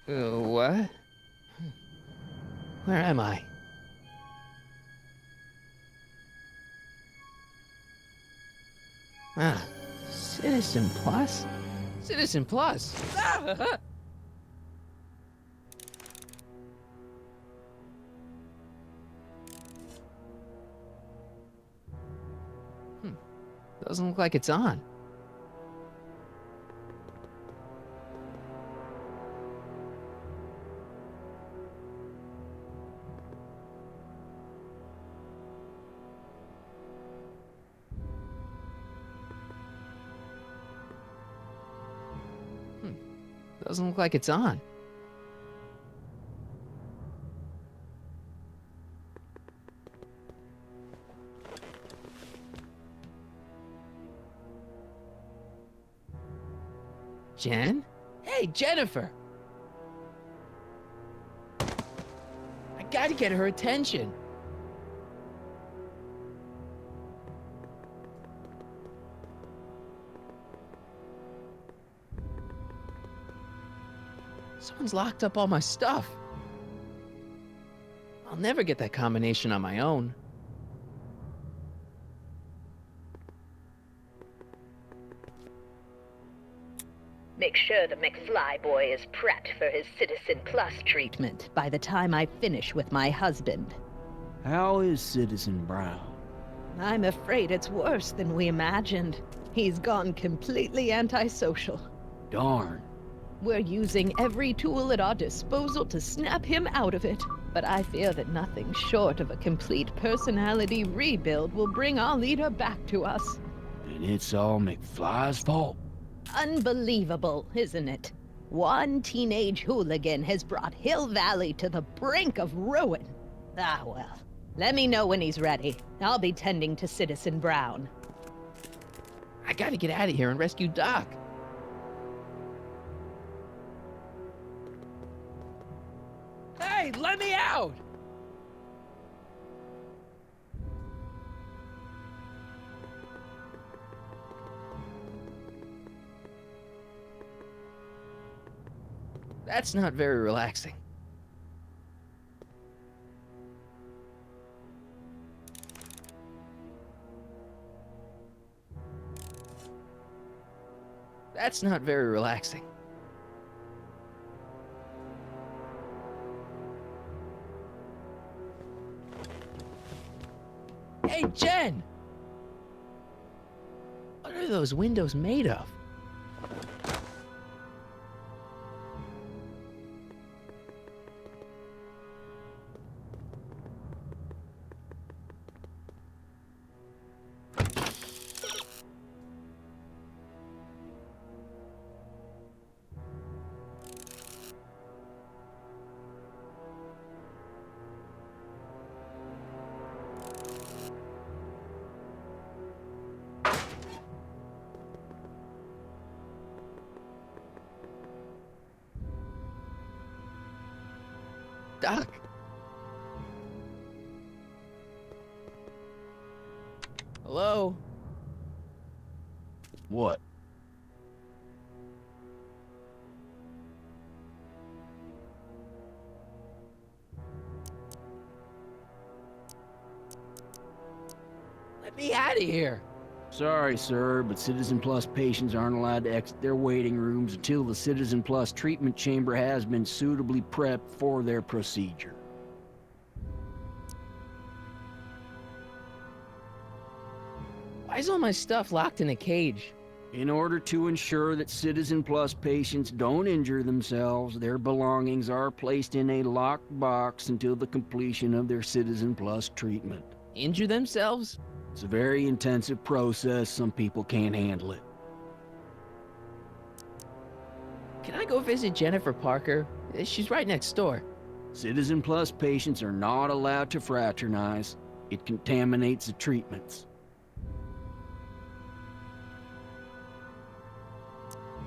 What? Where am I? Ah, Citizen Plus? Citizen Plus! Ah! Doesn't look like it's on. Doesn't look like it's on. Jen? Hey, Jennifer! I gotta get her attention. Someone's locked up all my stuff. I'll never get that combination on my own. Make sure the McFly boy is prepped for his Citizen Plus treatment by the time I finish with my husband. How is Citizen Brown? I'm afraid it's worse than we imagined. He's gone completely antisocial. Darn. We're using every tool at our disposal to snap him out of it. But I fear that nothing short of a complete personality rebuild will bring our leader back to us. And it's all McFly's fault. Unbelievable, isn't it? One teenage hooligan has brought Hill Valley to the brink of ruin. Ah, well. Let me know when he's ready. I'll be tending to Citizen Brown. I gotta get out of here and rescue Doc. Hey, let me out! That's not very relaxing. That's not very relaxing. Hey, Jen! What are those windows made of? Doc? Hello? What? Let me out of here! Sorry, sir, but Citizen Plus patients aren't allowed to exit their waiting rooms until the Citizen Plus treatment chamber has been suitably prepped for their procedure. Why is all my stuff locked in a cage? In order to ensure that Citizen Plus patients don't injure themselves, their belongings are placed in a locked box until the completion of their Citizen Plus treatment. Injure themselves? It's a very intensive process. Some people can't handle it. Can I go visit Jennifer Parker? She's right next door. Citizen Plus patients are not allowed to fraternize. It contaminates the treatments.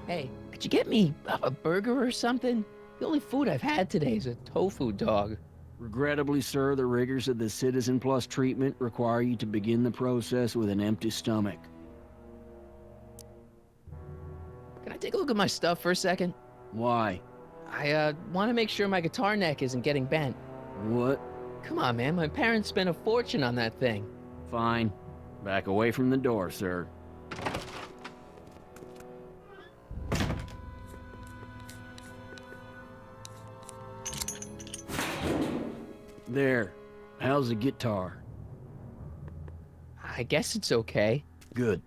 Hey, could you get me a burger or something? The only food I've had today is a tofu dog. Regrettably, sir, the rigors of the Citizen Plus treatment require you to begin the process with an empty stomach. Can I take a look at my stuff for a second? Why? I want to make sure my guitar neck isn't getting bent. What? Come on, man. My parents spent a fortune on that thing. Fine. Back away from the door, sir. There. How's the guitar? I guess it's okay. Good.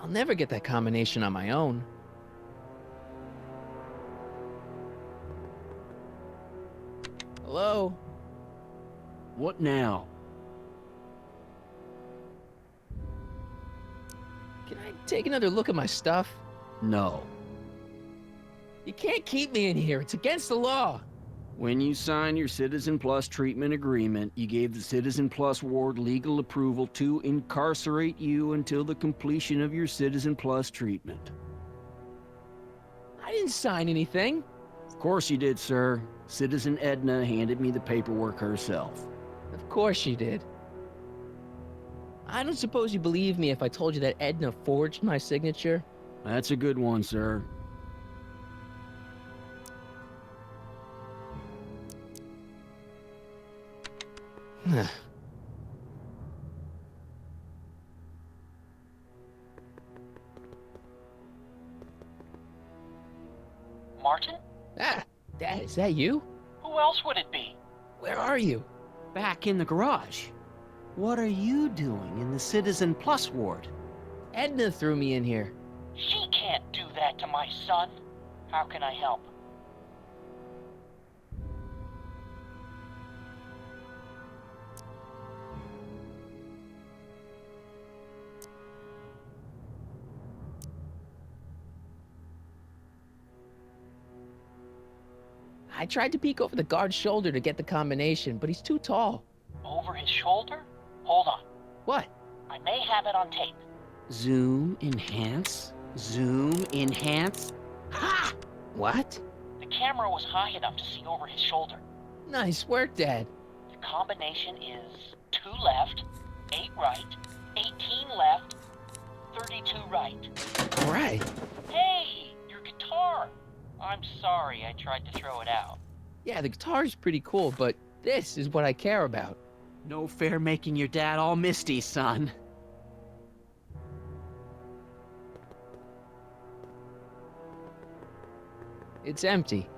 I'll never get that combination on my own. Hello? What now? Can I take another look at my stuff? No. You can't keep me in here. It's against the law. When you signed your Citizen Plus treatment agreement, you gave the Citizen Plus ward legal approval to incarcerate you until the completion of your Citizen Plus treatment. I didn't sign anything. Of course you did, sir. Citizen Edna handed me the paperwork herself. Of course she did. I don't suppose you believe me if I told you that Edna forged my signature? That's a good one, sir. Martin? Ah, Dad, is that you? Who else would it be? Where are you? Back in the garage. What are you doing in the Citizen Plus ward? Edna threw me in here. She can't do that to my son. How can I help? I tried to peek over the guard's shoulder to get the combination, but he's too tall. Over his shoulder? Hold on. What? I may have it on tape. Zoom, enhance, zoom, enhance. Ha! What? The camera was high enough to see over his shoulder. Nice work, Dad. The combination is 2 left, 8 right, 18 left, 32 right. All right. Hey, your guitar! I'm sorry I tried to throw it out. Yeah, the guitar's pretty cool, but this is what I care about. No fair making your dad all misty, son. It's empty.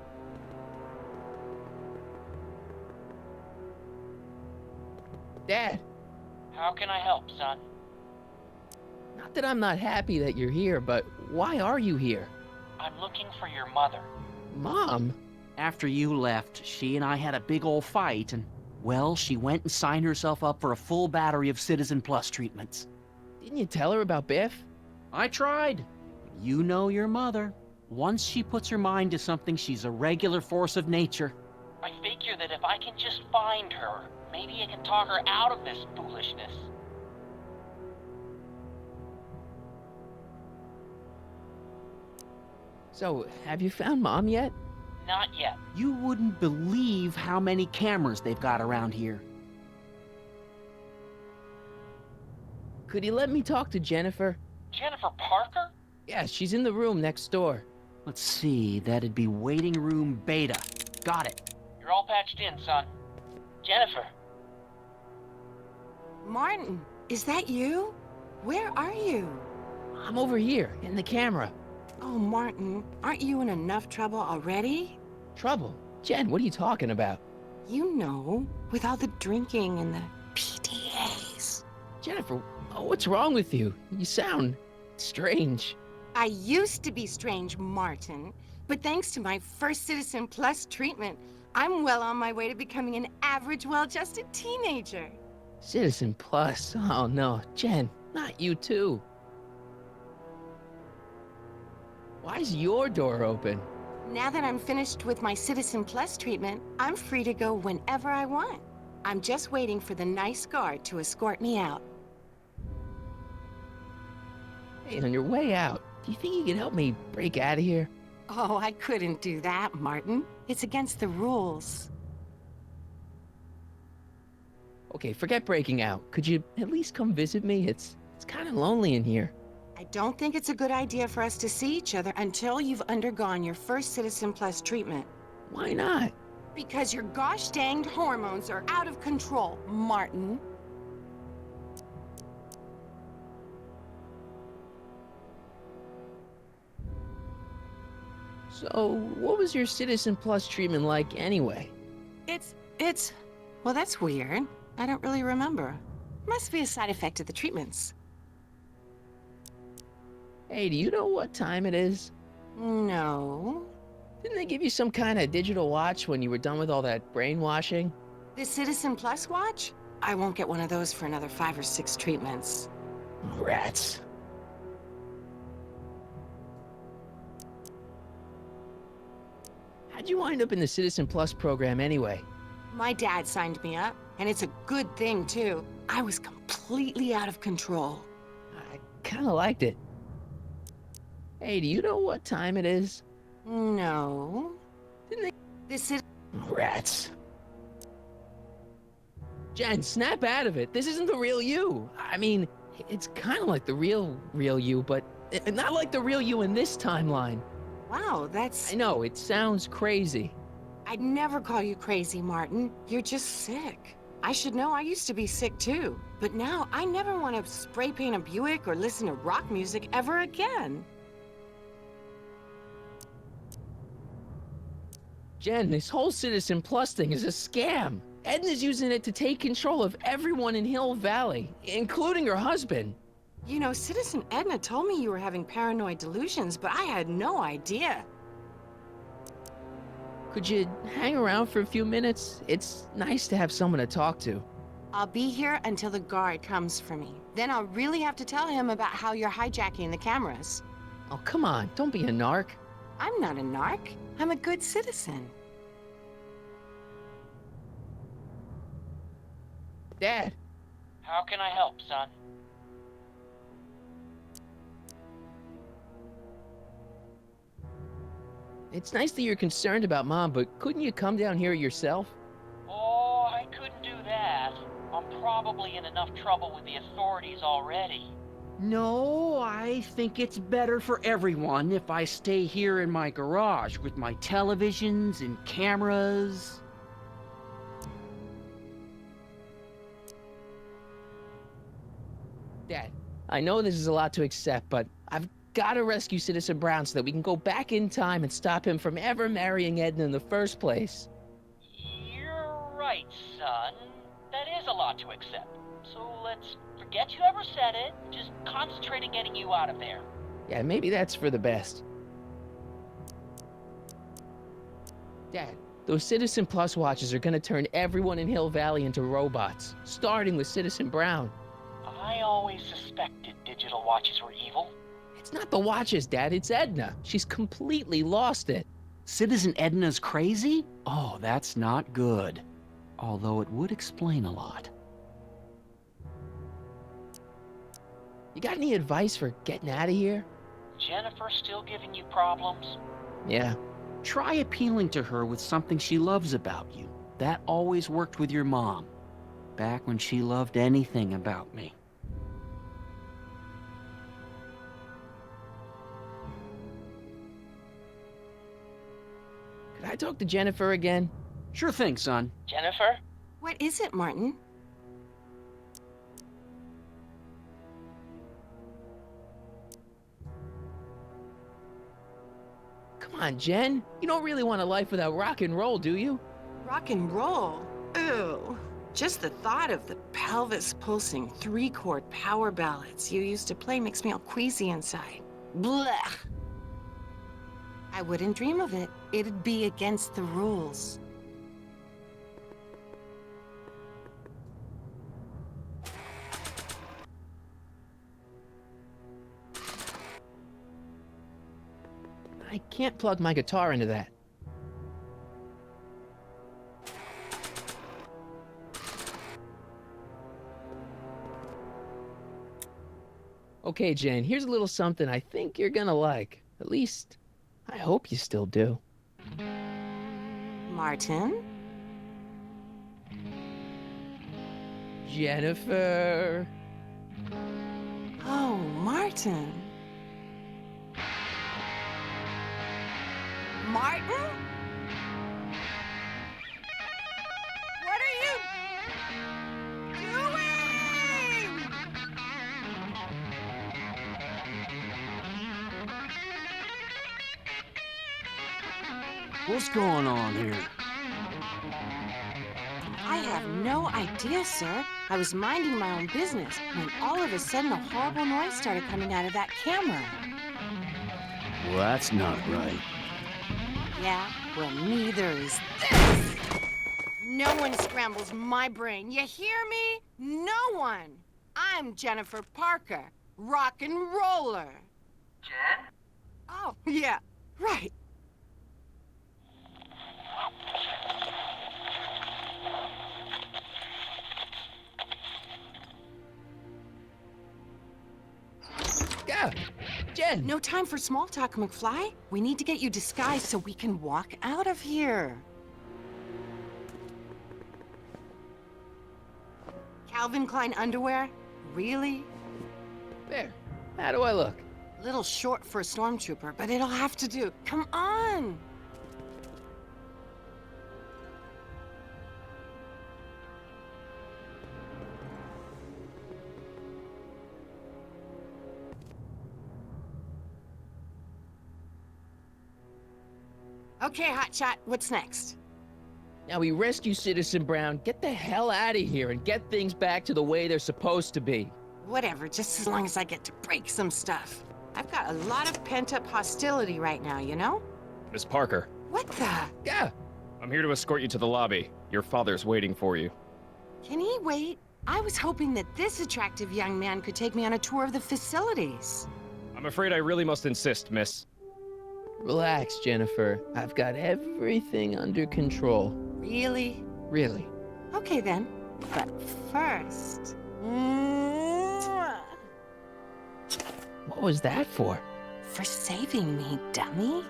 Dad, How can I help, son? not that I'm not happy that you're here, but why are you here? I'm looking for your mother. Mom? After you left, she and I had a big old fight, and, well, she went and signed herself up for a full battery of Citizen Plus treatments. Didn't you tell her about Biff? I tried. You know your mother. Once she puts her mind to something, she's a regular force of nature. I figure that if I can just find her, maybe I can talk her out of this foolishness. So, have you found Mom yet? Not yet. You wouldn't believe how many cameras they've got around here. Could you let me talk to Jennifer? Jennifer Parker? Yeah, she's in the room next door. Let's see, that'd be waiting room beta. Got it. You're all patched in, son. Jennifer. Martin, is that you? Where are you? I'm over here, in the camera. Oh, Martin, aren't you in enough trouble already? Trouble? Jen, what are you talking about? You know, with all the drinking and the PDAs. Jennifer, what's wrong with you? You sound strange. I used to be strange, Martin, but thanks to my first Citizen Plus treatment, I'm well on my way to becoming an average, well-adjusted teenager. Citizen Plus? Oh no, Jen, not you too. Why's your door open? Now that I'm finished with my Citizen Plus treatment, I'm free to go whenever I want. I'm just waiting for the nice guard to escort me out. Hey, on your way out, do you think you can help me break out of here? Oh, I couldn't do that, Martin. It's against the rules. Okay, forget breaking out. Could you at least come visit me? It's kind of lonely in here. I don't think it's a good idea for us to see each other until you've undergone your first Citizen Plus treatment. Why not? Because your gosh danged hormones are out of control, Martin. So, what was your Citizen Plus treatment like anyway? Well, that's weird. I don't really remember. Must be a side effect of the treatments. Hey, do you know what time it is? No. Didn't they give you some kind of digital watch when you were done with all that brainwashing? The Citizen Plus watch? I won't get one of those for another 5 or 6 treatments. Rats. How'd you wind up in the Citizen Plus program anyway? My dad signed me up, and it's a good thing, too. I was completely out of control. I kind of liked it. Hey, do you know what time it is? No. Didn't they? This is... Rats. Jen, snap out of it. This isn't the real you. I mean, it's kind of like the real you, but not like the real you in this timeline. Wow, that's... I know, it sounds crazy. I'd never call you crazy, Martin. You're just sick. I should know, I used to be sick too. But now, I never want to spray paint a Buick or listen to rock music ever again. Jen, this whole Citizen Plus thing is a scam. Edna's using it to take control of everyone in Hill Valley, including her husband. You know, Citizen Edna told me you were having paranoid delusions, but I had no idea. Could you hang around for a few minutes? It's nice to have someone to talk to. I'll be here until the guard comes for me. Then I'll really have to tell him about how you're hijacking the cameras. Oh, come on, don't be a narc. I'm not a narc. I'm a good citizen. Dad, How can I help, son? it's nice that you're concerned about Mom, but couldn't you come down here yourself? Oh, I couldn't do that. I'm probably in enough trouble with the authorities already. No, I think it's better for everyone if I stay here in my garage with my televisions and cameras. Dad, I know this is a lot to accept, but I've got to rescue Citizen Brown so that we can go back in time and stop him from ever marrying Edna in the first place. You're right, son. That is a lot to accept. So let's forget you ever said it. Just concentrate on getting you out of there. Yeah, maybe that's for the best. Dad, those Citizen Plus watches are gonna turn everyone in Hill Valley into robots, starting with Citizen Brown. I always suspected digital watches were evil. It's not the watches, Dad, it's Edna. She's completely lost it. Citizen Edna's crazy? Oh, that's not good. Although it would explain a lot. You got any advice for getting out of here? Jennifer still giving you problems? Yeah. Try appealing to her with something she loves about you. That always worked with your mom. Back when she loved anything about me. Could I talk to Jennifer again? Sure thing, son. Jennifer? What is it, Martin? Come on, Jen. You don't really want a life without rock and roll, do you? Rock and roll? Ew. Just the thought of the pelvis-pulsing 3-chord power ballads you used to play makes me all queasy inside. Blech! I wouldn't dream of it. It'd be against the rules. I can't plug my guitar into that. Okay, Jen, here's a little something I think you're gonna like. At least, I hope you still do. Martin? Jennifer. Oh, Martin. Martin? What are you doing? What's going on here? I have no idea, sir. I was minding my own business when all of a sudden a horrible noise started coming out of that camera. Well, that's not right. Yeah, well, neither is this. No one scrambles my brain. You hear me? No one. I'm Jennifer Parker, rock and roller. Jen? Oh, yeah, right. Yeah, Jen. No time for small talk, McFly. We need to get you disguised so we can walk out of here. Calvin Klein underwear? Really? There. How do I look? Little short for a stormtrooper, but it'll have to do. Come on! Okay, Hotshot, what's next? Now we rescue Citizen Brown, get the hell out of here, and get things back to the way they're supposed to be. Whatever, just as long as I get to break some stuff. I've got a lot of pent-up hostility right now, you know? Miss Parker, What the? Yeah. I'm here to escort you to the lobby. Your father's waiting for you. Can he wait? I was hoping that this attractive young man could take me on a tour of the facilities. I'm afraid I really must insist, miss. Relax, Jennifer. I've got everything under control. Really? Really. Okay then. But first... Mwah! What was that for? For saving me, dummy.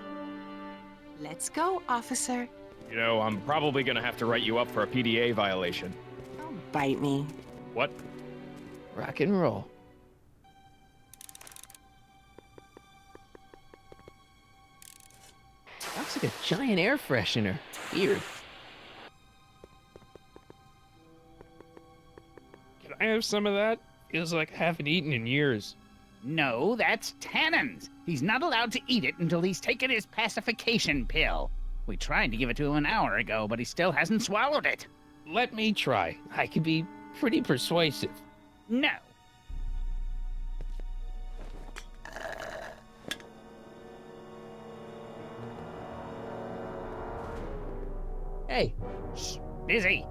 Let's go, officer. You know, I'm probably gonna have to write you up for a PDA violation. Don't bite me. What? Rock and roll. Looks like a giant air freshener. Weird. Can I have some of that? Feels like I haven't eaten in years. No, that's Tannen's. He's not allowed to eat it until he's taken his pacification pill. We tried to give it to him an hour ago, but he still hasn't swallowed it. Let me try. I could be pretty persuasive. No. Hey, Shh, busy.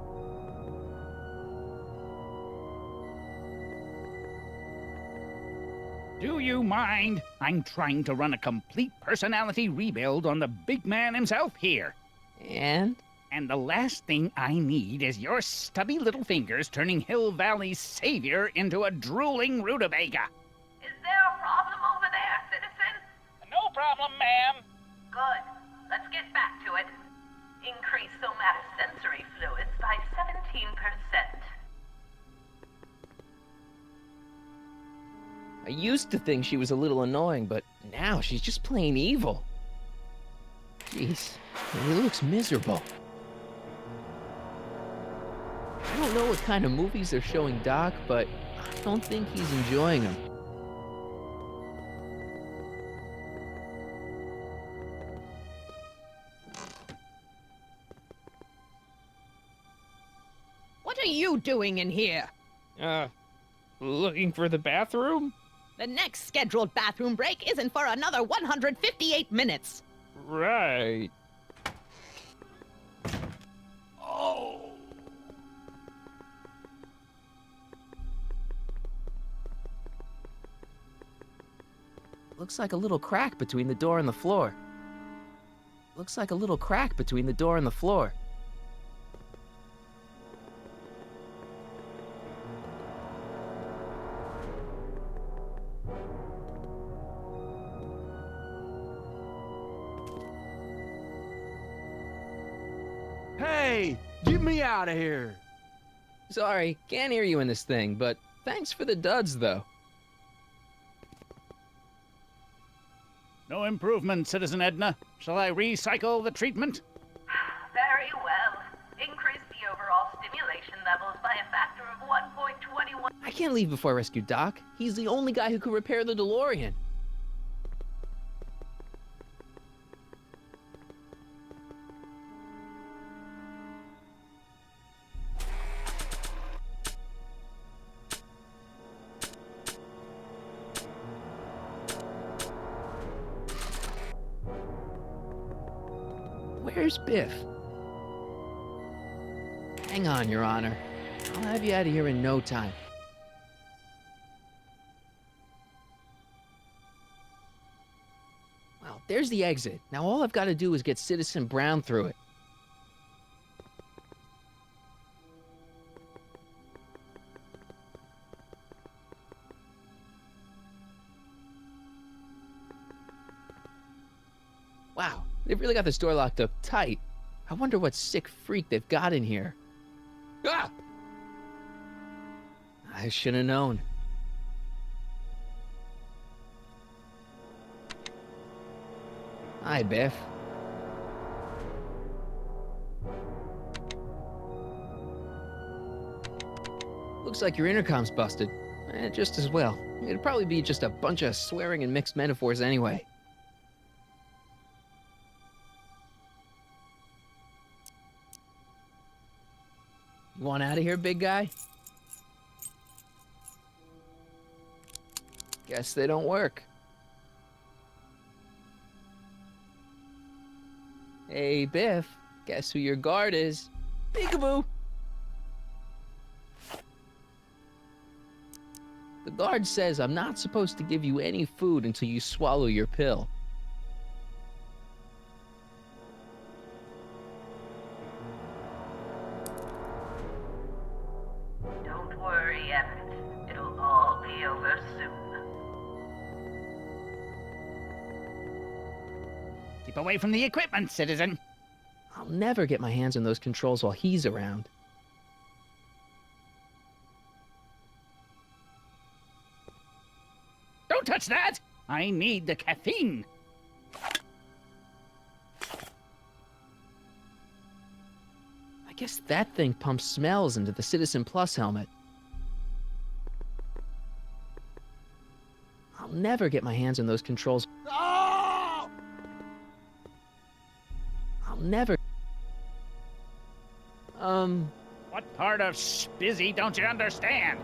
Do you mind? I'm trying to run a complete personality rebuild on the big man himself here. and? And the last thing I need is your stubby little fingers turning Hill Valley's savior into a drooling rutabaga. Is there a problem over there, citizen? No problem, ma'am. Good. Let's get back to it. Increase somatosensory fluids by 17%. I used to think she was a little annoying, but now she's just plain evil. Jeez, he looks miserable. I don't know what kind of movies they're showing Doc, but I don't think he's enjoying them. What are you doing in here? Looking for the bathroom? The next scheduled bathroom break isn't for another 158 minutes. Right. Looks like a little crack between the door and the floor. Looks like a little crack between the door and the floor. Hey, get me out of here. Sorry, can't hear you in this thing, but thanks for the duds, though. No improvement, Citizen Edna. Shall I recycle the treatment? Very well. Increase the overall stimulation levels by a factor of 1.21. I can't leave before I rescue Doc. He's the only guy who could repair the DeLorean. Where's Biff? Hang on, Your Honor. I'll have you out of here in no time. Well, there's the exit. Now all I've got to do is get Citizen Brown through it. Wow, they've really got this door locked up tight. I wonder what sick freak they've got in here. Ah! I should have known. Hi, Biff. Looks like your intercom's busted. Just as well. It'd probably be just a bunch of swearing and mixed metaphors anyway. You want out of here, big guy? Guess they don't work. Hey, Biff. Guess who your guard is? Peekaboo! The guard says I'm not supposed to give you any food until you swallow your pill. Don't worry, Emmett. It'll all be over soon. Keep away from the equipment, citizen. I'll never get my hands on those controls while he's around. Don't touch that! I need the caffeine. I guess that thing pumps smells into the Citizen Plus helmet. I'll never get my hands on those controls. I'll never... What part of spizzy don't you understand?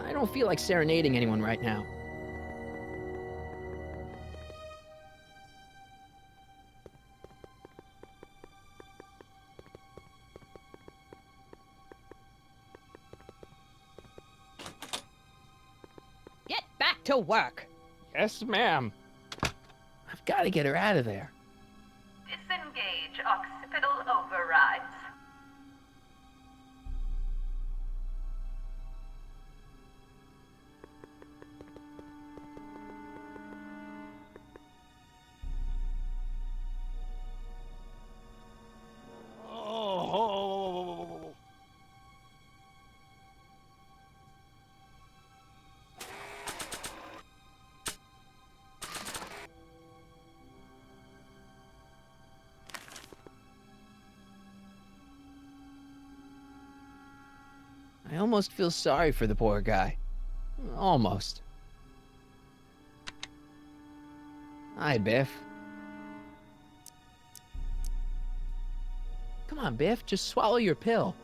I don't feel like serenading anyone right now. Get back to work. Yes, ma'am. I've got to get her out of there. Disengage occipital overrides. I almost feel sorry for the poor guy. Almost. Hi, Biff. Come on, Biff, just swallow your pill.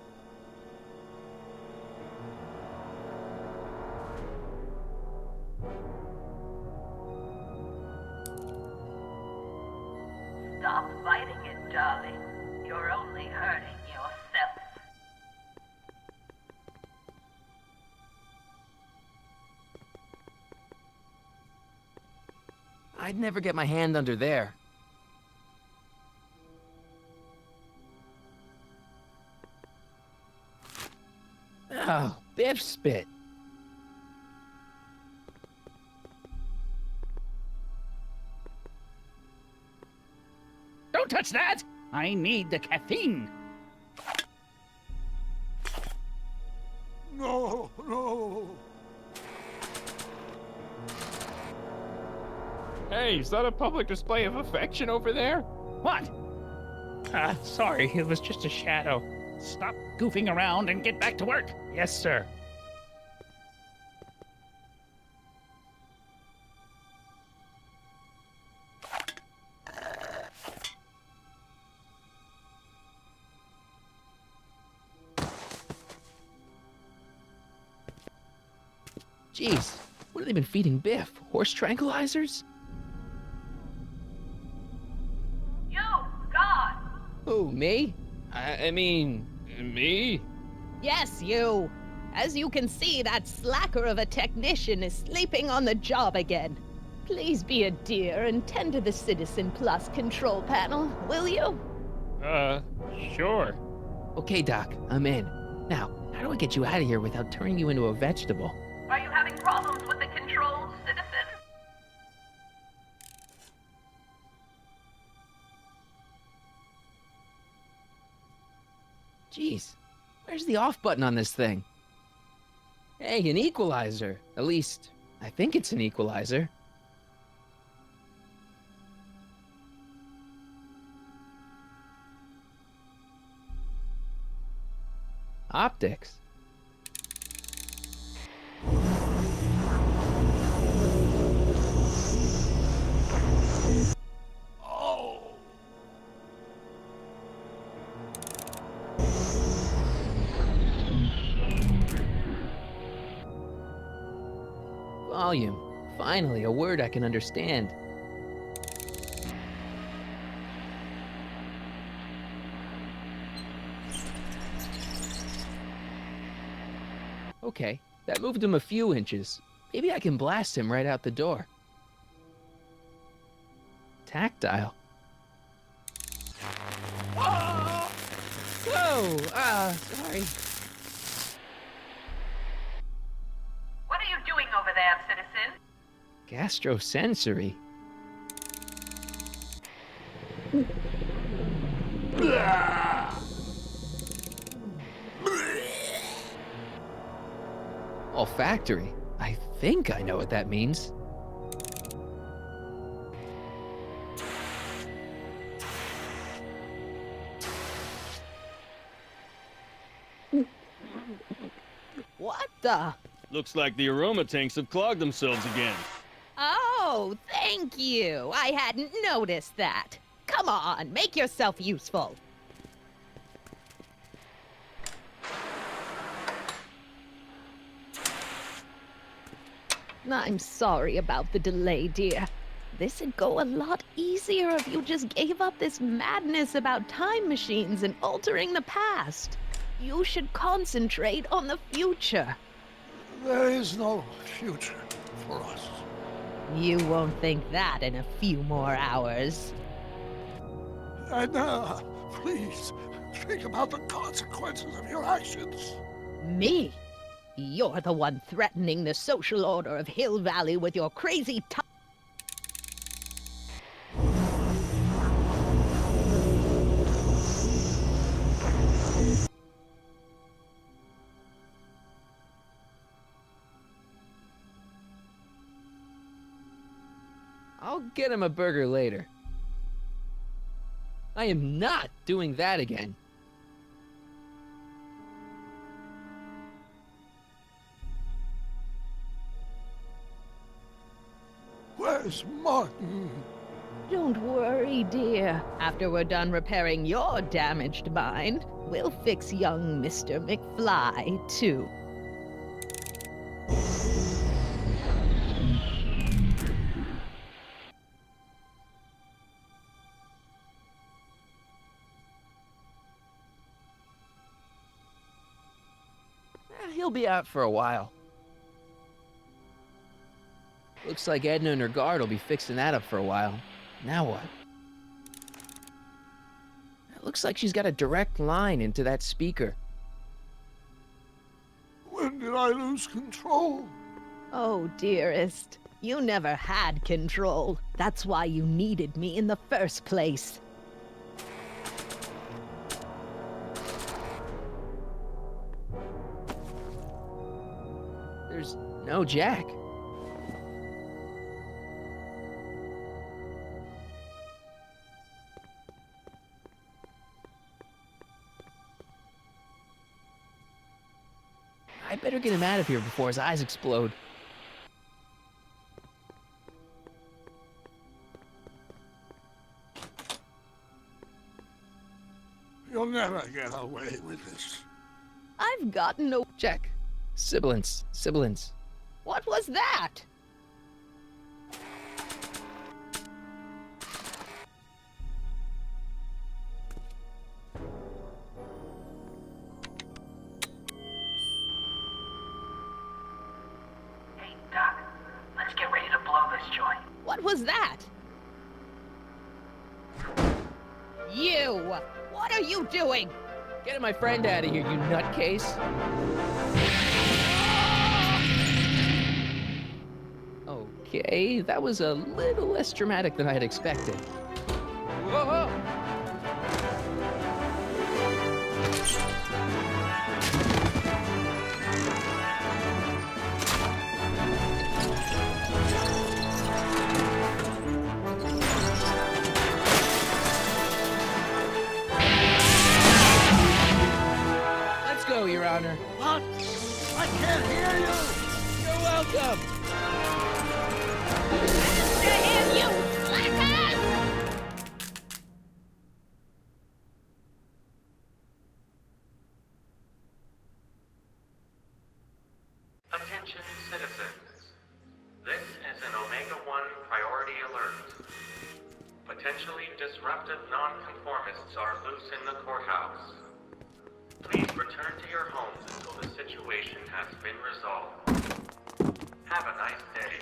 Stop fighting it, darling. You're only hurting yourself. I'd never get my hand under there. Oh, Biff spit. Don't touch that! I need the caffeine. No, no. Hey, is that a public display of affection over there? What? Sorry, it was just a shadow. Stop goofing around and get back to work. Yes, sir. Jeez, what have they been feeding Biff? Horse tranquilizers? You, God! Who, me? I mean, me? Yes, you. As you can see, that slacker of a technician is sleeping on the job again. Please be a dear and tend to the Citizen Plus control panel, will you? Sure. Okay, Doc, I'm in. Now, how do I get you out of here without turning you into a vegetable? Are you having problems with the controls, citizen? Jeez, where's the off button on this thing? Hey, an equalizer. At least, I think it's an equalizer. Optics. Oh. Volume. Finally, a word I can understand. Okay, that moved him a few inches. Maybe I can blast him right out the door. Tactile. Oh! Sorry. What are you doing over there, citizen? Gastrosensory. Olfactory. I think I know what that means. What the? Looks like the aroma tanks have clogged themselves again. Oh, thank you. I hadn't noticed that. Come on, make yourself useful. I'm sorry about the delay, dear. This'd go a lot easier if you just gave up this madness about time machines and altering the past. You should concentrate on the future. There is no future for us. You won't think that in a few more hours. Edna, please, think about the consequences of your actions. Me? You're the one threatening the social order of Hill Valley with your crazy I'll get him a burger later. I am not doing that again. Where's Martin? Don't worry, dear. After we're done repairing your damaged mind, we'll fix young Mr. McFly, too. He'll be out for a while. Looks like Edna and her guard will be fixing that up for a while. Now what? It looks like she's got a direct line into that speaker. When did I lose control? Oh, dearest. You never had control. That's why you needed me in the first place. There's no Jack. I better get him out of here before his eyes explode. You'll never get away with this. I've gotten no. Jack. Sibilance. Sibilance. What was that? Hey, Doc, let's get ready to blow this joint. What was that? You! What are you doing? Getting my friend out of here, you nutcase. Okay, that was a little less dramatic than I had expected. Whoa, whoa. Let's go, Your Honor. What? I can't hear you! You're welcome. Attention citizens. This is an Omega-1 priority alert. Potentially disruptive nonconformists are loose in the courthouse. Please return to your homes until the situation has been resolved. Have a nice day.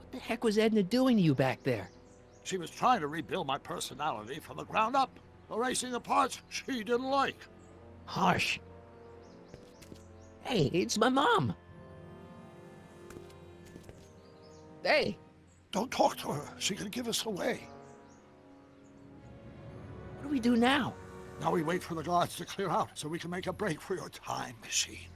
What the heck was Edna doing to you back there? She was trying to rebuild my personality from the ground up, erasing the parts she didn't like. Harsh. Hey, it's my mom. Hey, Don't talk to her. She could give us away. what do we do now? Now we wait for the guards to clear out so we can make a break for your time machine.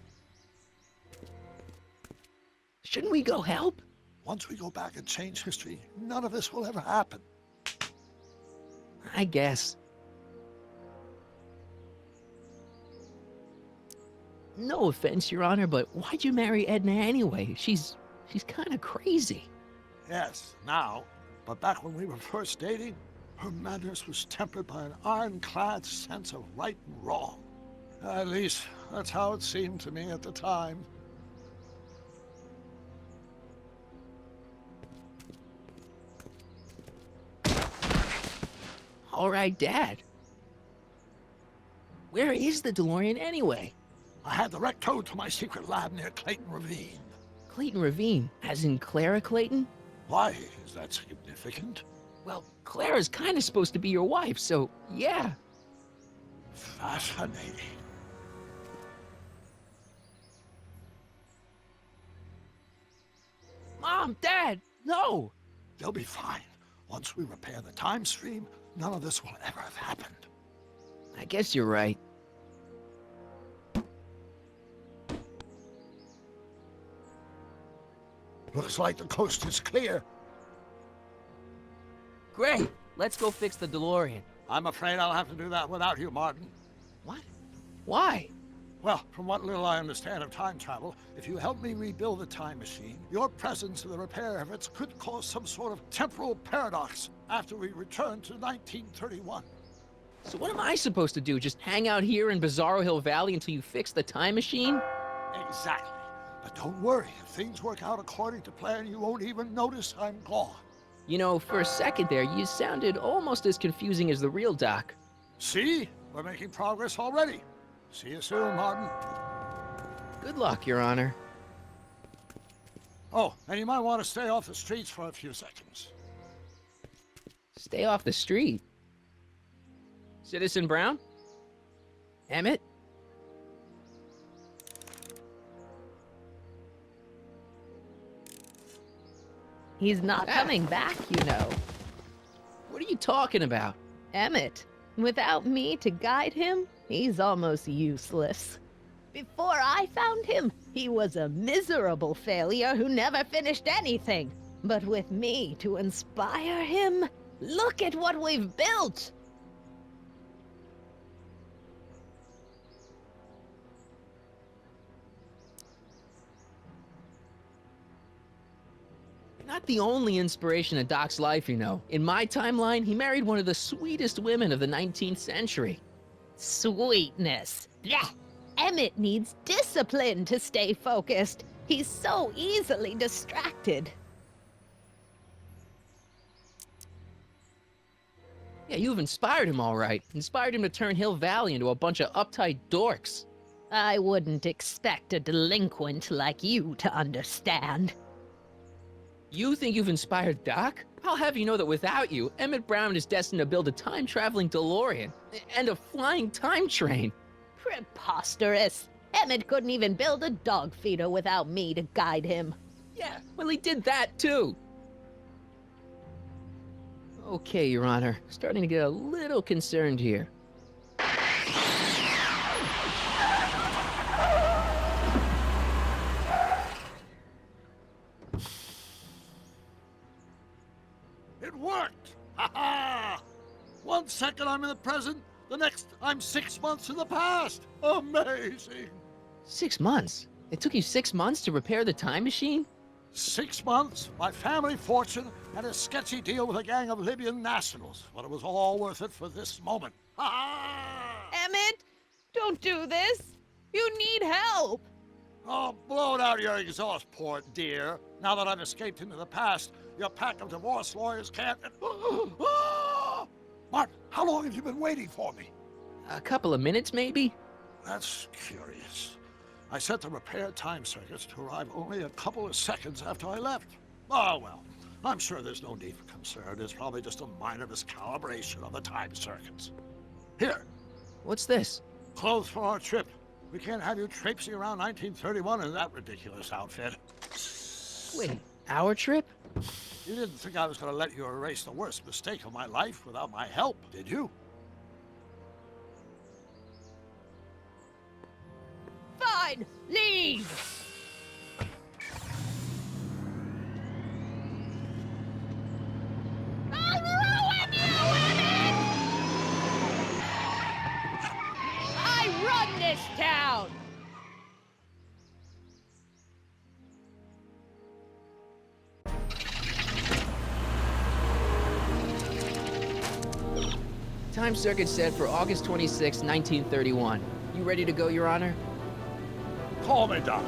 Shouldn't we go help? Once we go back and change history, none of this will ever happen. I guess. No offense, Your Honor, but why'd you marry Edna anyway? She's kind of crazy. Yes, now. But back when we were first dating, her madness was tempered by an ironclad sense of right and wrong. At least, that's how it seemed to me at the time. All right, Dad. Where is the DeLorean anyway? I had direct towed to my secret lab near Clayton Ravine. Clayton Ravine, as in Clara Clayton? Why is that significant? Well, Clara's kind of supposed to be your wife, so yeah. Fascinating. Mom, Dad, no! They'll be fine. Once we repair the time stream, none of this will ever have happened. I guess you're right. Looks like the coast is clear. Great, let's go fix the DeLorean. I'm afraid I'll have to do that without you, Martin. What? Why? Well, from what little I understand of time travel, if you help me rebuild the time machine, your presence in the repair efforts could cause some sort of temporal paradox after we return to 1931. So what am I supposed to do? Just hang out here in Bizarro Hill Valley until you fix the time machine? Exactly. But don't worry, if things work out according to plan, you won't even notice I'm gone. You know, for a second there, you sounded almost as confusing as the real Doc. See? We're making progress already. See you soon, Martin. Good luck, Your Honor. Oh, and you might want to stay off the streets for a few seconds. Stay off the street. Citizen Brown? Emmett? He's not coming back, you know. What are you talking about? Emmett, without me to guide him, he's almost useless. Before I found him, he was a miserable failure who never finished anything. But with me to inspire him, look at what we've built! You're not the only inspiration in Doc's life, you know. In my timeline, he married one of the sweetest women of the 19th century. Sweetness. Blech. Emmett needs discipline to stay focused. He's so easily distracted. Yeah, you've inspired him all right. Inspired him to turn Hill Valley into a bunch of uptight dorks. I wouldn't expect a delinquent like you to understand. You think you've inspired Doc? I'll have you know that without you, Emmett Brown is destined to build a time-traveling DeLorean and a flying time train. Preposterous. Emmett couldn't even build a dog feeder without me to guide him. Yeah, well, he did that too. Okay, Your Honor. Starting to get a little concerned here. It worked! Ha ha! 1 second I'm in the present, the next I'm 6 months in the past. Amazing! 6 months? It took you 6 months to repair the time machine? 6 months, my family fortune, and a sketchy deal with a gang of Libyan nationals. But it was all worth it for this moment. Ha ha! Emmett, don't do this. You need help. Oh, blow it out of your exhaust port, dear. Now that I've escaped into the past, your pack of divorce lawyers can't... Martin, how long have you been waiting for me? A couple of minutes, maybe? That's curious. I set the repair time circuits to arrive only a couple of seconds after I left. Oh, well, I'm sure there's no need for concern. It's probably just a minor miscalibration of the time circuits. Here. What's this? Clothes for our trip. We can't have you traipsing around 1931 in that ridiculous outfit. Wait, our trip? You didn't think I was going to let you erase the worst mistake of my life without my help, did you? Fine, leave. I'll ruin you, Emmett! I run this town! Time circuit set for August 26, 1931. You ready to go, Your Honor? Call me, Doc.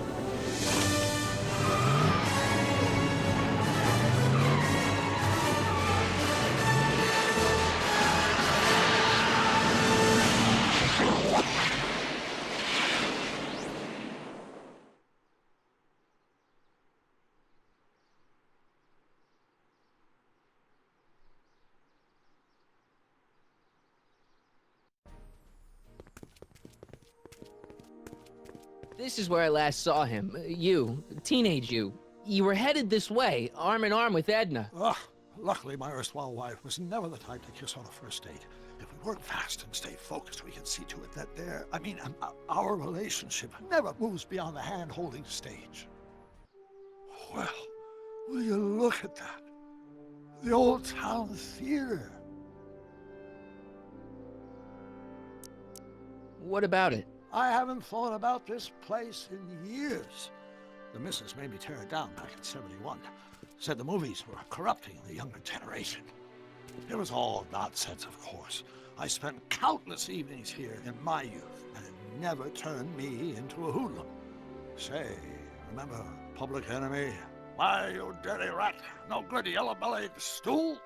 This is where I last saw him. You, teenage you. You were headed this way, arm in arm with Edna. Ugh. Luckily, my erstwhile wife was never the type to kiss on a first date. If we work fast and stay focused, we can see to it that our relationship never moves beyond the hand-holding stage. Well, will you look at that? The old town theater. What about it? I haven't thought about this place in years. The missus made me tear it down back in '71. Said the movies were corrupting the younger generation. It was all nonsense, of course. I spent countless evenings here in my youth, and it never turned me into a hoodlum. Say, remember Public Enemy? Why, you dirty rat, no good yellow-bellied stool?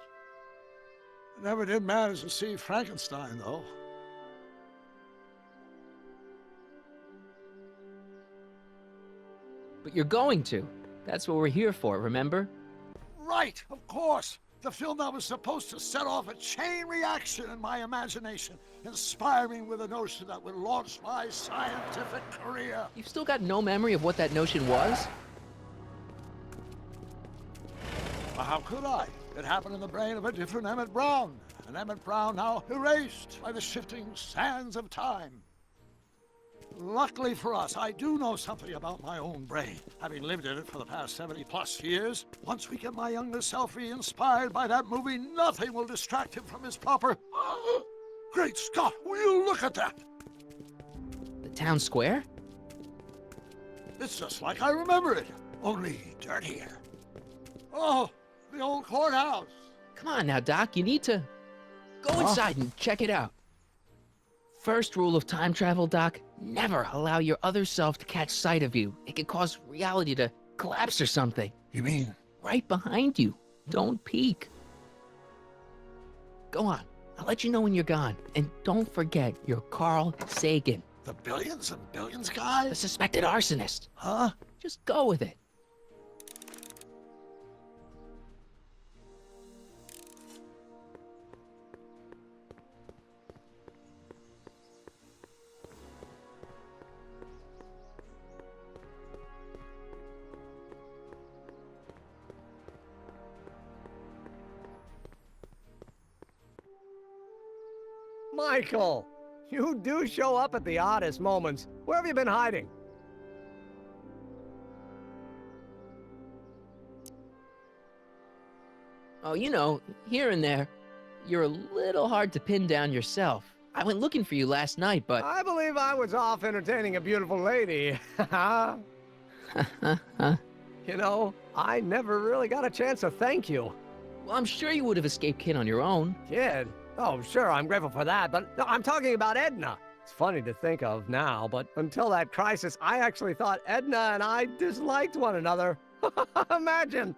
Never did manage to see Frankenstein, though. But you're going to. That's what we're here for, remember? Right, of course. The film that was supposed to set off a chain reaction in my imagination, inspiring with a notion that would launch my scientific career. You've still got no memory of what that notion was? I how could I? It happened in the brain of a different Emmett Brown. An Emmett Brown now erased by the shifting sands of time. Luckily for us, I do know something about my own brain, having lived in it for the past 70+ years. Once we get my younger self re-inspired by that movie, nothing will distract him from his proper... Great Scott, will you look at that? The town square? It's just like I remember it, only dirtier. Oh, the old courthouse. Come on now, Doc, you need to go inside and check it out. First rule of time travel, Doc, never allow your other self to catch sight of you. It could cause reality to collapse or something. You mean? Right behind you. Don't peek. Go on. I'll let you know when you're gone. And don't forget, you're Carl Sagan. The billions and billions guy? The suspected arsonist. Huh? Just go with it. Michael, you do show up at the oddest moments. Where have you been hiding? Oh, you know, here and there, you're a little hard to pin down yourself. I went looking for you last night, but... I believe I was off entertaining a beautiful lady. You know, I never really got a chance to thank you. Well, I'm sure you would have escaped Kid on your own. Kid? Oh, sure, I'm grateful for that, but no, I'm talking about Edna. It's funny to think of now, but until that crisis, I actually thought Edna and I disliked one another. Imagine!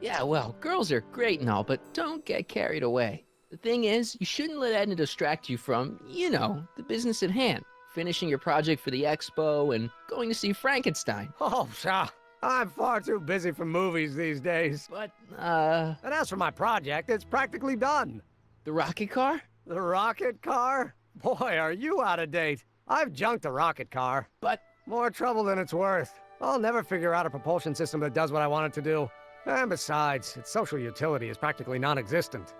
Yeah, well, girls are great and all, but don't get carried away. The thing is, you shouldn't let Edna distract you from, you know, the business at hand. Finishing your project for the expo and going to see Frankenstein. Oh, pshaw. I'm far too busy for movies these days. But, And as for my project, it's practically done. The rocket car? The rocket car? Boy, are you out of date. I've junked the rocket car. But... more trouble than it's worth. I'll never figure out a propulsion system that does what I want it to do. And besides, its social utility is practically non-existent.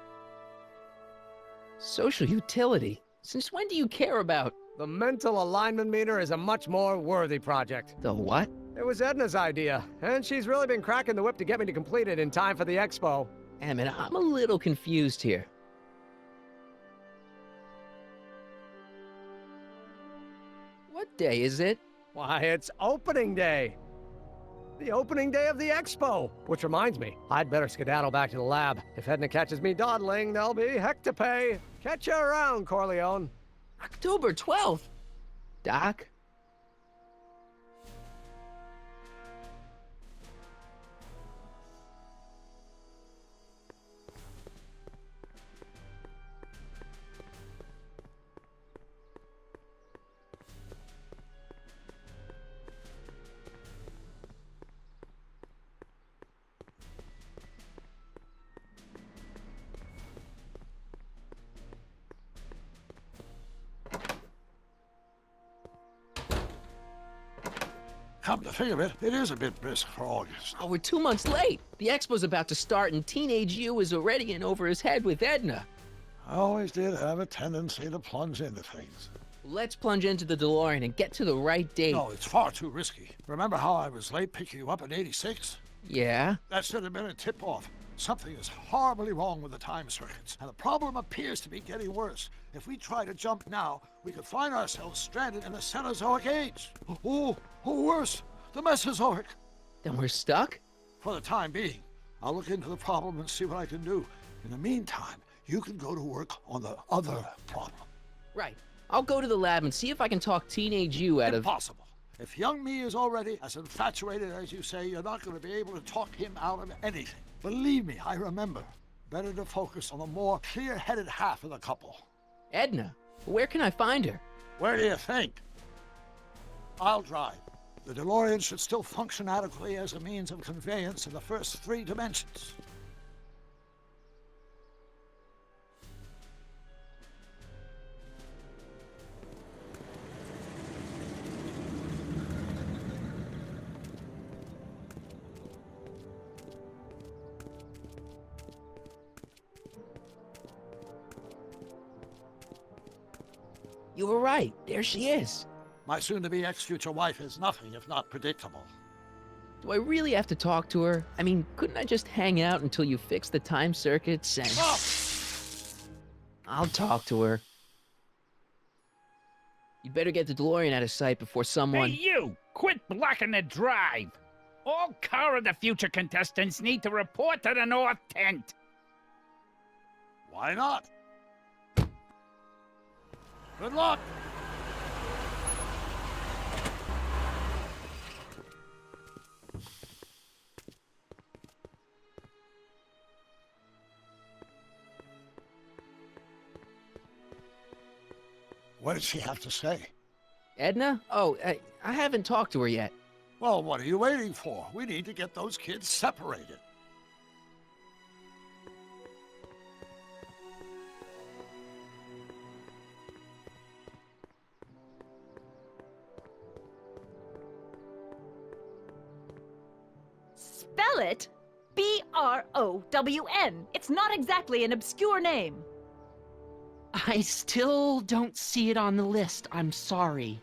Social utility? Since when do you care about... The mental alignment meter is a much more worthy project. The what? It was Edna's idea, and she's really been cracking the whip to get me to complete it in time for the expo. Emmett, I'm a little confused here. What day is it? Why, it's opening day. The opening day of the expo. Which reminds me, I'd better skedaddle back to the lab. If Edna catches me dawdling, there'll be heck to pay. Catch you around, Corleone. October 12th? Doc? Come to think of it, it is a bit brisk for August. Oh, we're 2 months late. The expo's about to start and teenage you is already in over his head with Edna. I always did have a tendency to plunge into things. Let's plunge into the DeLorean and get to the right date. No, it's far too risky. Remember how I was late picking you up in '86? Yeah? That should have been a tip-off. Something is horribly wrong with the time circuits, and the problem appears to be getting worse. If we try to jump now, we could find ourselves stranded in the Cenozoic age. Or worse, the Mesozoic. Then we're stuck? For the time being. I'll look into the problem and see what I can do. In the meantime, you can go to work on the other problem. Right. I'll go to the lab and see if I can talk teenage you out of... Impossible. If young me is already as infatuated as you say, you're not going to be able to talk him out of anything. Believe me, I remember. Better to focus on the more clear-headed half of the couple. Edna? Where can I find her? Where do you think? I'll drive. The DeLorean should still function adequately as a means of conveyance in the first 3 dimensions. You were right. There she is. My soon-to-be ex-future wife is nothing if not predictable. Do I really have to talk to her? I mean, couldn't I just hang out until you fix the time circuits and... Stop! I'll talk to her. You'd better get the DeLorean out of sight before someone... Hey, you! Quit blocking the drive! All car of the future contestants need to report to the North Tent. Why not? Good luck! What did she have to say? Edna? Oh, I haven't talked to her yet. Well, what are you waiting for? We need to get those kids separated. Spell it B-R-O-W-N. It's not exactly an obscure name. I still don't see it on the list. I'm sorry.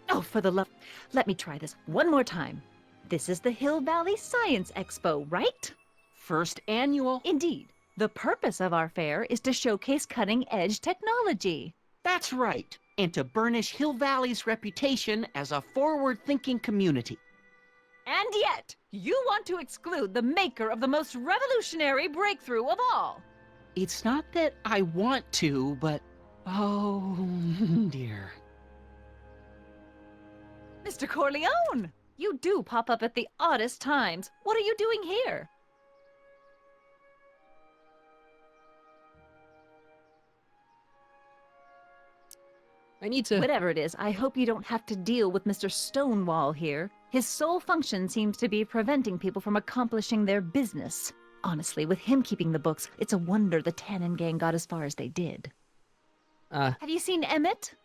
Oh, for the love... Let me try this one more time. This is the Hill Valley Science Expo, right? First annual. Indeed. The purpose of our fair is to showcase cutting-edge technology. That's right. And to burnish Hill Valley's reputation as a forward-thinking community. And yet, you want to exclude the maker of the most revolutionary breakthrough of all. It's not that I want to, but... oh, dear. Mr. Corleone! You do pop up at the oddest times. What are you doing here? I need to... Whatever it is, I hope you don't have to deal with Mr. Stonewall here. His sole function seems to be preventing people from accomplishing their business. Honestly, with him keeping the books, it's a wonder the Tannen gang got as far as they did. Have you seen Emmett?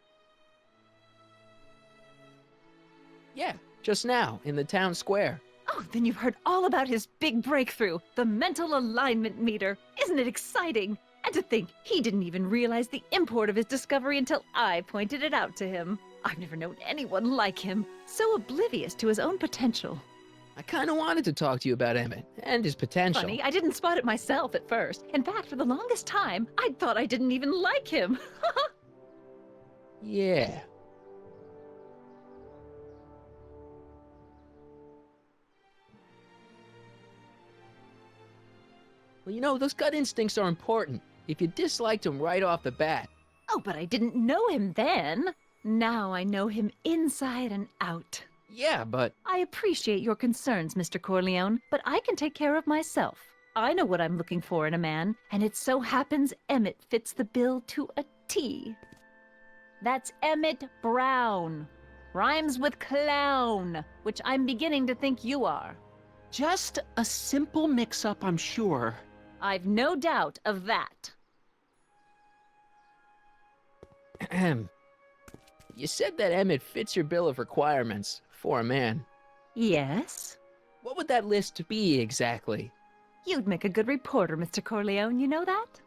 Yeah, just now, in the town square. Oh, then you've heard all about his big breakthrough, the mental alignment meter. Isn't it exciting? And to think, he didn't even realize the import of his discovery until I pointed it out to him. I've never known anyone like him, so oblivious to his own potential. I kind of wanted to talk to you about Emmett and his potential. Funny, I didn't spot it myself at first. In fact, for the longest time, I thought I didn't even like him. Yeah. Well, you know, those gut instincts are important. If you disliked him right off the bat. Oh, but I didn't know him then. Now I know him inside and out. Yeah, but... I appreciate your concerns, Mr. Corleone, but I can take care of myself. I know what I'm looking for in a man, and it so happens Emmett fits the bill to a T. That's Emmett Brown. Rhymes with clown, which I'm beginning to think you are. Just a simple mix-up, I'm sure. I've no doubt of that. Ahem. You said that Emmett fits your bill of requirements for a man. Yes? What would that list be exactly? You'd make a good reporter, Mr. Corleone, you know that?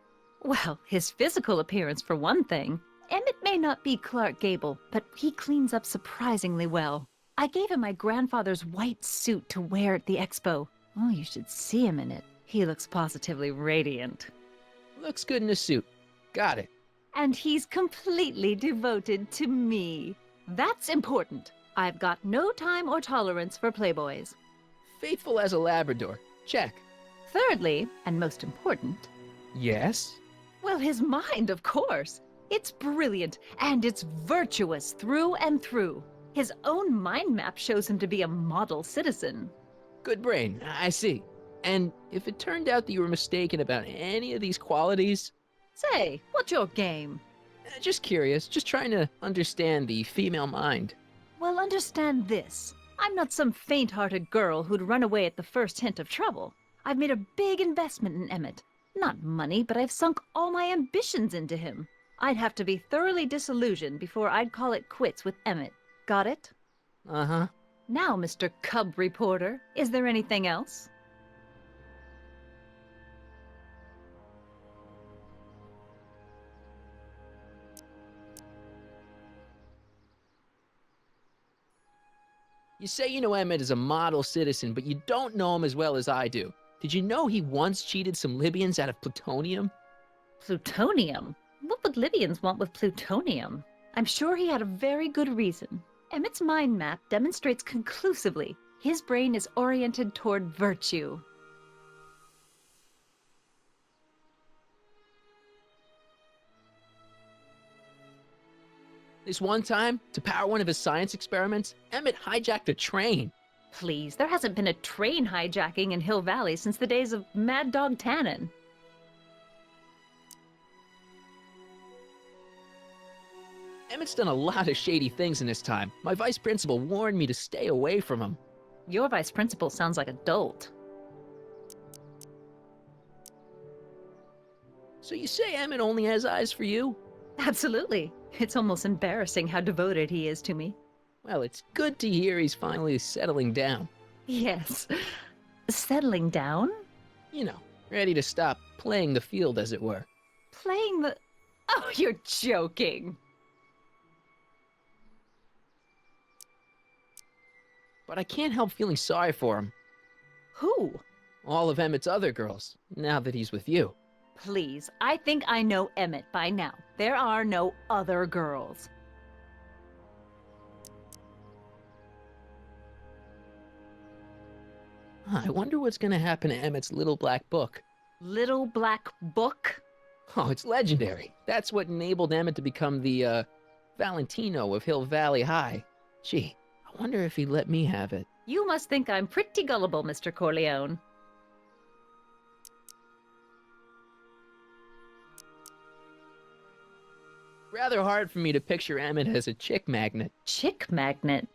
Well, his physical appearance for one thing. Emmett may not be Clark Gable, but he cleans up surprisingly well. I gave him my grandfather's white suit to wear at the expo. Oh, you should see him in it. He looks positively radiant. Looks good in a suit. Got it. And he's completely devoted to me. That's important. I've got no time or tolerance for playboys. Faithful as a Labrador. Check. Thirdly, and most important... Yes? Well, his mind, of course. It's brilliant, and it's virtuous through and through. His own mind map shows him to be a model citizen. Good brain, I see. And if it turned out that you were mistaken about any of these qualities... Say, what's your game? Just curious, just trying to understand the female mind. Well, understand this. I'm not some faint-hearted girl who'd run away at the first hint of trouble. I've made a big investment in Emmett. Not money, but I've sunk all my ambitions into him. I'd have to be thoroughly disillusioned before I'd call it quits with Emmett. Got it? Uh-huh. Now, Mr. Cub Reporter, is there anything else? You say you know Emmett is a model citizen, but you don't know him as well as I do. Did you know he once cheated some Libyans out of plutonium? Plutonium? What would Libyans want with plutonium? I'm sure he had a very good reason. Emmett's mind map demonstrates conclusively his brain is oriented toward virtue. This one time, to power one of his science experiments, Emmett hijacked a train. Please, there hasn't been a train hijacking in Hill Valley since the days of Mad Dog Tannen. Emmett's done a lot of shady things in his time. My vice principal warned me to stay away from him. Your vice principal sounds like a dolt. So you say Emmett only has eyes for you? Absolutely. It's almost embarrassing how devoted he is to me. Well, it's good to hear he's finally settling down. Yes. Settling down? You know, ready to stop playing the field, as it were. Playing the... Oh, you're joking. But I can't help feeling sorry for him. Who? All of Emmett's other girls, now that he's with you. Please, I think I know Emmett by now. There are no other girls. I wonder what's gonna happen to Emmett's little black book. Little black book? Oh, it's legendary. That's what enabled Emmett to become the, Valentino of Hill Valley High. Gee, I wonder if he'd let me have it. You must think I'm pretty gullible, Mr. Corleone. Rather hard for me to picture Emmett as a chick magnet. Chick magnet?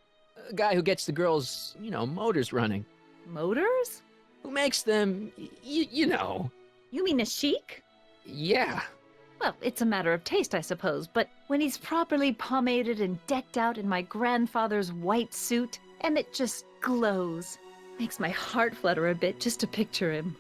A guy who gets the girls, motors running. Motors? Who makes them, you know. You mean a chic? Yeah. Well, it's a matter of taste, I suppose, but when he's properly pomaded and decked out in my grandfather's white suit, Emmett just glows. Makes my heart flutter a bit just to picture him.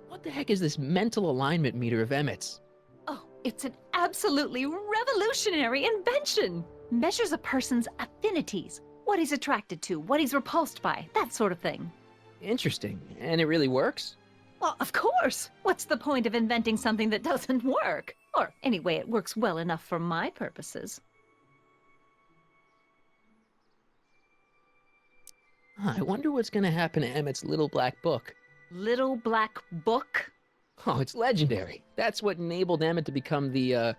What the heck is this mental alignment meter of Emmett's? Oh, it's an absolutely revolutionary invention! Measures a person's affinities, what he's attracted to, what he's repulsed by, that sort of thing. Interesting. And it really works? Well, of course! What's the point of inventing something that doesn't work? Or, anyway, it works well enough for my purposes. I wonder what's gonna happen to Emmett's little black book. Little black book? Oh, it's legendary. That's what enabled Emmett to become the,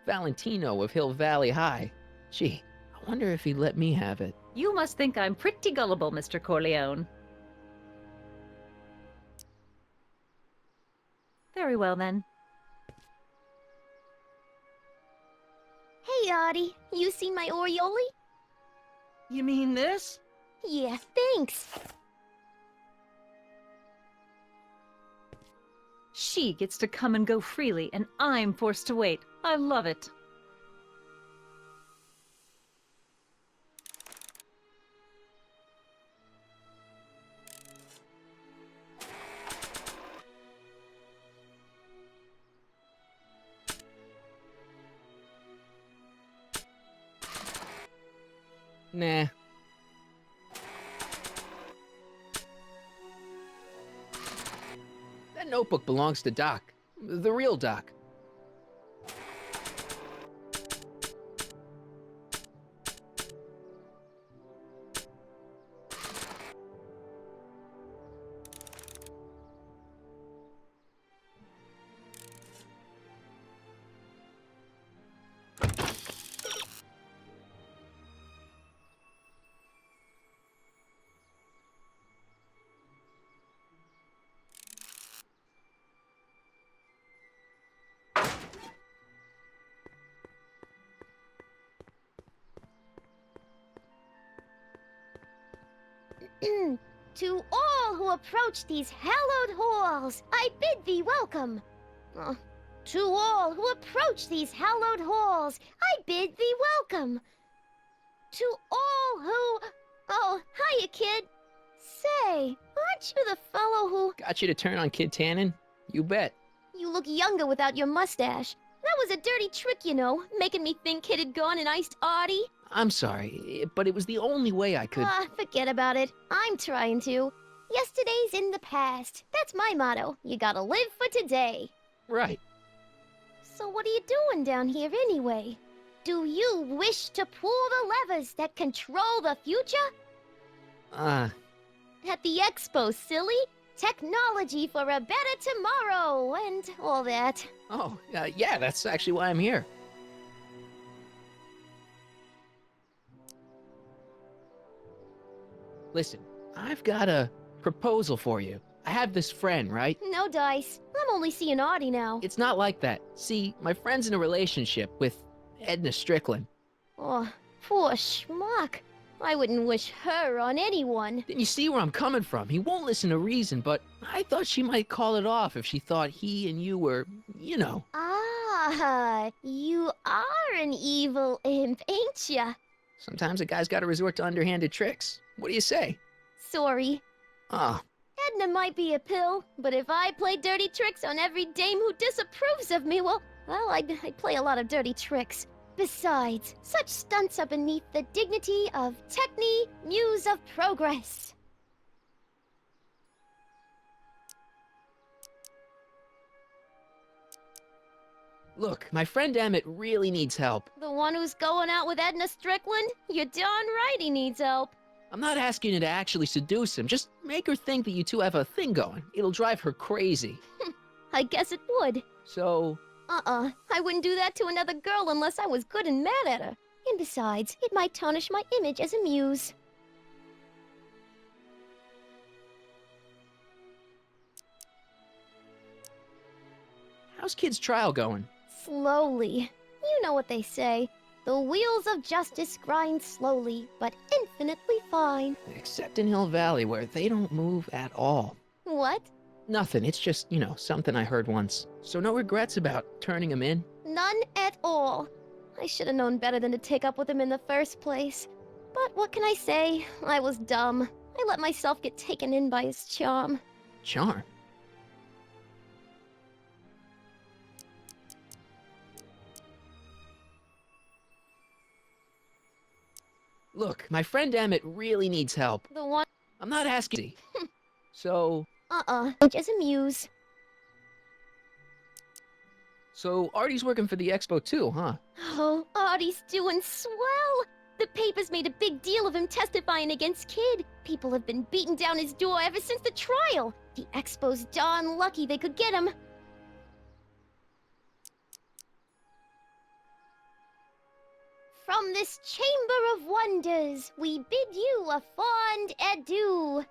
Valentino of Hill Valley High. Gee, I wonder if he'd let me have it. You must think I'm pretty gullible, Mr. Corleone. Very well, then. Hey, Audie. You seen my Oriole? You mean this? Yeah, thanks. She gets to come and go freely, and I'm forced to wait. I love it. Nah. That notebook belongs to Doc. The real Doc. To all who approach these hallowed halls, I bid thee welcome. To all who approach these hallowed halls, I bid thee welcome. To all who... Oh, hiya, kid. Say, aren't you the fellow who... Got you to turn on Kid Tannen? You bet. You look younger without your mustache. That was a dirty trick, you know, making me think Kid had gone and iced Artie. I'm sorry, but it was the only way I could. Ah, forget about it. I'm trying to. Yesterday's in the past. That's my motto. You gotta live for today. Right. So what are you doing down here anyway? Do you wish to pull the levers that control the future? At the expo, silly. Technology for a better tomorrow, and all that. Oh, yeah, that's actually why I'm here. Listen, I've got a proposal for you. I have this friend, right? No dice. I'm only seeing Artie now. It's not like that. See, my friend's in a relationship with Edna Strickland. Oh, poor schmuck. I wouldn't wish her on anyone. Then you see where I'm coming from. He won't listen to reason, but I thought she might call it off if she thought he and you were, you know. Ah, you are an evil imp, ain't ya? Sometimes a guy's gotta resort to underhanded tricks. What do you say? Sorry. Ah. Edna might be a pill, but if I play dirty tricks on every dame who disapproves of me, well, I'd play a lot of dirty tricks. Besides, such stunts are beneath the dignity of Techne, Muse of Progress. Look, my friend Emmett really needs help. The one who's going out with Edna Strickland? You're darn right he needs help. I'm not asking you to actually seduce him. Just make her think that you two have a thing going. It'll drive her crazy. I guess it would. So... I wouldn't do that to another girl unless I was good and mad at her. And besides, it might tarnish my image as a muse. How's Kid's trial going? Slowly. You know what they say. The wheels of justice grind slowly, but infinitely fine. Except in Hill Valley, where they don't move at all. What? Nothing. It's just, you know, something I heard once. So no regrets about turning him in? None at all. I should have known better than to take up with him in the first place. But what can I say? I was dumb. I let myself get taken in by his charm. Charm? Look, my friend Emmett really needs help. The one... I'm not asking. So... Just a muse. So Artie's working for the expo too, huh? Oh, Artie's doing swell! The papers made a big deal of him testifying against Kid. People have been beating down his door ever since the trial. The expo's darn lucky they could get him. From this chamber of wonders, we bid you a fond adieu.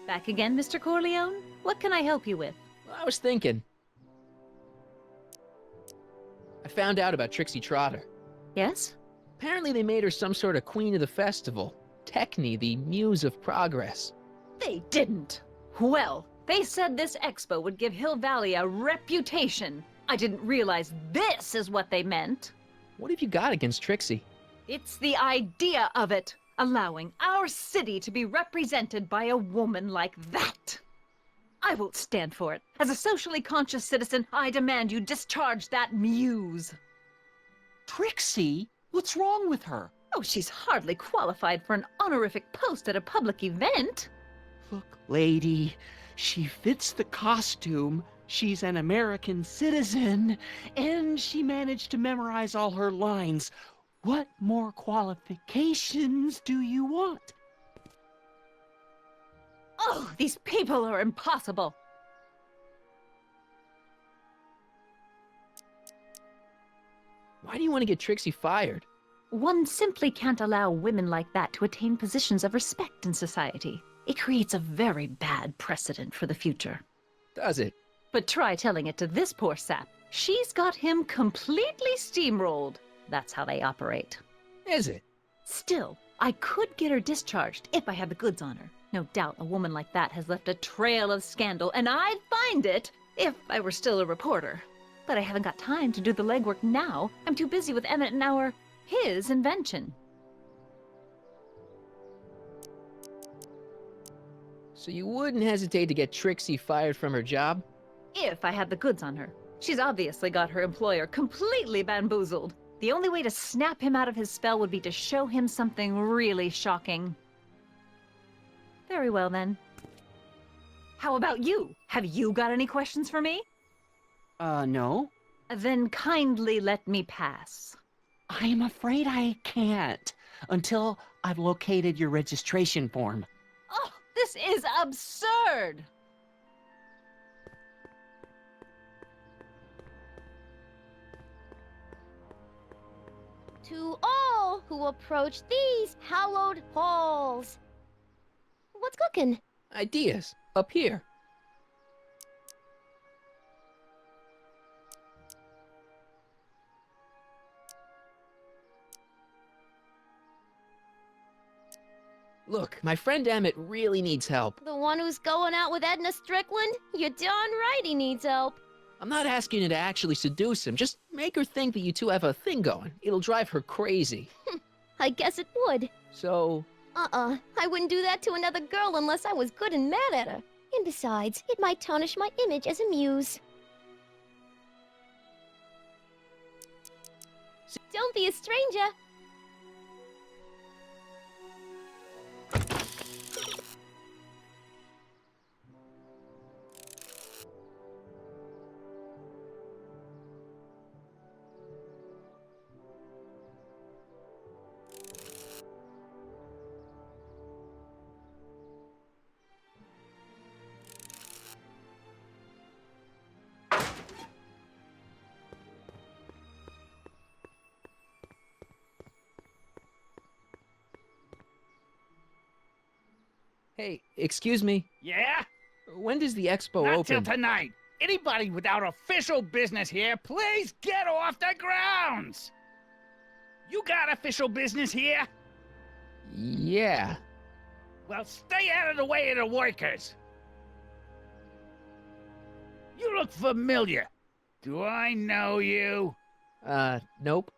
Back again, Mr. Corleone? What can I help you with? Well, I was thinking. I found out about Trixie Trotter. Yes? Apparently they made her some sort of queen of the festival. Techne, the muse of progress. They didn't. Well, they said this expo would give Hill Valley a reputation. I didn't realize this is what they meant. What have you got against Trixie? It's the idea of it. Allowing our city to be represented by a woman like that. I won't stand for it. As a socially conscious citizen, I demand you discharge that muse. Trixie? What's wrong with her? Oh, she's hardly qualified for an honorific post at a public event. Look, lady, she fits the costume. She's an American citizen, and she managed to memorize all her lines. What more qualifications do you want? Oh, these people are impossible. Why do you want to get Trixie fired? One simply can't allow women like that to attain positions of respect in society. It creates a very bad precedent for the future. Does it? But try telling it to this poor sap. She's got him completely steamrolled. That's how they operate. Is it? Still, I could get her discharged if I had the goods on her. No doubt a woman like that has left a trail of scandal, and I'd find it if I were still a reporter. But I haven't got time to do the legwork now. I'm too busy with Emmett and his invention. So you wouldn't hesitate to get Trixie fired from her job? If I had the goods on her. She's obviously got her employer completely bamboozled. The only way to snap him out of his spell would be to show him something really shocking. Very well, then. How about you? Have you got any questions for me? No. Then kindly let me pass. I'm afraid I can't until I've located your registration form. Oh, this is absurd! To all who approach these hallowed halls. What's cooking? Ideas. Up here. Look, my friend Emmett really needs help. The one who's going out with Edna Strickland? You're darn right he needs help. I'm not asking you to actually seduce him. Just make her think that you two have a thing going. It'll drive her crazy. I guess it would. So... I wouldn't do that to another girl unless I was good and mad at her. And besides, it might tarnish my image as a muse. Don't be a stranger. Hey, excuse me. Yeah? When does the expo Not open? till tonight. Anybody without official business here, please get off the grounds! You got official business here? Yeah. Well, stay out of the way of the workers. You look familiar. Do I know you? Nope.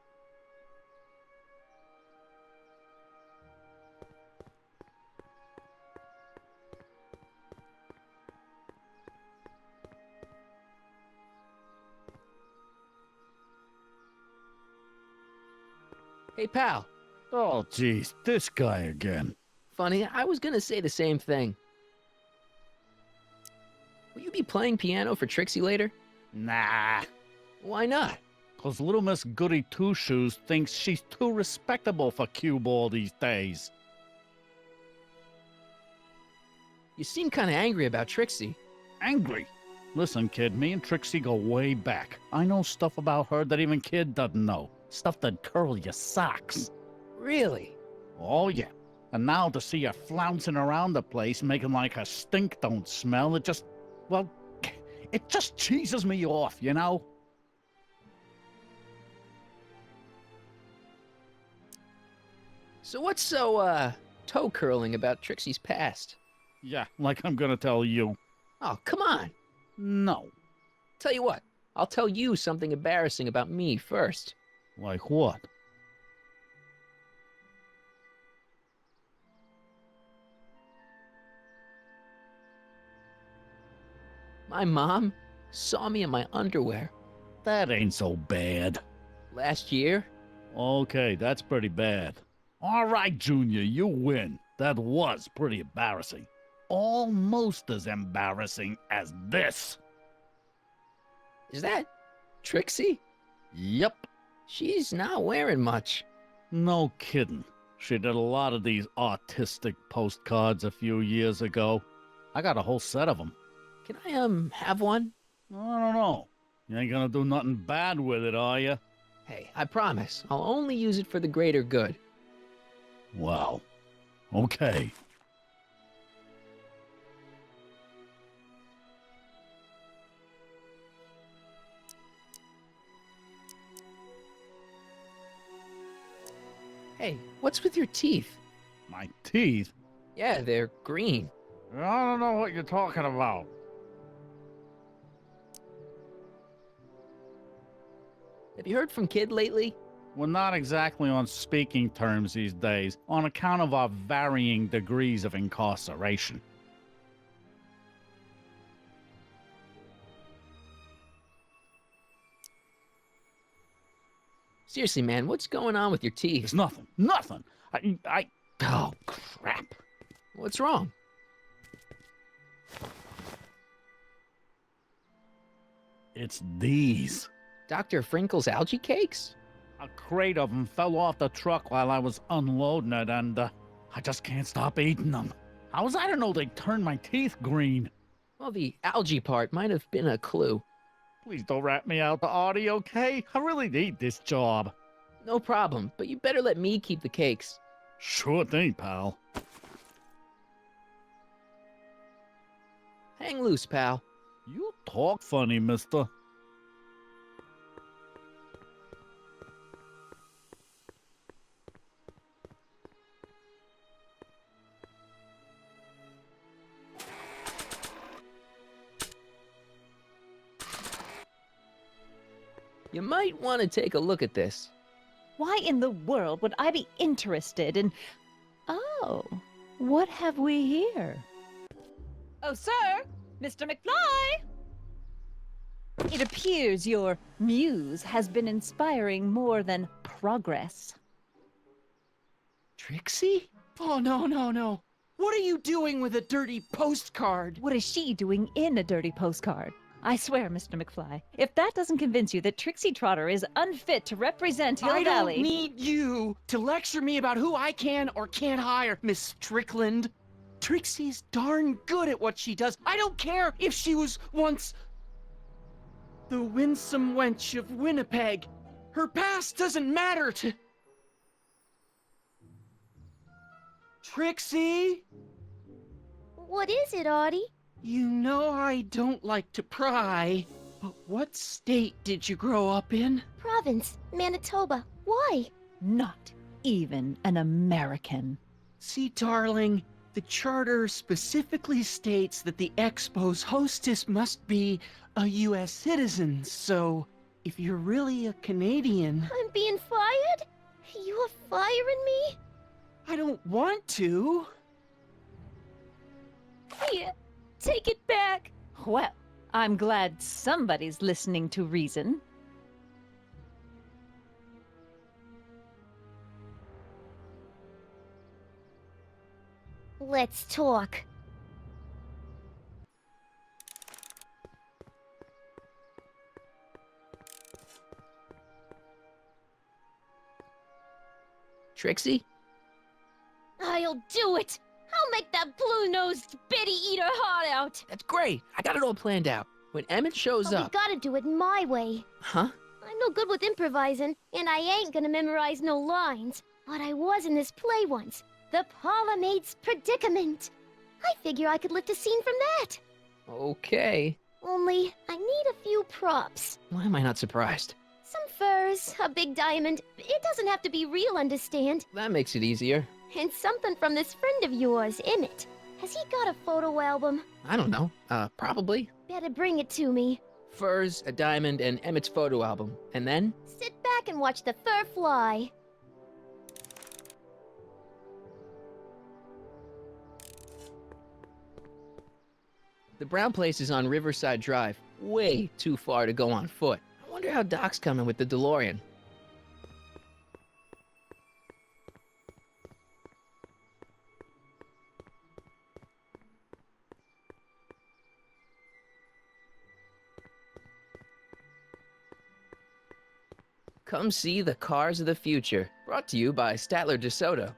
Hey, pal. Oh, geez, this guy again. Funny, I was gonna say the same thing. Will you be playing piano for Trixie later? Nah. Why not? 'Cause little Miss Goody Two-Shoes thinks she's too respectable for cue ball these days. You seem kinda angry about Trixie. Angry? Listen, kid, me and Trixie go way back. I know stuff about her that even Kid doesn't know. Stuff that'd curl your socks. Really? Oh, yeah. And now to see her flouncing around the place, making like her stink don't smell, it just cheeses me off, you know? So what's so, toe-curling about Trixie's past? Yeah, like I'm gonna tell you. Oh, come on. No. Tell you what, I'll tell you something embarrassing about me first. Like what? My mom saw me in my underwear. That ain't so bad. Last year? Okay, that's pretty bad. All right, Junior, you win. That was pretty embarrassing. Almost as embarrassing as this. Is that Trixie? Yep. She's not wearing much. No kidding. She did a lot of these artistic postcards a few years ago. I got a whole set of them. Can I, have one? I don't know. You ain't gonna do nothing bad with it, are you? Hey, I promise. I'll only use it for the greater good. Wow. Okay. What's with your teeth? My teeth? Yeah, they're green. I don't know what you're talking about. Have you heard from Kid lately? We're not exactly on speaking terms these days, on account of our varying degrees of incarceration. Seriously, man, what's going on with your teeth? It's nothing. Nothing. Oh, crap. What's wrong? It's these. Dr. Frinkle's algae cakes? A crate of them fell off the truck while I was unloading it, and I just can't stop eating them. How was I to know they'd turn my teeth green? Well, the algae part might have been a clue. Please don't rat me out to Artie, okay? I really need this job. No problem, but you better let me keep the cakes. Sure thing, pal. Hang loose, pal. You talk funny, mister. You might want to take a look at this. Why in the world would I be interested in... Oh, what have we here? Oh, sir! Mr. McFly! It appears your muse has been inspiring more than progress. Trixie? Oh, no. What are you doing with a dirty postcard? What is she doing in a dirty postcard? I swear, Mr. McFly, if that doesn't convince you that Trixie Trotter is unfit to represent Hill Valley... I don't need you to lecture me about who I can or can't hire, Miss Strickland. Trixie's darn good at what she does. I don't care if she was once the winsome wench of Winnipeg. Her past doesn't matter to... Trixie? What is it, Artie? You know I don't like to pry, but what state did you grow up in? Province, Manitoba. Why? Not even an American. See, darling, the charter specifically states that the Expo's hostess must be a U.S. citizen, so if you're really a Canadian... I'm being fired? You are firing me? I don't want to. Here, take it back. Well, I'm glad somebody's listening to reason. Let's talk. Trixie? I'll do it! I'll make that blue-nosed bitty eat her heart out! That's great. I got it all planned out. When Emmett shows But up... we gotta do it my way. Huh? I'm no good with improvising, and I ain't gonna memorize no lines. But I was in this play once. The Parlourmaid's Predicament. I figure I could lift a scene from that. Okay. Only, I need a few props. Why am I not surprised? Some furs, a big diamond. It doesn't have to be real, understand? That makes it easier. And something from this friend of yours, Emmett. Has he got a photo album? I don't know. Probably. Better bring it to me. Furs, a diamond, and Emmett's photo album. And then? Sit back and watch the fur fly. The brown place is on Riverside Drive. Way too far to go on foot. I wonder how Doc's coming with the DeLorean. Come see the cars of the future. Brought to you by Statler DeSoto.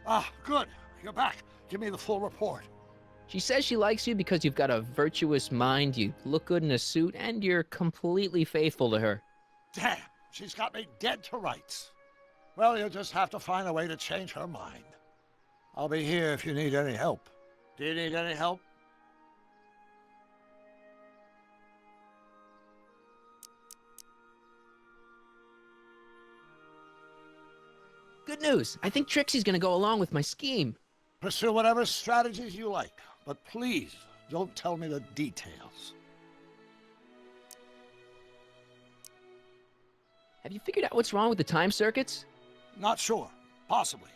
Ah, good. You're back. Give me the full report. She says she likes you because you've got a virtuous mind, you look good in a suit, and you're completely faithful to her. Damn, she's got me dead to rights. Well, you'll just have to find a way to change her mind. I'll be here if you need any help. Do you need any help? news. I think Trixie's gonna go along with my scheme. Pursue whatever strategies you like, but please don't tell me the details. Have you figured out what's wrong with the time circuits? Not sure. Possibly.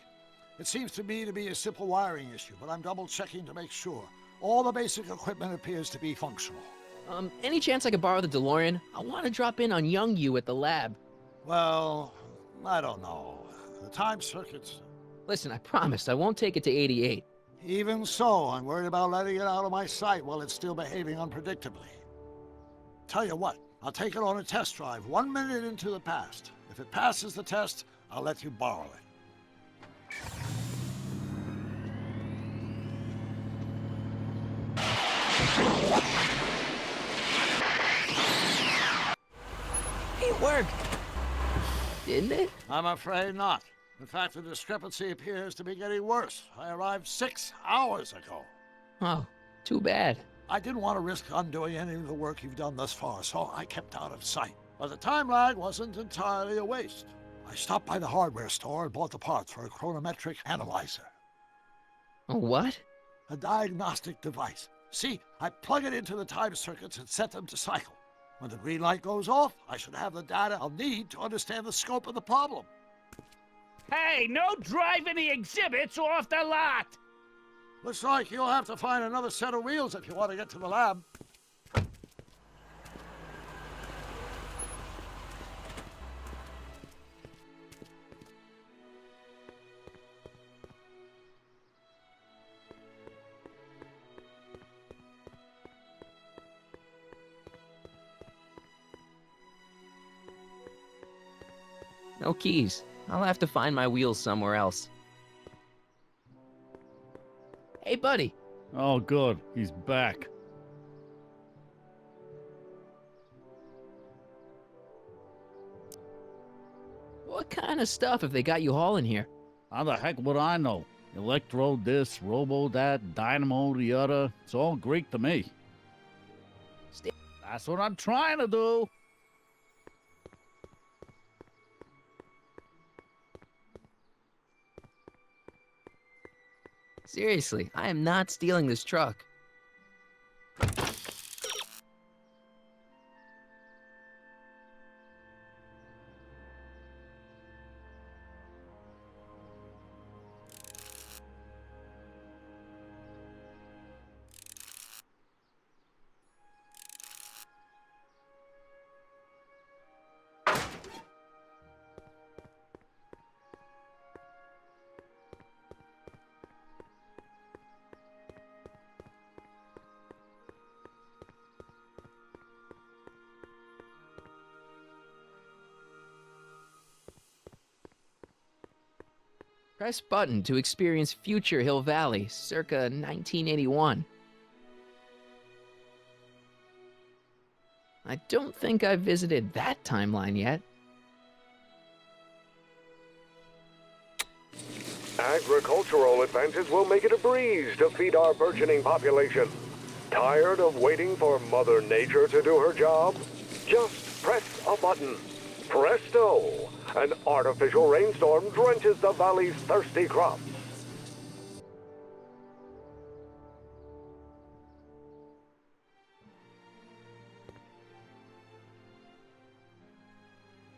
It seems to me to be a simple wiring issue, but I'm double-checking to make sure. All the basic equipment appears to be functional. Any chance I could borrow the DeLorean? I want to drop in on young you at the lab. Well, I don't know. The time circuits... Listen, I promise I won't take it to 88. Even so, I'm worried about letting it out of my sight while it's still behaving unpredictably. Tell you what, I'll take it on a test drive 1 minute into the past. If it passes the test, I'll let you borrow it. It worked! Didn't it? I'm afraid not. In fact, the discrepancy appears to be getting worse. I arrived 6 hours ago. Oh, too bad. I didn't want to risk undoing any of the work you've done thus far, so I kept out of sight. But the time lag wasn't entirely a waste. I stopped by the hardware store and bought the parts for a chronometric analyzer. A what? A diagnostic device. See, I plug it into the time circuits and set them to cycle. When the green light goes off, I should have the data I'll need to understand the scope of the problem. Hey, no driving the exhibits off the lot! Looks like you'll have to find another set of wheels if you want to get to the lab. No keys. I'll have to find my wheels somewhere else. Hey, buddy. Oh, good. He's back. What kind of stuff have they got you hauling here? How the heck would I know? Electro this, robo that, dynamo the other. It's all Greek to me. That's what I'm trying to do. Seriously, I am not stealing this truck. Press button to experience future Hill Valley, circa 1981. I don't think I've visited that timeline yet. Agricultural advances will make it a breeze to feed our burgeoning population. Tired of waiting for Mother Nature to do her job? Just press a button. Presto! An artificial rainstorm drenches the valley's thirsty crops.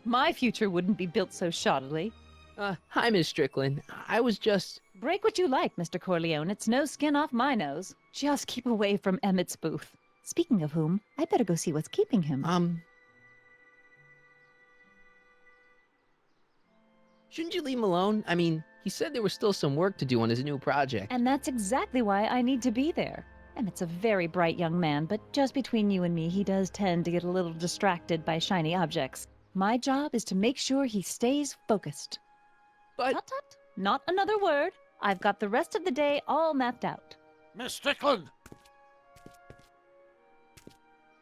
My future wouldn't be built so shoddily. Hi, Miss Strickland. I was just... Break what you like, Mr. Corleone. It's no skin off my nose. Just keep away from Emmett's booth. Speaking of whom, I better go see what's keeping him. Shouldn't you leave him alone? I mean, he said there was still some work to do on his new project. And that's exactly why I need to be there. Emmett's a very bright young man, but just between you and me, he does tend to get a little distracted by shiny objects. My job is to make sure he stays focused. But... Tut, tut. Not another word. I've got the rest of the day all mapped out. Miss Strickland!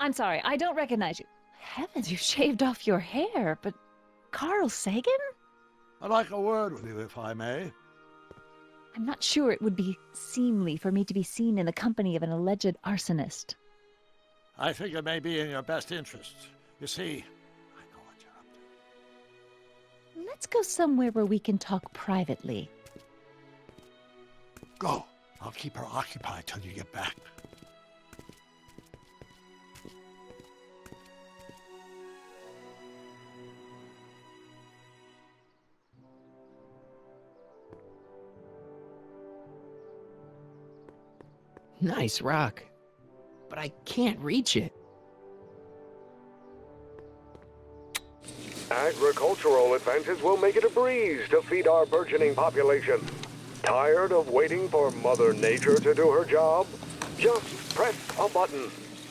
I'm sorry, I don't recognize you. Heavens, you shaved off your hair, but... Carl Sagan? I'd like a word with you, if I may. I'm not sure it would be seemly for me to be seen in the company of an alleged arsonist. I think it may be in your best interests. You see, I know what you're up to. Let's go somewhere where we can talk privately. Go. I'll keep her occupied till you get back. Nice rock. But I can't reach it. Agricultural advances will make it a breeze to feed our burgeoning population. Tired of waiting for Mother Nature to do her job? Just press a button.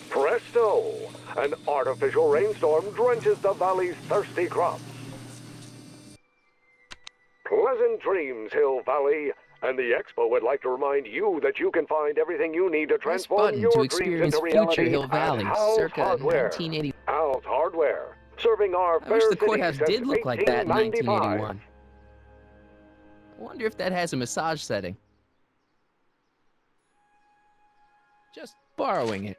Presto! An artificial rainstorm drenches the valley's thirsty crops. Pleasant dreams, Hill Valley. And the Expo would like to remind you that you can find everything you need to Press transform button your to dreams experience into future reality Hill Valley, at Hal's circa Hardware. 1980. Hal's Hardware, serving our I wish fair the courthouse city did since look like that in 1895. 1981. I wonder if that has a massage setting. Just borrowing it.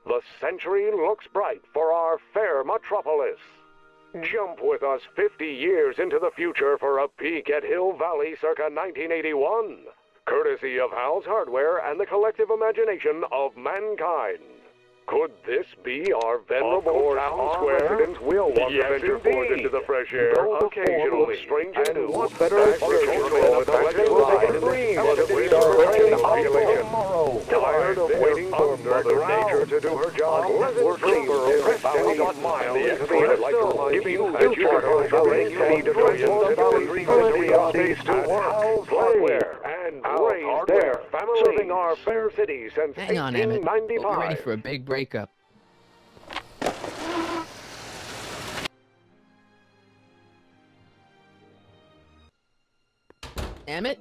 The century looks bright for our fair metropolis. Jump with us 50 years into the future for a peek at Hill Valley circa 1981, courtesy of Hal's Hardware and the collective imagination of mankind. Could this be our venerable town square? Residents will want to venture forth into the fresh air occasionally. Strange and new. What better agricultural advances will take a breeze to feed our burgeoning population? Tired of waiting for Mother Nature to do her job? Pleasant dreams pressed any mile into the Expo, giving you that you can find the rain seed to transform the valley's dreams into reality at Hal's Hardware and raise their family, serving our fair city since Hang on, Emmett. We'll be 1895. ready for a big breakup. Emmett?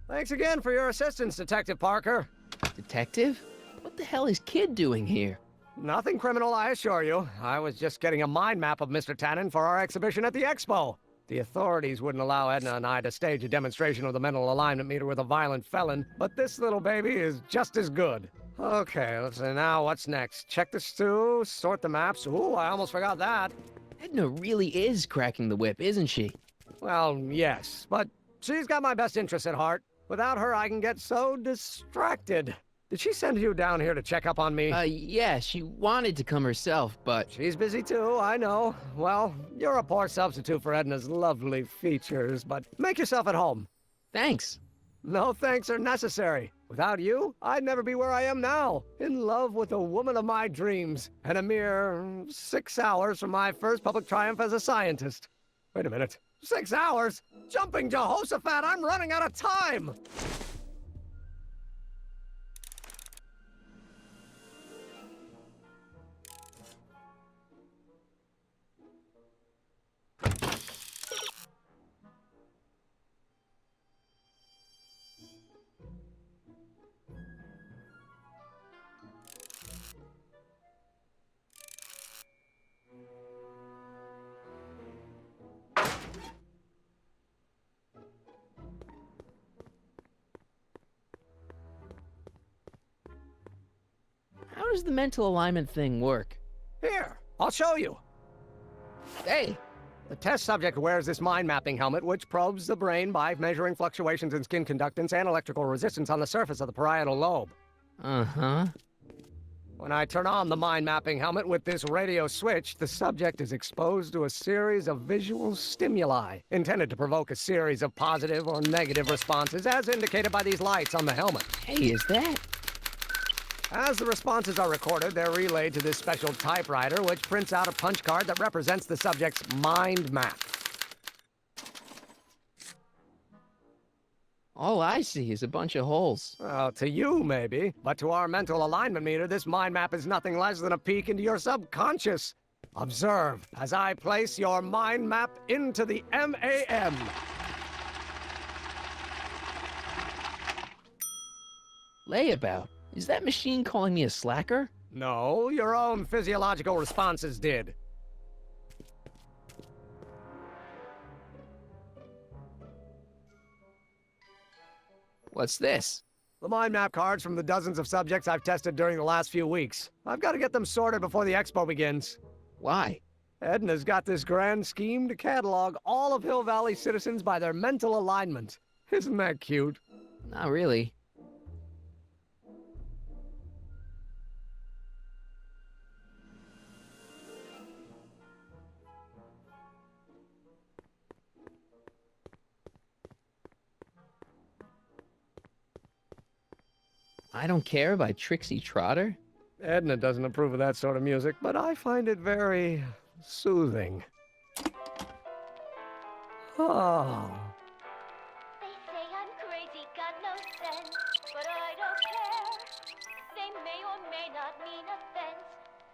Thanks again for your assistance, Detective Parker. Detective? What the hell is Kid doing here? Nothing criminal, I assure you. I was just getting a mind map of Mr. Tannen for our exhibition at the Expo. The authorities wouldn't allow Edna and I to stage a demonstration of the mental alignment meter with a violent felon, but this little baby is just as good. Okay, let's see now, what's next? Check the stew, sort the maps. Ooh, I almost forgot that. Edna really is cracking the whip, isn't she? Well, yes, but she's got my best interests at heart. Without her, I can get so distracted. Did she send you down here to check up on me? Yeah, she wanted to come herself, but... She's busy too, I know. Well, you're a poor substitute for Edna's lovely features, but make yourself at home. Thanks. No thanks are necessary. Without you, I'd never be where I am now, in love with the woman of my dreams, and a mere 6 hours from my first public triumph as a scientist. Wait a minute. 6 hours? Jumping Jehoshaphat, I'm running out of time! How does the mental alignment thing work? Here, I'll show you. Hey! The test subject wears this mind mapping helmet, which probes the brain by measuring fluctuations in skin conductance and electrical resistance on the surface of the parietal lobe. Uh-huh. When I turn on the mind mapping helmet with this radio switch, the subject is exposed to a series of visual stimuli, intended to provoke a series of positive or negative responses, as indicated by these lights on the helmet. Hey, is that... As the responses are recorded, they're relayed to this special typewriter, which prints out a punch card that represents the subject's mind map. All I see is a bunch of holes. Well, to you, maybe. But to our mental alignment meter, this mind map is nothing less than a peek into your subconscious. Observe as I place your mind map into the MAM. Layabout? Is that machine calling me a slacker? No, your own physiological responses did. What's this? The mind map cards from the dozens of subjects I've tested during the last few weeks. I've got to get them sorted before the expo begins. Why? Edna's got this grand scheme to catalog all of Hill Valley citizens by their mental alignment. Isn't that cute? Not really. I Don't Care by Trixie Trotter? Edna doesn't approve of that sort of music, but I find it very soothing. Oh. They say I'm crazy, got no sense, but I don't care. They may or may not mean offense,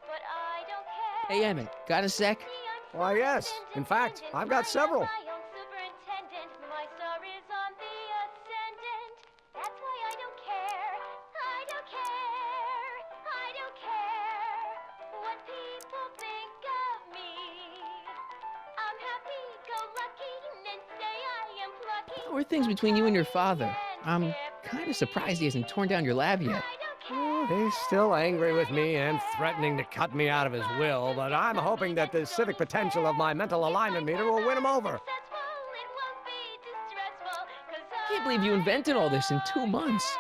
but I don't care. Hey, Emmett, got a sec? Why, yes. In fact, I've got several. My own superintendent, my star is on the ascendant. That's why I don't care. I don't care. I don't care what people think of me. I'm happy-go-lucky and say I am plucky. How are things between you and your father? I'm kind of surprised he hasn't torn down your lab yet. He's still angry with me and threatening to cut me out of his will, but I'm hoping that the civic potential of my mental alignment meter will win him over. Can't believe you invented all this in 2 months.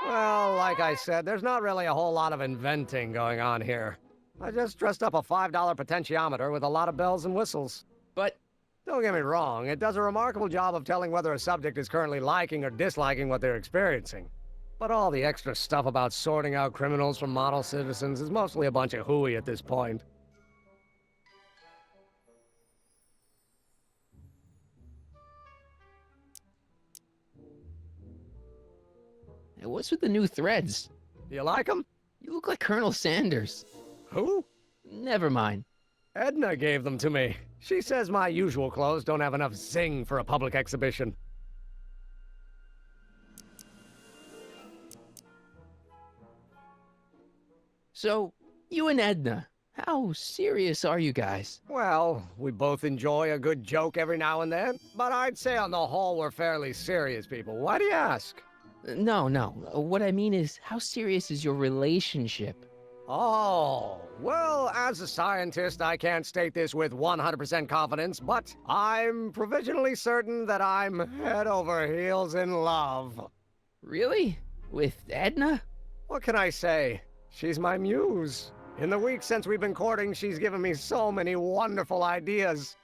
Well, like I said, there's not really a whole lot of inventing going on here. I just dressed up a $5 potentiometer with a lot of bells and whistles. But don't get me wrong, it does a remarkable job of telling whether a subject is currently liking or disliking what they're experiencing. But all the extra stuff about sorting out criminals from model citizens is mostly a bunch of hooey at this point. Hey, what's with the new threads? Do you like them? You look like Colonel Sanders. Who? Never mind. Edna gave them to me. She says my usual clothes don't have enough zing for a public exhibition. So, you and Edna, how serious are you guys? Well, we both enjoy a good joke every now and then, but I'd say on the whole we're fairly serious people. Why do you ask? No. What I mean is, how serious is your relationship? Oh, well, as a scientist, I can't state this with 100% confidence, but I'm provisionally certain that I'm head over heels in love. Really? With Edna? What can I say? She's my muse. In the weeks since we've been courting, she's given me so many wonderful ideas.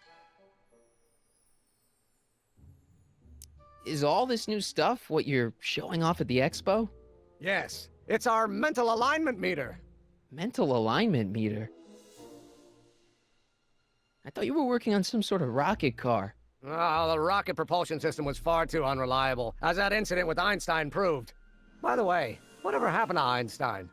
Is all this new stuff what you're showing off at the expo? Yes, it's our mental alignment meter. Mental alignment meter? I thought you were working on some sort of rocket car. Oh, the rocket propulsion system was far too unreliable, as that incident with Einstein proved. By the way, whatever happened to Einstein?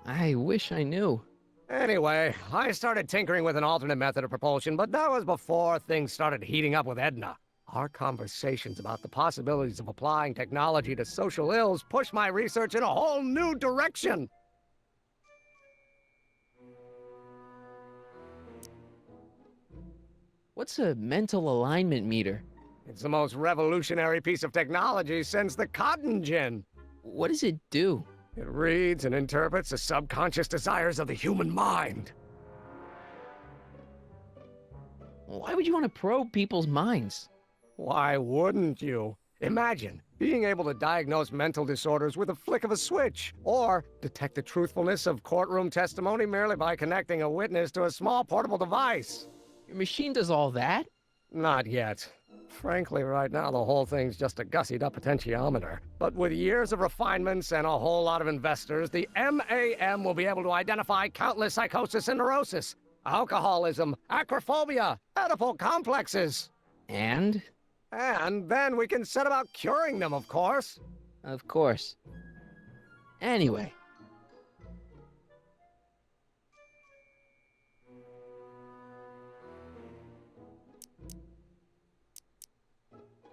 I wish I knew. Anyway, I started tinkering with an alternate method of propulsion, but that was before things started heating up with Edna. Our conversations about the possibilities of applying technology to social ills pushed my research in a whole new direction. What's a mental alignment meter? It's the most revolutionary piece of technology since the cotton gin. What does it do? It reads and interprets the subconscious desires of the human mind. Why would you want to probe people's minds? Why wouldn't you? Imagine being able to diagnose mental disorders with a flick of a switch, or detect the truthfulness of courtroom testimony merely by connecting a witness to a small portable device. Your machine does all that? Not yet. Frankly, right now, the whole thing's just a gussied-up potentiometer. But with years of refinements and a whole lot of investors, the MAM will be able to identify countless psychosis and neurosis, alcoholism, acrophobia, Oedipal complexes. And? And then we can set about curing them, of course. Of course. Anyway.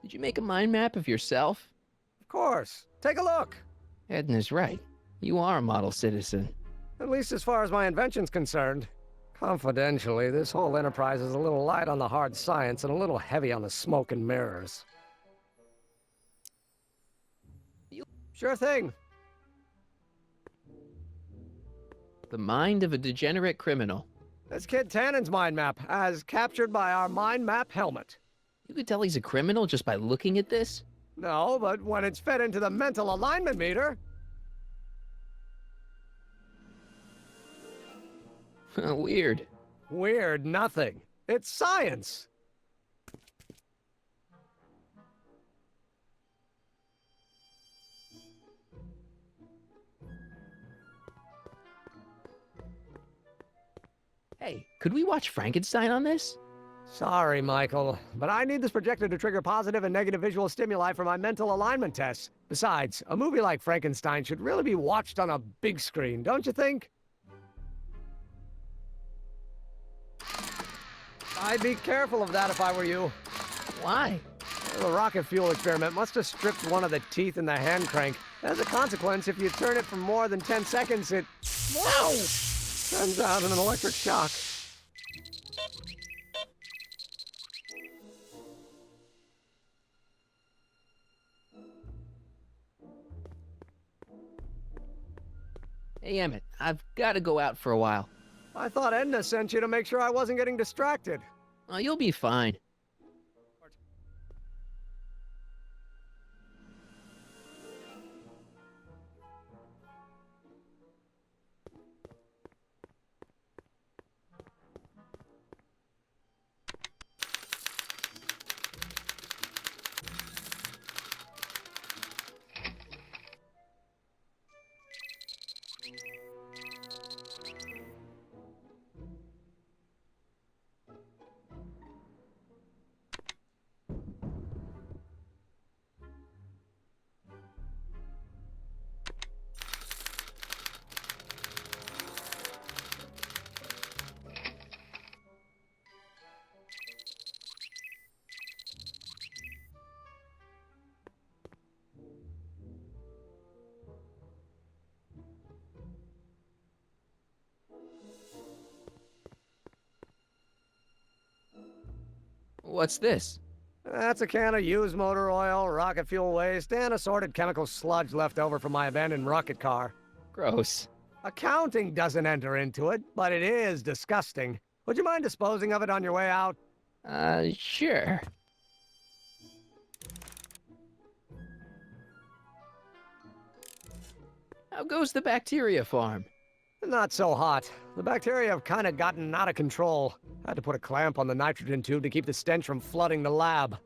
Did you make a mind map of yourself? Of course. Take a look. Edna's right. You are a model citizen. At least as far as my invention's concerned. Confidentially, this whole enterprise is a little light on the hard science and a little heavy on the smoke and mirrors. Sure thing. The mind of a degenerate criminal. This kid Tannen's mind map, as captured by our mind map helmet. You could tell he's a criminal just by looking at this? No, but when it's fed into the mental alignment meter... Weird. Weird nothing. It's science. Hey, could we watch Frankenstein on this? Sorry, Michael, but I need this projector to trigger positive and negative visual stimuli for my mental alignment tests. Besides, a movie like Frankenstein should really be watched on a big screen, don't you think? I'd be careful of that if I were you. Why? The rocket fuel experiment must have stripped one of the teeth in the hand crank. As a consequence, if you turn it for more than 10 seconds, it... Whoa! Sends out an electric shock. Hey, Emmett, I've got to go out for a while. I thought Edna sent you to make sure I wasn't getting distracted. Oh, you'll be fine. What's this? That's a can of used motor oil, rocket fuel waste, and assorted chemical sludge left over from my abandoned rocket car. Gross. Accounting doesn't enter into it, but it is disgusting. Would you mind disposing of it on your way out? Sure. How goes the bacteria farm? Not so hot. The bacteria have kind of gotten out of control. Had to put a clamp on the nitrogen tube to keep the stench from flooding the lab.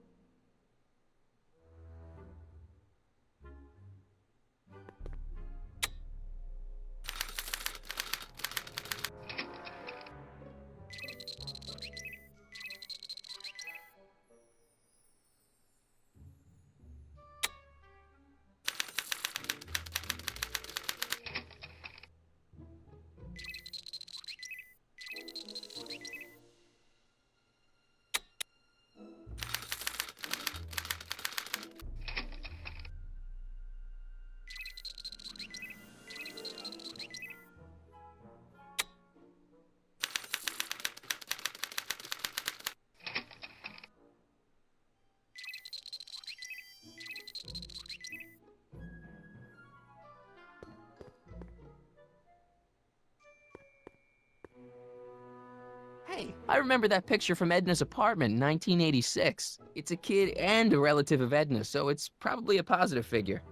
Hey, I remember that picture from Edna's apartment in 1986. It's a kid and a relative of Edna, so it's probably a positive figure.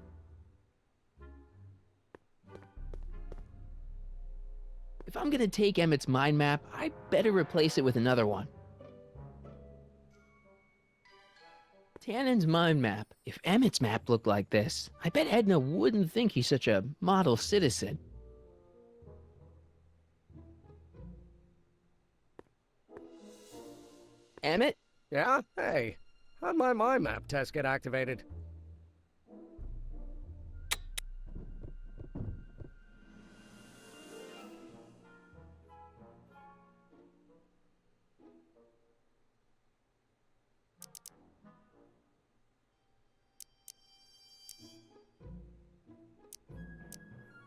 If I'm gonna take Emmett's mind map, I better replace it with another one. Tannen's mind map. If Emmett's map looked like this, I bet Edna wouldn't think he's such a model citizen. Emmett? Yeah? Hey, how'd my mind map test get activated?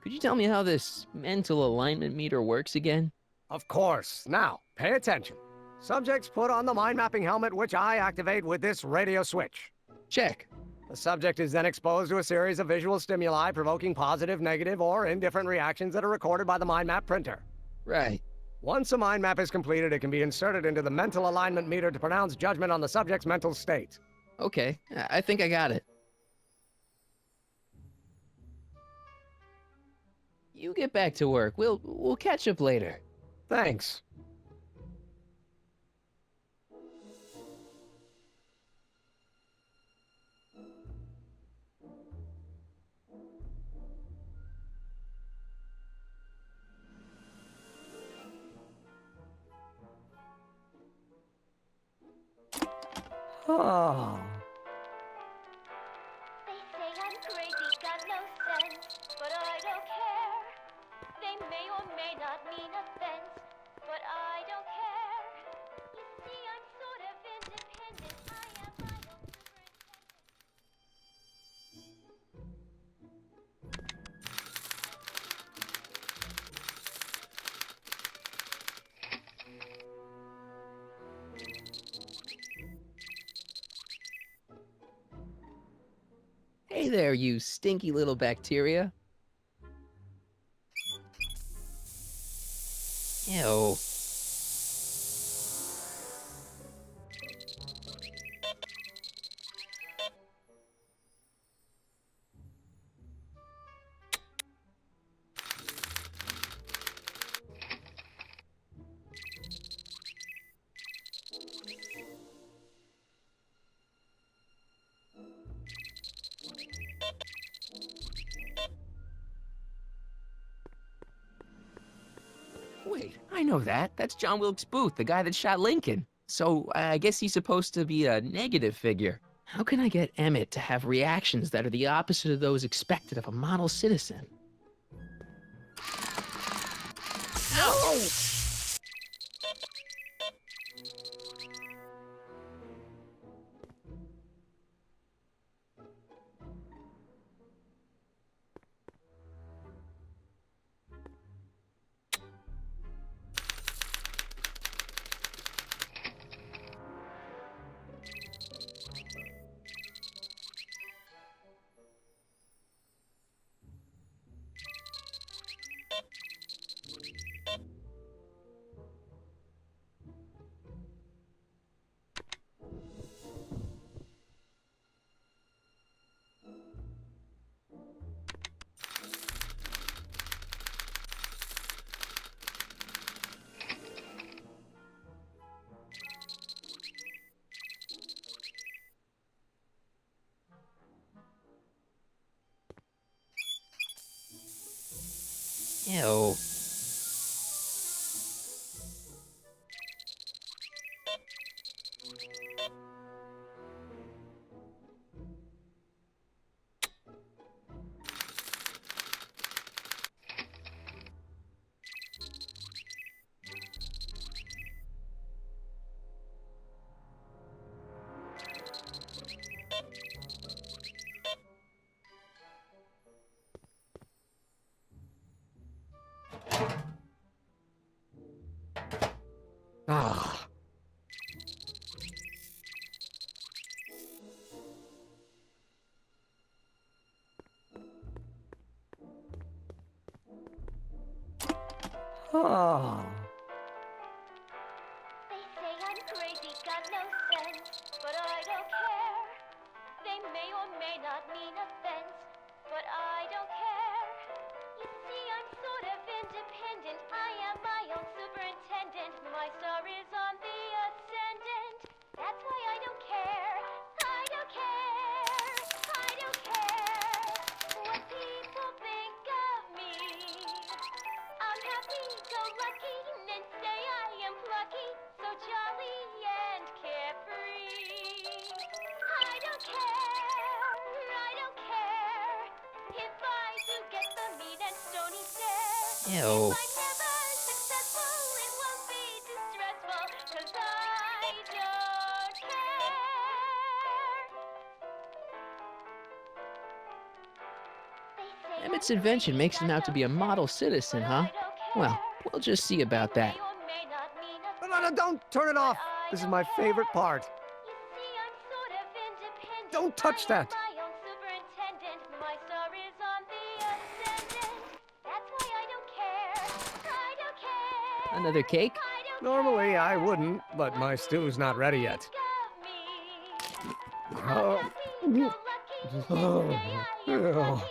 Could you tell me how this mental alignment meter works again? Of course. Now, pay attention. Subjects put on the mind mapping helmet, which I activate with this radio switch. Check. The The subject is then exposed to a series of visual stimuli provoking positive, negative, or indifferent reactions that are recorded by the mind map printer. Right. Once a mind map is completed, it can be inserted into the mental alignment meter to pronounce judgment on the subject's mental state. Okay, I think I got it. You get back to work. We'll catch up later. Thanks. Oh. They say I'm crazy, got no sense, but I don't care. They may or may not mean offense, but I don't care. You see, I'm sort of independent. I am my own superintendent. Hey there, you stinky little bacteria. Ew. Wait, I know that. That's John Wilkes Booth, the guy that shot Lincoln. So I guess he's supposed to be a negative figure. How can I get Emmett to have reactions that are the opposite of those expected of a model citizen? Ow! Ew. Ah. Oh. They say I'm crazy, got no sense, but I don't care. They may or may not mean offense, but I don't care. You see, I'm sort of independent. I am my own superintendent. My star is on the ascendant. That's why I don't care. I don't care. I don't care what people think of me. I'm happy-go-lucky and say I am plucky, so jolly and carefree. I don't care, I don't care, if I do get the mean and stony stare. Ew. If I'm never successful, it won't be distressful, 'cause I don't care. They say Emmett's invention makes him out to be a model citizen, huh? Well, we'll just see about that. No, don't turn it off. This is my favorite part. Don't touch that. My star is on the ascendant. That's why I don't care. I don't care. Another cake? Normally I wouldn't, but my stew's not ready yet. Oh. Oh. Ew.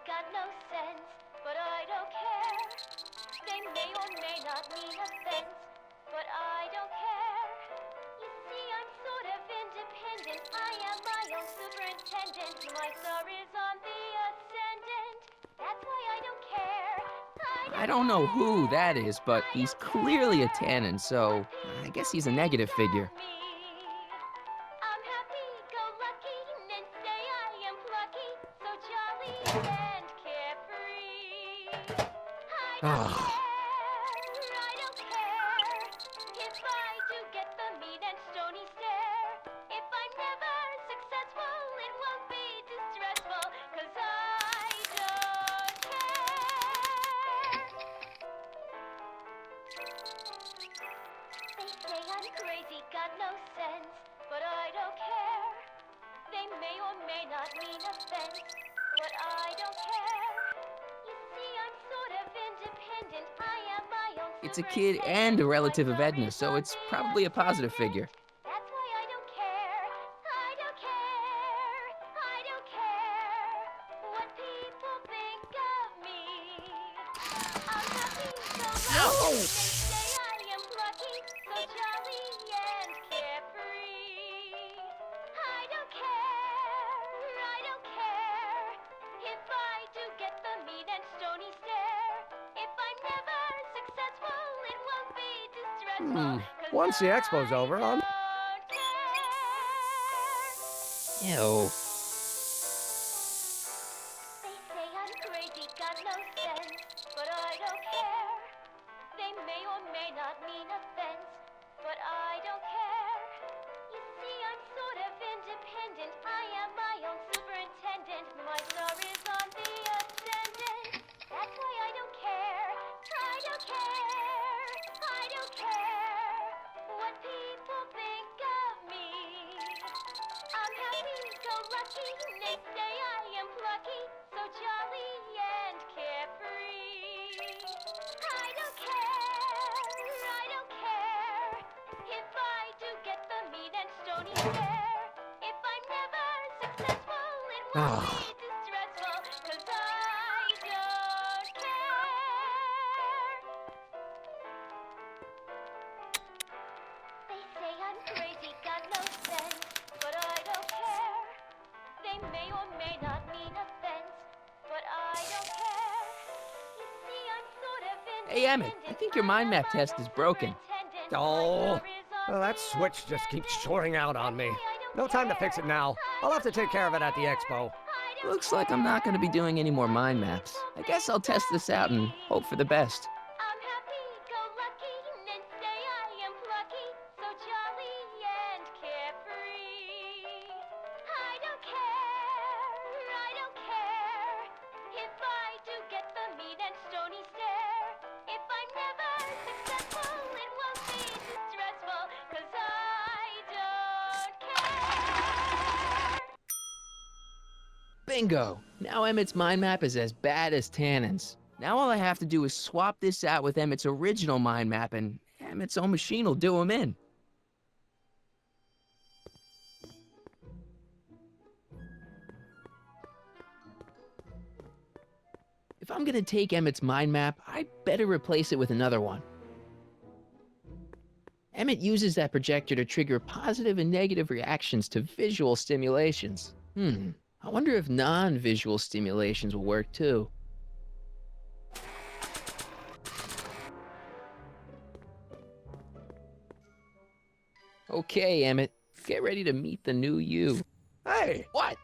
Got no sense, but I don't care. They may or may not mean offense, but I don't care. You see, I'm sort of independent. I am my own superintendent. My star is on the ascendant. That's why I don't care. I don't know who that is, but he's clearly a tannin, so I guess he's a negative figure. I'm happy-go-lucky, and say I am plucky, so jolly and carefree. I don't care if I do get the mean and stony stare. If I'm never successful, it won't be distressful, 'cause I don't care. They say I'm crazy, got no sense, but I don't care. They may or may not mean offense, but I don't care. You see, I'm sort of independent. I am my own. It's a kid and a relative of Edna, so it's probably a positive figure. That's why I don't care. I don't care. I don't care what people think of me. I'm happy-go-lucky. They say I am plucky, so jolly and carefree. I don't care. I don't care if I do get the mean and stony stare. If I'm never successful, it won't be distressful. Once the expo's over, I'm... Ew. They say I'm crazy, got no sense, but I don't care. They may or may not mean offense, but I don't care. You see, I'm sort of independent. I am my own superintendent. My star is on the ascendant. That's why I don't care. I don't care. I don't care what people think of me. I'm happy-go-lucky, they say I am plucky, so jolly and carefree. I don't care if I do get the mean and stony stare. If I'm never successful, it won't be distressful, 'cause I don't care. They say I'm crazy, got no sense, but I don't care. They may or may not mean offense, but I don't care. You see, I'm sort of independent. Hey, Emmett, I think your mind map test is broken. Oh, that switch just keeps shorting out on me. No time to fix it now. I'll have to take care of it at the expo. Looks like I'm not going to be doing any more mind maps. I guess I'll test this out and hope for the best. I'm happy-go-lucky, and say I am plucky, so jolly and carefree. I don't care if I do get the mean and stony stare. If I'm never successful, it won't be distressful, 'cause I don't care. Bingo! Now Emmett's mind map is as bad as Tannen's. Now all I have to do is swap this out with Emmett's original mind map, and Emmett's own machine will do him in. If I'm gonna take Emmett's mind map, I better replace it with another one. Emmett uses that projector to trigger positive and negative reactions to visual stimulations. I wonder if non-visual stimulations will work too. Okay, Emmett, get ready to meet the new you. Hey! What?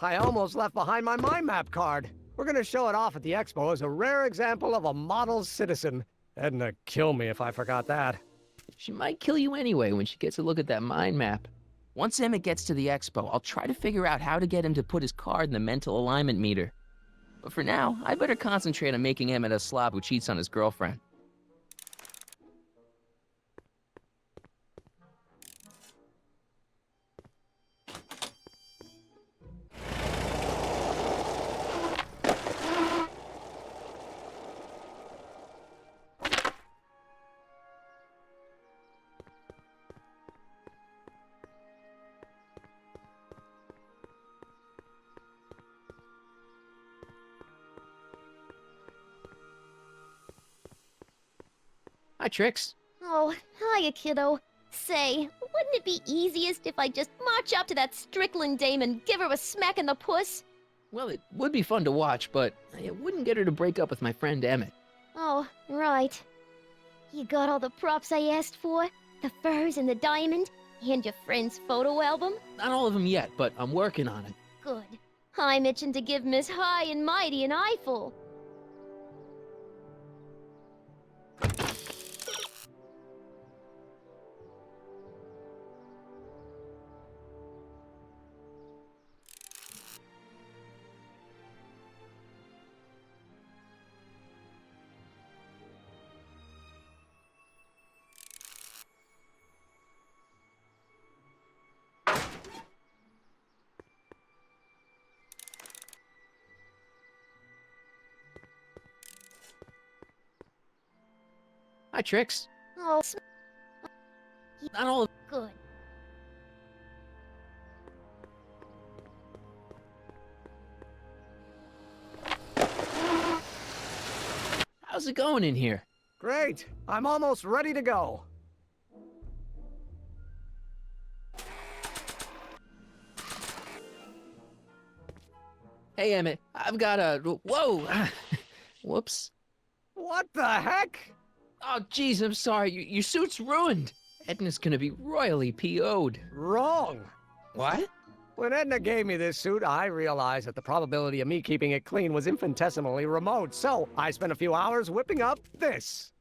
I almost left behind my mind map card. We're gonna show it off at the expo as a rare example of a model citizen. Edna kill me if I forgot that. She might kill you anyway when she gets a look at that mind map. Once Emmett gets to the expo, I'll try to figure out how to get him to put his card in the mental alignment meter. But for now, I better concentrate on making Emmett a slob who cheats on his girlfriend. Hi, Trix. Oh, hiya, kiddo. Say, wouldn't it be easiest if I just march up to that Strickland dame and give her a smack in the puss? Well, it would be fun to watch, but it wouldn't get her to break up with my friend Emmett. Oh, right. You got all the props I asked for? The furs and the diamond? And your friend's photo album? Not all of them yet, but I'm working on it. Good. I'm itching to give Miss High and Mighty an eyeful. Hi, Trix. Oh, Not all of... good. How's it going in here? Great. I'm almost ready to go. Hey, Emmett, I've got a... Whoa! Whoops. What the heck? Oh, jeez, I'm sorry. Your suit's ruined. Edna's gonna be royally PO'd. Wrong. What? When Edna gave me this suit, I realized that the probability of me keeping it clean was infinitesimally remote, so I spent a few hours whipping up this.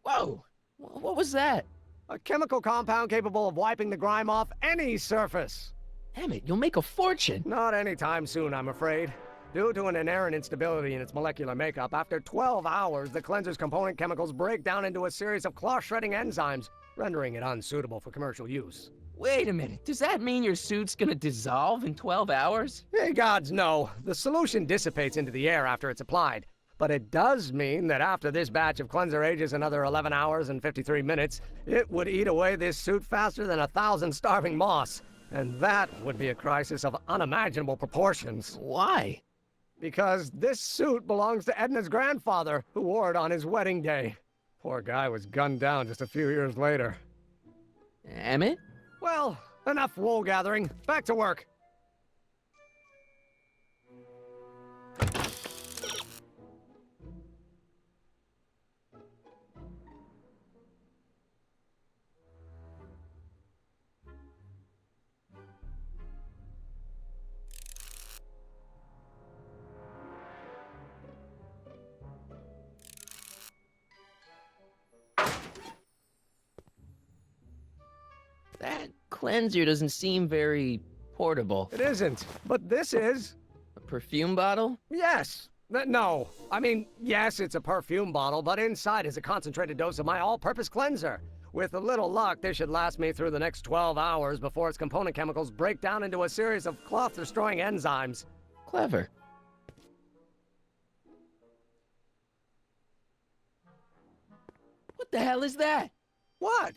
Whoa! What was that? A chemical compound capable of wiping the grime off any surface. Emmett, you'll make a fortune. Not anytime soon, I'm afraid. Due to an inherent instability in its molecular makeup, after 12 hours, the cleanser's component chemicals break down into a series of cloth-shredding enzymes, rendering it unsuitable for commercial use. Wait a minute. Does that mean your suit's gonna dissolve in 12 hours? Hey, gods, no. The solution dissipates into the air after it's applied. But it does mean that after this batch of cleanser ages another 11 hours and 53 minutes, it would eat away this suit faster than 1,000 starving moths. And that would be a crisis of unimaginable proportions. Why? Because this suit belongs to Edna's grandfather, who wore it on his wedding day. Poor guy was gunned down just a few years later. Emmett? Well, enough wool gathering. Back to work. That cleanser doesn't seem very portable. It isn't, but this is. A perfume bottle? Yes. No. I mean, yes, it's a perfume bottle, but inside is a concentrated dose of my all-purpose cleanser. With a little luck, this should last me through the next 12 hours before its component chemicals break down into a series of cloth-destroying enzymes. Clever. What the hell is that? What?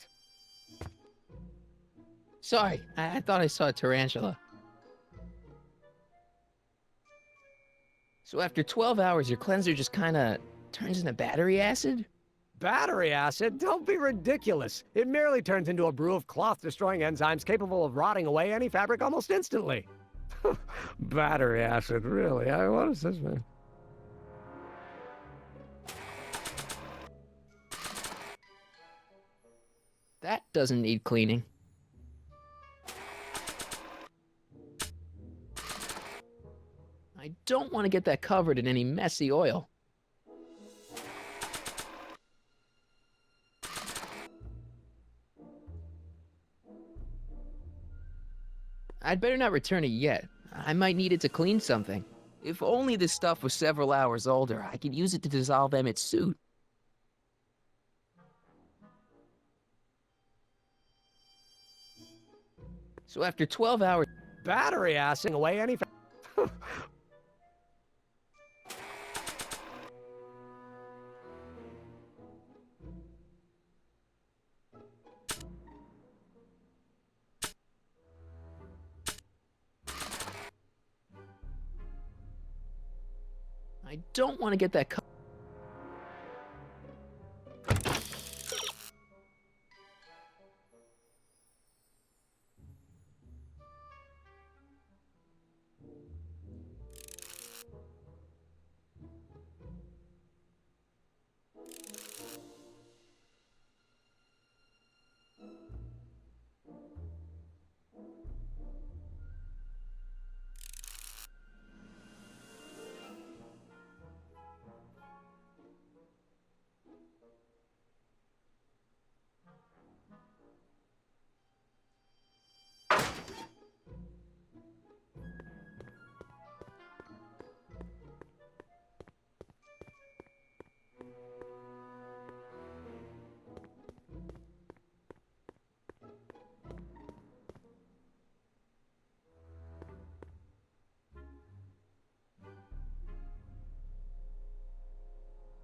Sorry, I thought I saw a tarantula. So after 12 hours, your cleanser just kinda turns into battery acid? Battery acid? Don't be ridiculous. It merely turns into a brew of cloth-destroying enzymes capable of rotting away any fabric almost instantly. Battery acid, really? What is this, man? That doesn't need cleaning. I don't want to get that covered in any messy oil. I'd better not return it yet. I might need it to clean something. If only this stuff was several hours older, I could use it to dissolve Emmett's suit. So after 12 hours... Battery assing away any... I don't want to get that...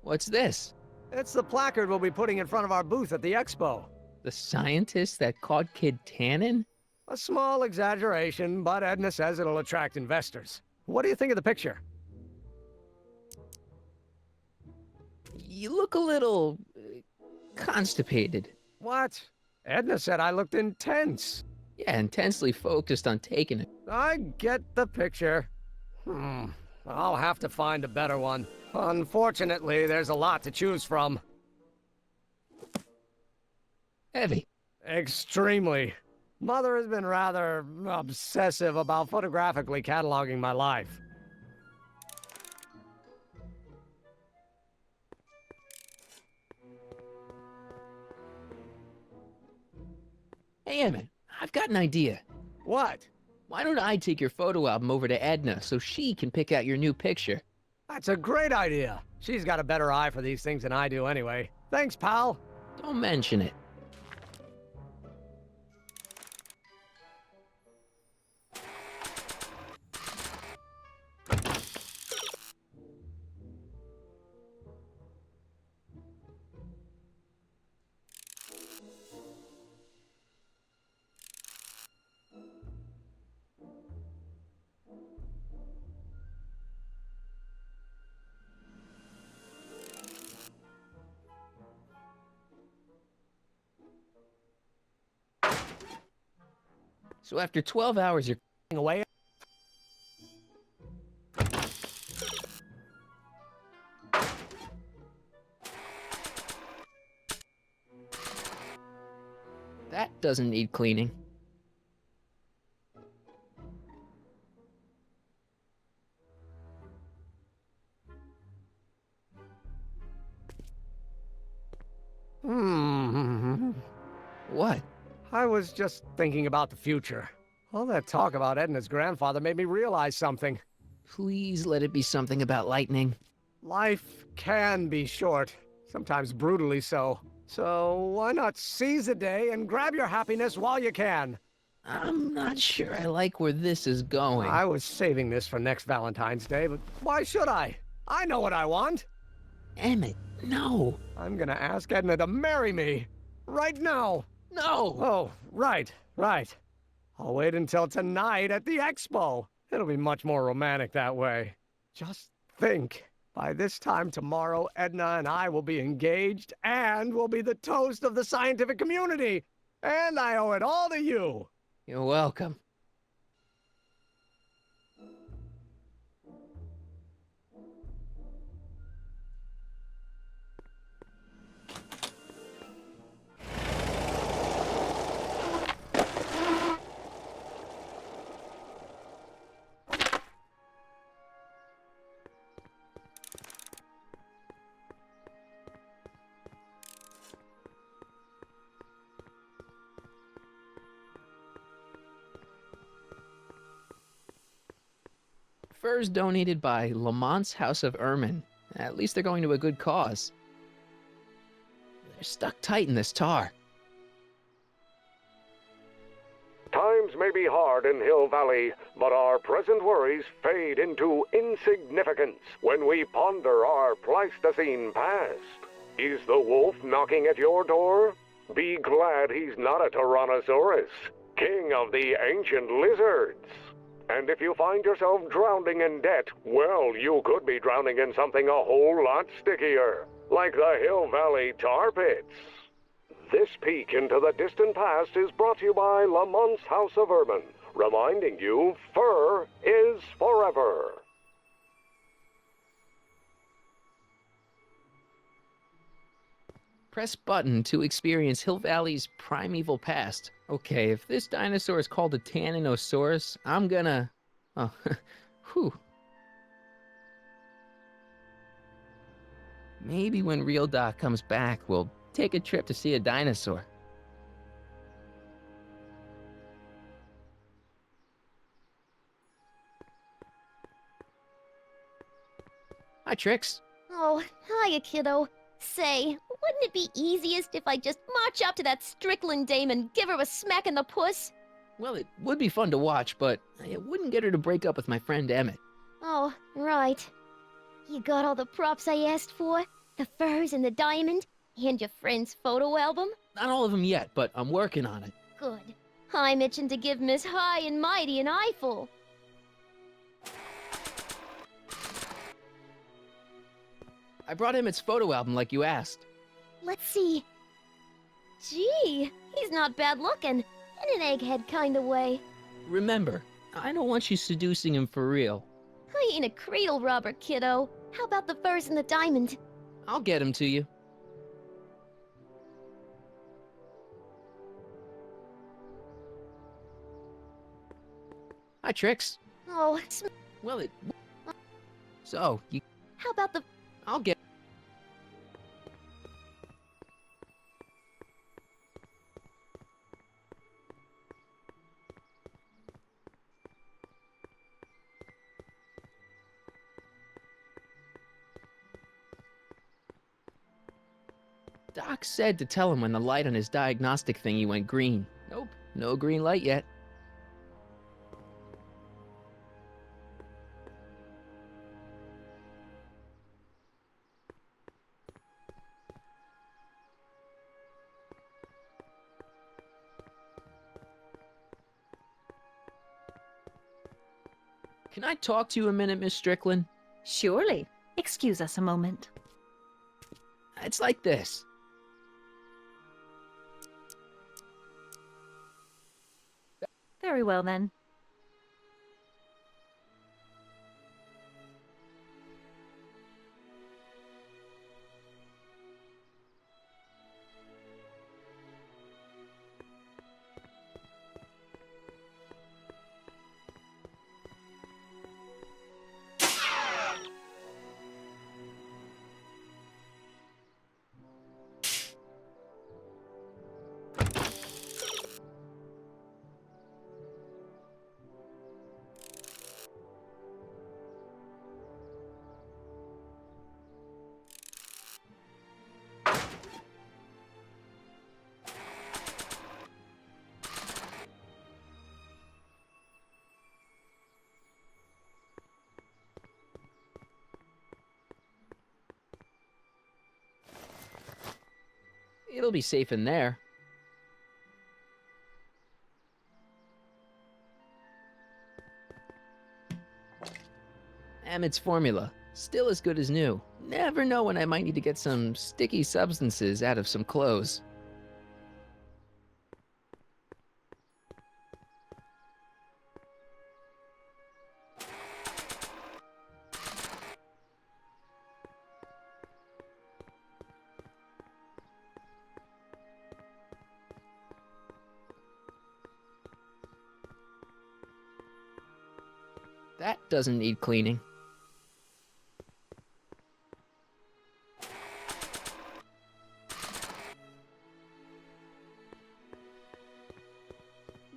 What's this? It's the placard we'll be putting in front of our booth at the expo. The scientist that caught Kid Tannen? A small exaggeration, but Edna says it'll attract investors. What do you think of the picture? You look a little... constipated. What? Edna said I looked intense. Yeah, intensely focused on taking it. I get the picture. I'll have to find a better one. Unfortunately, there's a lot to choose from. Heavy. Extremely. Mother has been rather obsessive about photographically cataloging my life. Hey, Emmett, I've got an idea. What? Why don't I take your photo album over to Edna so she can pick out your new picture? That's a great idea. She's got a better eye for these things than I do anyway. Thanks, pal. Don't mention it. So after 12 hours, you're away. That doesn't need cleaning. What? I was just thinking about the future. All that talk about Edna's grandfather made me realize something. Please let it be something about lightning. Life can be short, sometimes brutally so. So why not seize the day and grab your happiness while you can? I'm not sure I like where this is going. I was saving this for next Valentine's Day, but why should I? I know what I want. Emmett, no. I'm gonna ask Edna to marry me. Right now. No! Oh, right. I'll wait until tonight at the expo. It'll be much more romantic that way. Just think. By this time tomorrow, Edna and I will be engaged and will be the toast of the scientific community. And I owe it all to you. You're welcome. furs donated by Lamont's House of Ermine. At least they're going to a good cause. They're stuck tight in this tar. Times may be hard in Hill Valley, but our present worries fade into insignificance when we ponder our Pleistocene past. Is the wolf knocking at your door? Be glad he's not a Tyrannosaurus, king of the ancient lizards. And if you find yourself drowning in debt, well, you could be drowning in something a whole lot stickier, like the Hill Valley tar pits. This peek into the distant past is brought to you by Lamont's House of Ermine, reminding you fur is forever. Press button to experience Hill Valley's primeval past. Okay, if this dinosaur is called a Tanninosaurus, I'm gonna... Oh, whew. Maybe when Real Doc comes back, we'll take a trip to see a dinosaur. Hi, Trix. Oh, hiya, kiddo. Say, wouldn't it be easiest if I just march up to that Strickland dame and give her a smack in the puss? Well, it would be fun to watch, but it wouldn't get her to break up with my friend Emmett. Oh, right. You got all the props I asked for? The furs and the diamond? And your friend's photo album? Not all of them yet, but I'm working on it. Good. I'm itching to give Miss High and Mighty an eyeful. I brought Emmett's photo album like you asked. Let's see. Gee, he's not bad looking. In an egghead kind of way. Remember, I don't want you seducing him for real. I ain't a cradle robber, kiddo. How about the furs and the diamond? I'll get him to you. Hi, Trix. Oh, well, So, you... How about the... I'll get... Doc said to tell him when the light on his diagnostic thingy went green. Nope, no green light yet. Can I talk to you a minute, Miss Strickland? Surely. Excuse us a moment. It's like this. Very well, then. It'll be safe in there. Emmett's formula. Still as good as new. Never know when I might need to get some sticky substances out of some clothes. That doesn't need cleaning.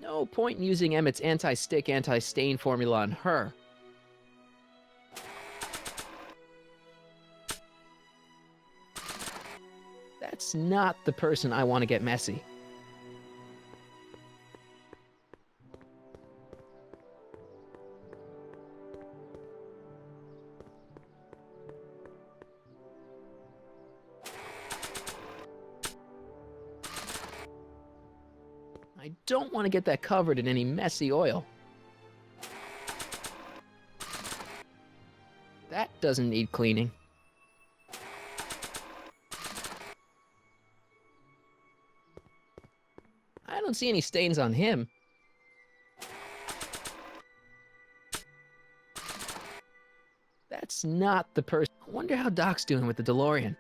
No point in using Emmett's anti-stick, anti-stain formula on her. That's not the person I want to get messy. I don't want to get that covered in any messy oil. That doesn't need cleaning. I don't see any stains on him. That's not the person. I wonder how Doc's doing with the DeLorean.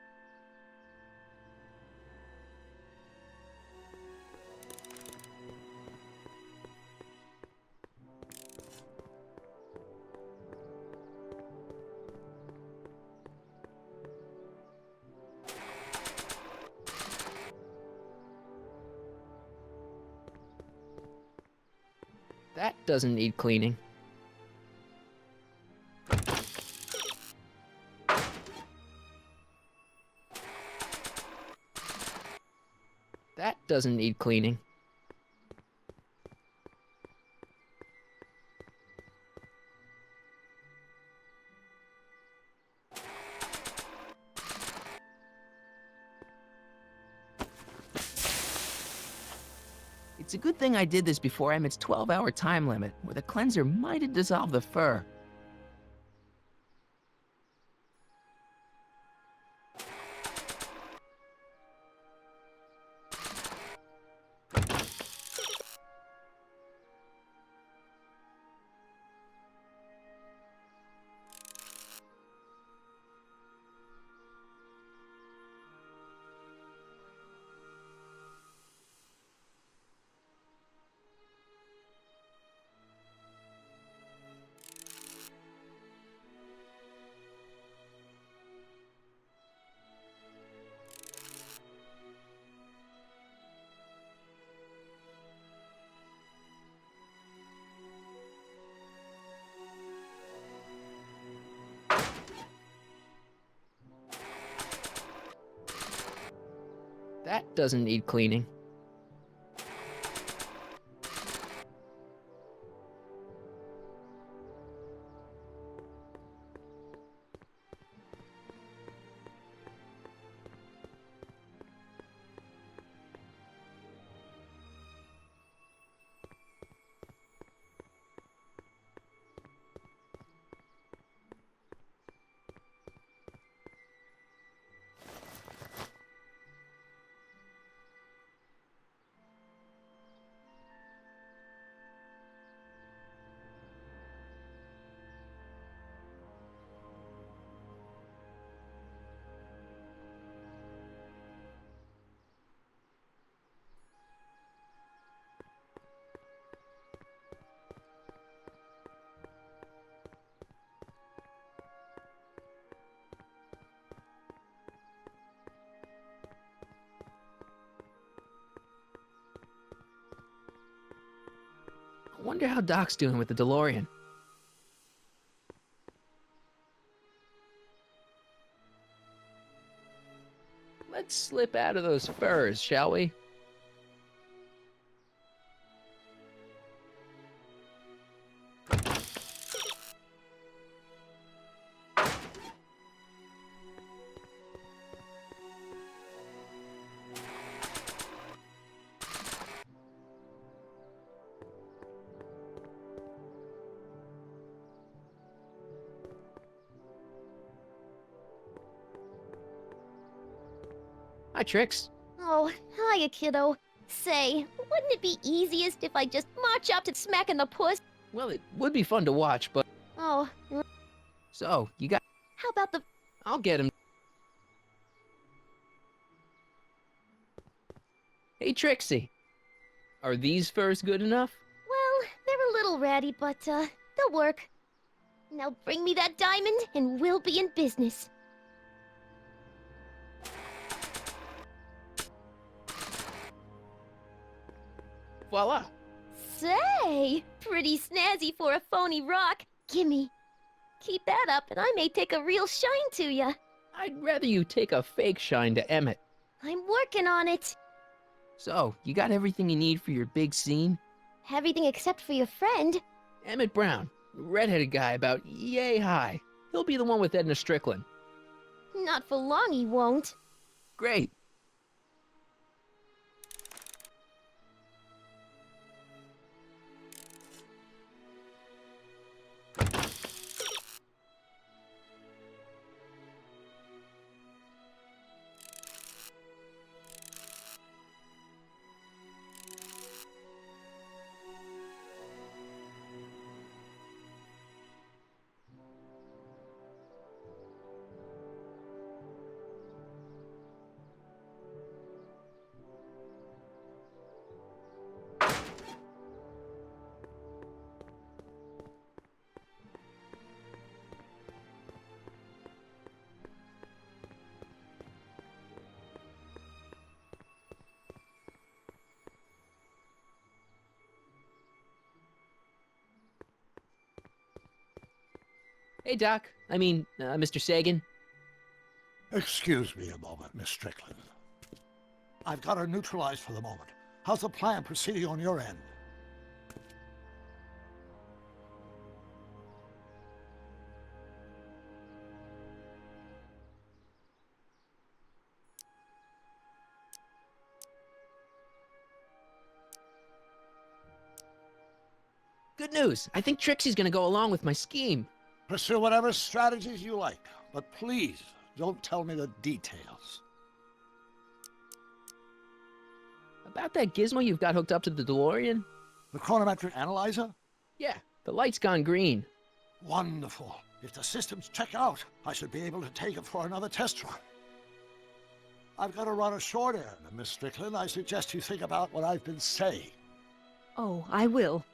That doesn't need cleaning. That doesn't need cleaning. It's a good thing I did this before Emmett's 12-hour time limit, where the cleanser might have dissolved the fur. That doesn't need cleaning. I wonder how Doc's doing with the DeLorean. Let's slip out of those furs, shall we? Hi, Trix. Oh, hiya, kiddo. Say, wouldn't it be easiest if I just march up to smacking the puss? Well, it would be fun to watch, but... Oh, So, you got... how about the... I'll get him. Hey, Trixie. Are these furs good enough? Well, they're a little ratty, but, they'll work. Now bring me that diamond, and we'll be in business. Voila. Say, pretty snazzy for a phony rock. Gimme. Keep that up, and I may take a real shine to ya. I'd rather you take a fake shine to Emmett. I'm working on it. So, you got everything you need for your big scene? Everything except for your friend. Emmett Brown, redheaded guy about yay high. He'll be the one with Edna Strickland. Not for long, he won't. Great. Hey, Doc. Mr. Sagan. Excuse me a moment, Miss Strickland. I've got her neutralized for the moment. How's the plan proceeding on your end? Good news. I think Trixie's gonna go along with my scheme. Pursue whatever strategies you like, but please don't tell me the details. About that gizmo you've got hooked up to the DeLorean? The chronometric analyzer? Yeah, the light's gone green. Wonderful. If the systems check out, I should be able to take it for another test run. I've got to run a short errand, Miss Strickland. I suggest you think about what I've been saying. Oh, I will.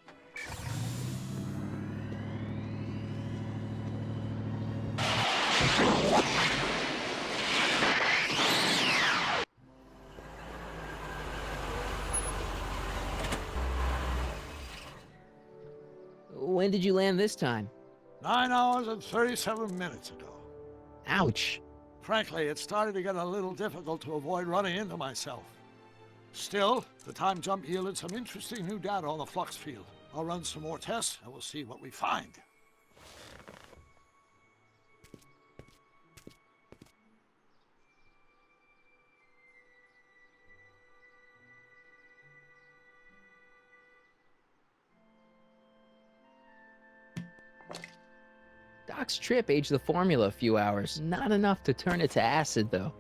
When did you land this time? 9 hours and 37 minutes ago. Ouch. Frankly, it started to get a little difficult to avoid running into myself. Still, the time jump yielded some interesting new data on the flux field. I'll run some more tests and we'll see what we find. Doc's trip aged the formula a few hours. Not enough to turn it to acid, though.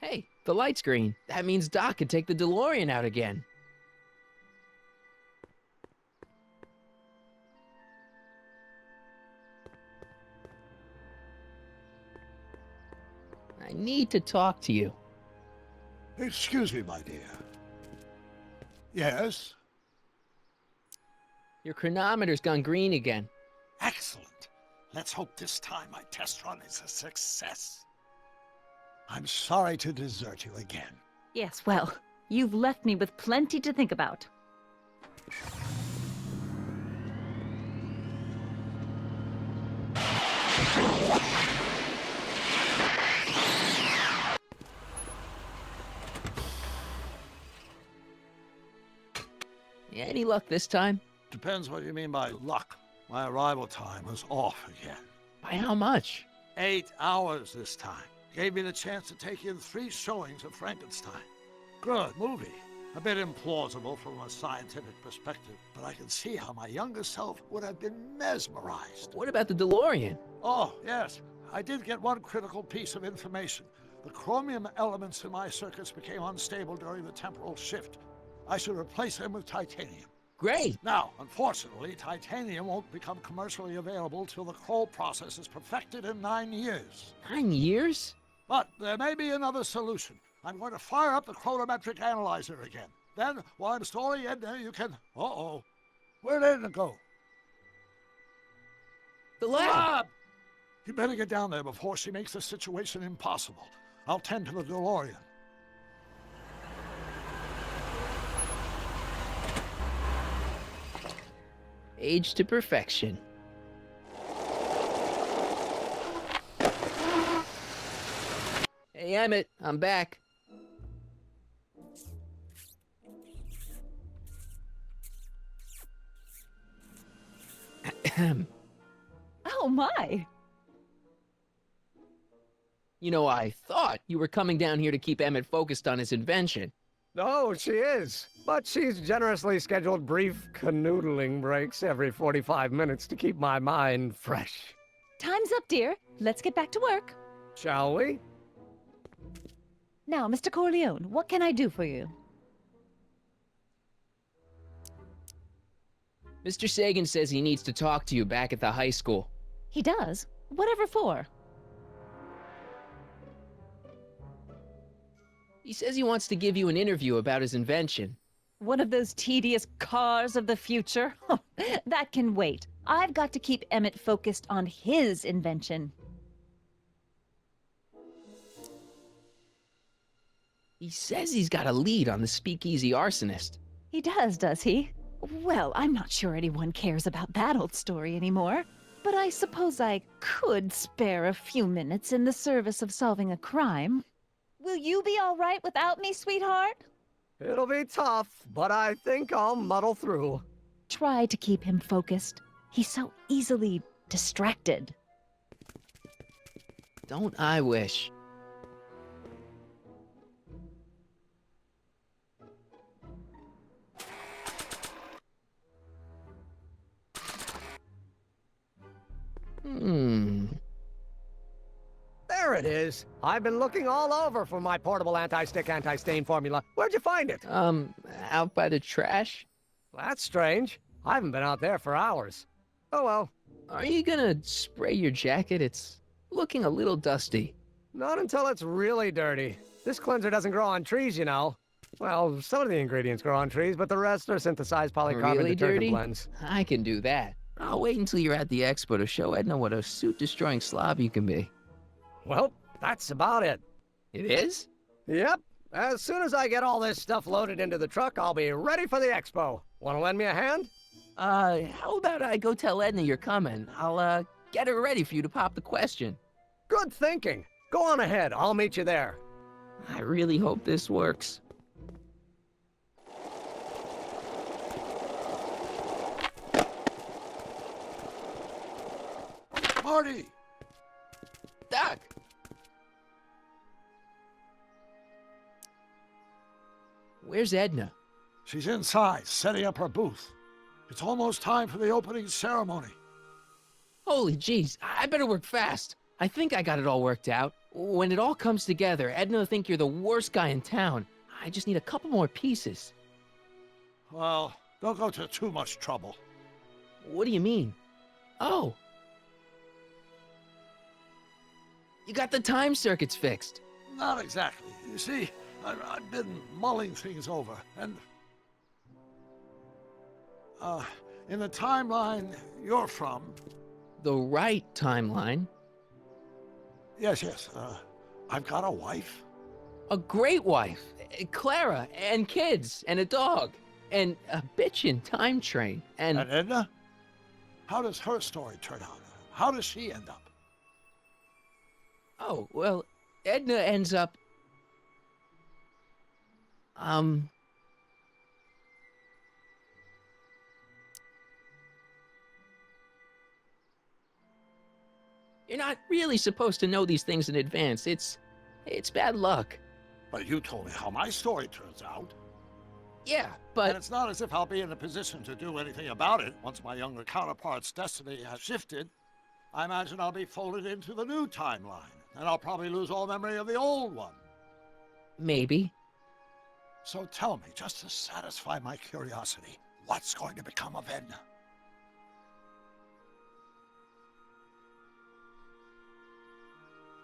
Hey, the light's green. That means Doc could take the DeLorean out again. I need to talk to you. Excuse me, my dear. Yes? Your chronometer's gone green again. Excellent. Let's hope this time my test run is a success. I'm sorry to desert you again. Yes, well, you've left me with plenty to think about. Yeah, any luck this time? Depends what you mean by luck. My arrival time was off again. By how much? 8 hours this time. Gave me the chance to take in 3 showings of Frankenstein. Good movie. A bit implausible from a scientific perspective, but I can see how my younger self would have been mesmerized. What about the DeLorean? Oh, yes. I did get one critical piece of information. The chromium elements in my circuits became unstable during the temporal shift. I should replace them with titanium. Great. Now, unfortunately, titanium won't become commercially available till the Kroll process is perfected in 9 years. 9 years? But there may be another solution. I'm going to fire up the chronometric analyzer again. Then, while I'm stalling Edna, you can... Uh-oh. Where'd Edna go? The lab! You better get down there before she makes the situation impossible. I'll tend to the DeLorean. Age to perfection. Hey, Emmett, I'm back. Oh my! You know, I thought you were coming down here to keep Emmett focused on his invention. No, she is. But she's generously scheduled brief canoodling breaks every 45 minutes to keep my mind fresh. Time's up, dear. Let's get back to work. Shall we? Now, Mr. Corleone, what can I do for you? Mr. Sagan says he needs to talk to you back at the high school. He does? Whatever for? He says he wants to give you an interview about his invention. One of those tedious cars of the future? That can wait. I've got to keep Emmett focused on his invention. He says he's got a lead on the speakeasy arsonist. He does he? Well, I'm not sure anyone cares about that old story anymore. But I suppose I could spare a few minutes in the service of solving a crime. Will you be all right without me, sweetheart? It'll be tough, but I think I'll muddle through. Try to keep him focused. He's so easily distracted. Don't I wish? There it is. I've been looking all over for my portable anti-stick, anti-stain formula. Where'd you find it? Out by the trash? That's strange. I haven't been out there for hours. Oh well. Are you gonna spray your jacket? It's looking a little dusty. Not until it's really dirty. This cleanser doesn't grow on trees, you know. Well, some of the ingredients grow on trees, but the rest are synthesized polycarbonate Really detergent dirty? blends. I can do that. I'll wait until you're at the expo to show Edna what a suit-destroying slob you can be. Well, that's about it. It is? Yep. As soon as I get all this stuff loaded into the truck, I'll be ready for the expo. Want to lend me a hand? How about I go tell Edna you're coming? I'll, get her ready for you to pop the question. Good thinking. Go on ahead. I'll meet you there. I really hope this works. Marty! Doc! Where's Edna? She's inside, setting up her booth. It's almost time for the opening ceremony. Holy jeez, I better work fast. I think I got it all worked out. When it all comes together, Edna will think you're the worst guy in town. I just need a couple more pieces. Well, don't go to too much trouble. What do you mean? Oh. You got the time circuits fixed. Not exactly. You see, I've been mulling things over, and... in the timeline you're from... The right timeline? Yes, I've got a wife. A great wife. Clara, and kids, and a dog, and a bitchin' time train, and... And Edna? How does her story turn out? How does she end up? Oh, well, Edna ends up... You're not really supposed to know these things in advance. It's bad luck. But you told me how my story turns out. Yeah, but... And it's not as if I'll be in a position to do anything about it once my younger counterpart's destiny has shifted. I imagine I'll be folded into the new timeline, and I'll probably lose all memory of the old one. Maybe. So tell me, just to satisfy my curiosity, what's going to become of Edna?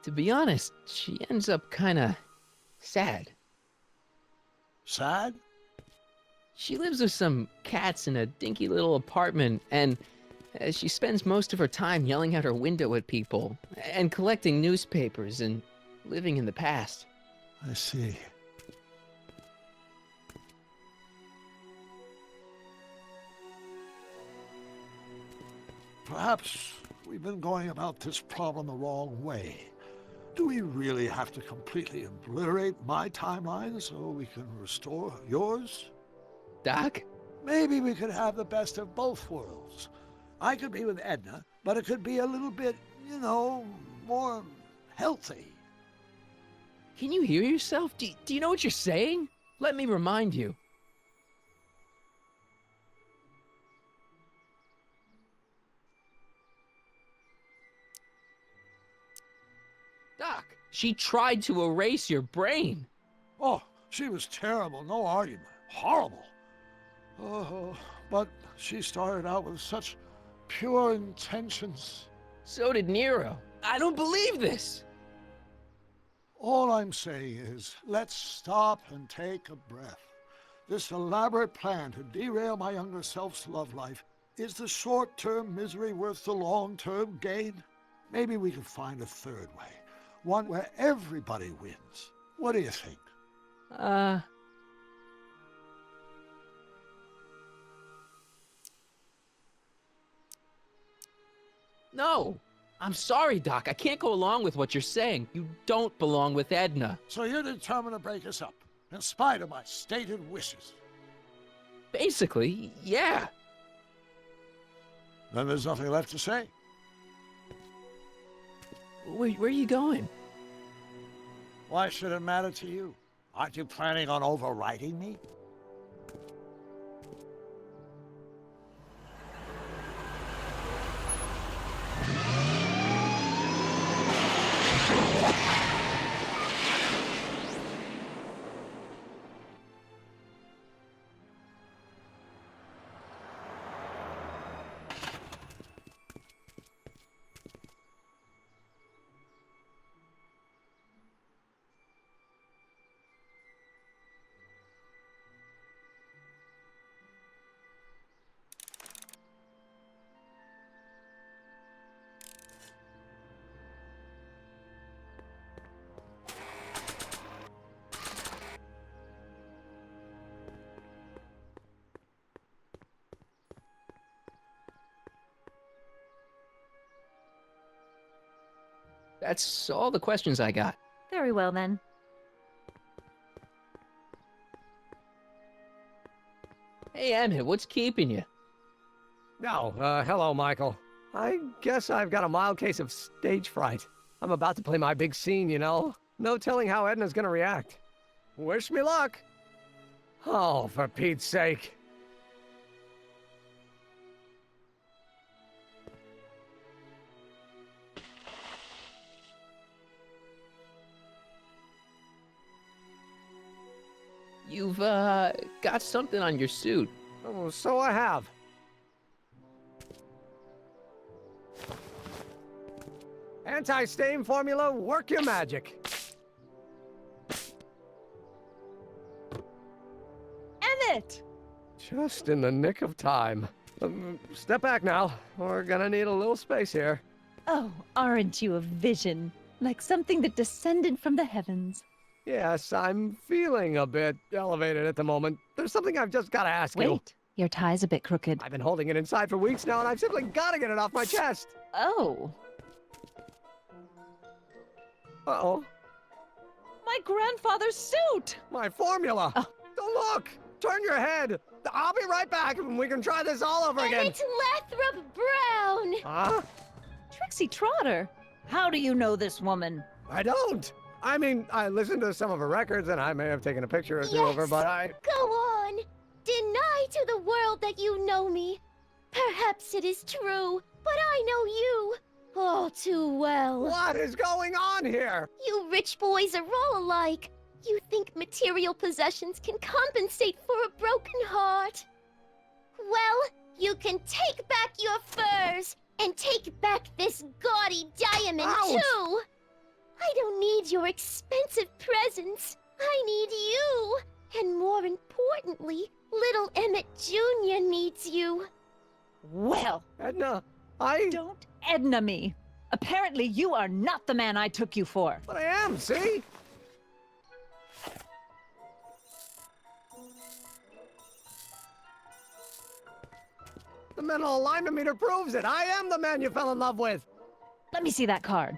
To be honest, she ends up kinda sad. Sad? She lives with some cats in a dinky little apartment, and she spends most of her time yelling out her window at people, and collecting newspapers, and living in the past. I see. Perhaps we've been going about this problem the wrong way. Do we really have to completely obliterate my timeline so we can restore yours? Doc? Maybe we could have the best of both worlds. I could be with Edna, but it could be a little bit, you know, more healthy. Can you hear yourself? Do you know what you're saying? Let me remind you. Doc, she tried to erase your brain. Oh, she was terrible, no argument. Horrible. Oh, but she started out with such pure intentions. So did Nero. I don't believe this. All I'm saying is, let's stop and take a breath. This elaborate plan to derail my younger self's love life, is the short-term misery worth the long-term gain? Maybe we could find a third way. One where everybody wins. What do you think? No. I'm sorry, Doc. I can't go along with what you're saying. You don't belong with Edna. So you're determined to break us up, in spite of my stated wishes? Basically, yeah. Then there's nothing left to say. Where are you going? Why should it matter to you? Aren't you planning on overriding me? That's all the questions I got. Very well, then. Hey, Emmett, what's keeping you? Oh, hello, Michael. I guess I've got a mild case of stage fright. I'm about to play my big scene, you know? No telling how Edna's gonna react. Wish me luck. Oh, for Pete's sake. You've, got something on your suit. Oh, so I have. Anti-stain formula, work your magic. Emmett! Just in the nick of time. Step back now. We're gonna need a little space here. Oh, aren't you a vision? Like something that descended from the heavens. Yes, I'm feeling a bit elevated at the moment. There's something I've just gotta ask you. Wait, your tie's a bit crooked. I've been holding it inside for weeks now, and I've simply gotta get it off my chest. Oh. Uh-oh. My grandfather's suit! My formula! Don't look! Turn your head! I'll be right back and we can try this all over again! Emmett Lathrop Brown! Huh? Trixie Trotter, how do you know this woman? I don't! I mean, I listened to some of her records and I may have taken a picture or two of her, but I... Go on! Deny to the world that you know me. Perhaps it is true, but I know you all too well. What is going on here? You rich boys are all alike. You think material possessions can compensate for a broken heart. Well, you can take back your furs and take back this gaudy diamond too. I don't need your expensive presents. I need you. And more importantly, little Emmett Jr. needs you. Well, Edna, Don't Edna me. Apparently you are not the man I took you for. But I am, see? The mental alignment meter proves it. I am the man you fell in love with. Let me see that card.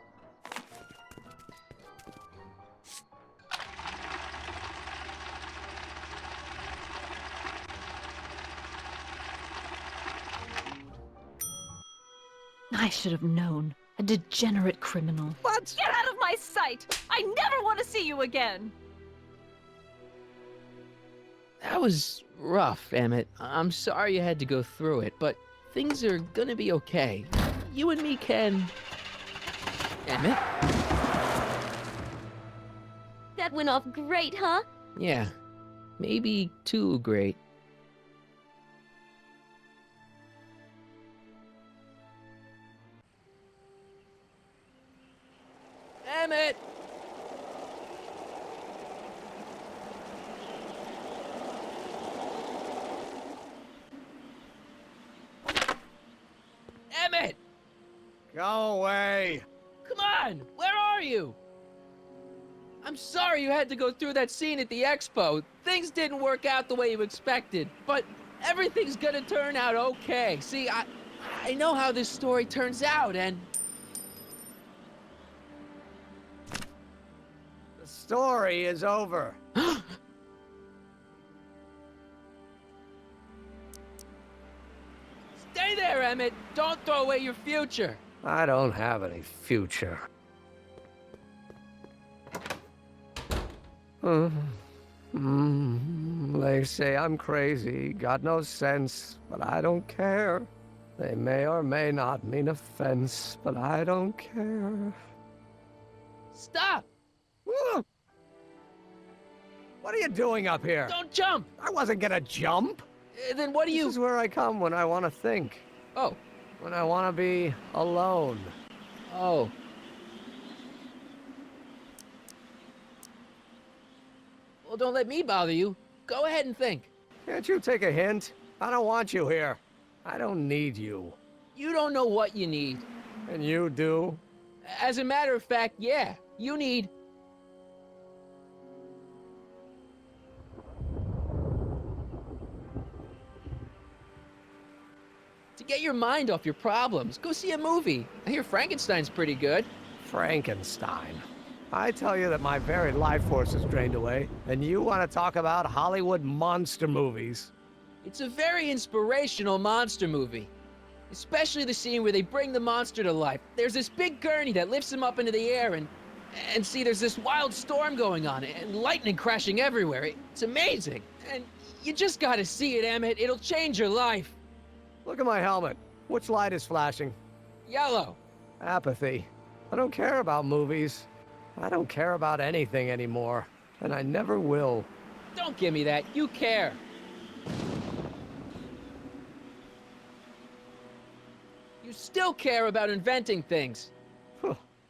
I should have known. A degenerate criminal. What? Get out of my sight! I never want to see you again! That was rough, Emmett. I'm sorry you had to go through it, but things are gonna be okay. You and me can... Emmett? That went off great, huh? Yeah, maybe too great. Emmett! Emmett! Go away. Come on! Where are you? I'm sorry you had to go through that scene at the expo. Things didn't work out the way you expected, but everything's gonna turn out okay. See, I know how this story turns out, and... The story is over. Stay there, Emmett! Don't throw away your future! I don't have any future. They say I'm crazy, got no sense, but I don't care. They may or may not mean offense, but I don't care. Stop! What are you doing up here? Don't jump! I wasn't gonna jump. Then what do you... This is where I come when I want to think. Oh. When I want to be alone. Oh. Well, don't let me bother you. Go ahead and think. Can't you take a hint? I don't want you here. I don't need you. You don't know what you need. And you do? As a matter of fact, yeah. You need... to get your mind off your problems. Go see a movie. I hear Frankenstein's pretty good. Frankenstein. I tell you that my very life force is drained away, and you want to talk about Hollywood monster movies. It's a very inspirational monster movie. Especially the scene where they bring the monster to life. There's this big gurney that lifts him up into the air, and see, there's this wild storm going on, and lightning crashing everywhere. It's amazing. And you just gotta see it, Emmett. It'll change your life. Look at my helmet. Which light is flashing? Yellow. Apathy. I don't care about movies. I don't care about anything anymore. And I never will. Don't give me that. You care. You still care about inventing things.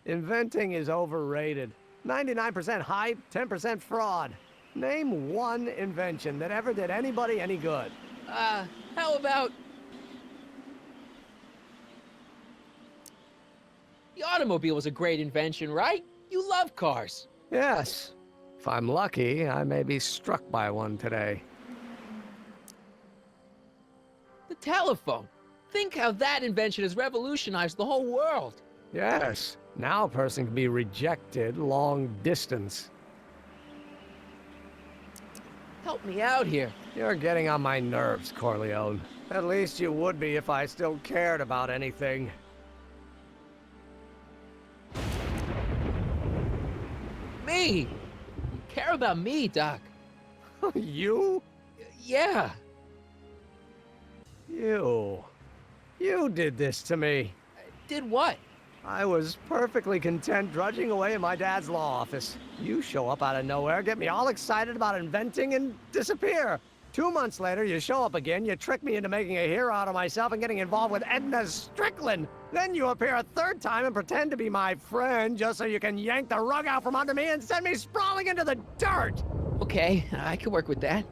Inventing is overrated. 99% hype, 10% fraud. Name one invention that ever did anybody any good. How about... the automobile was a great invention, right? You love cars. Yes. If I'm lucky, I may be struck by one today. The telephone. Think how that invention has revolutionized the whole world. Yes, now a person can be rejected long distance. Help me out here. You're getting on my nerves, Corleone. At least you would be if I still cared about anything. Me? You care about me, Doc. You? Yeah. You did this to me. Did what? I was perfectly content drudging away in my dad's law office. You show up out of nowhere, get me all excited about inventing, and disappear. 2 months later, you show up again, you trick me into making a hero out of myself and getting involved with Edna Strickland. Then you appear a third time and pretend to be my friend just so you can yank the rug out from under me and send me sprawling into the dirt. Okay, I can work with that.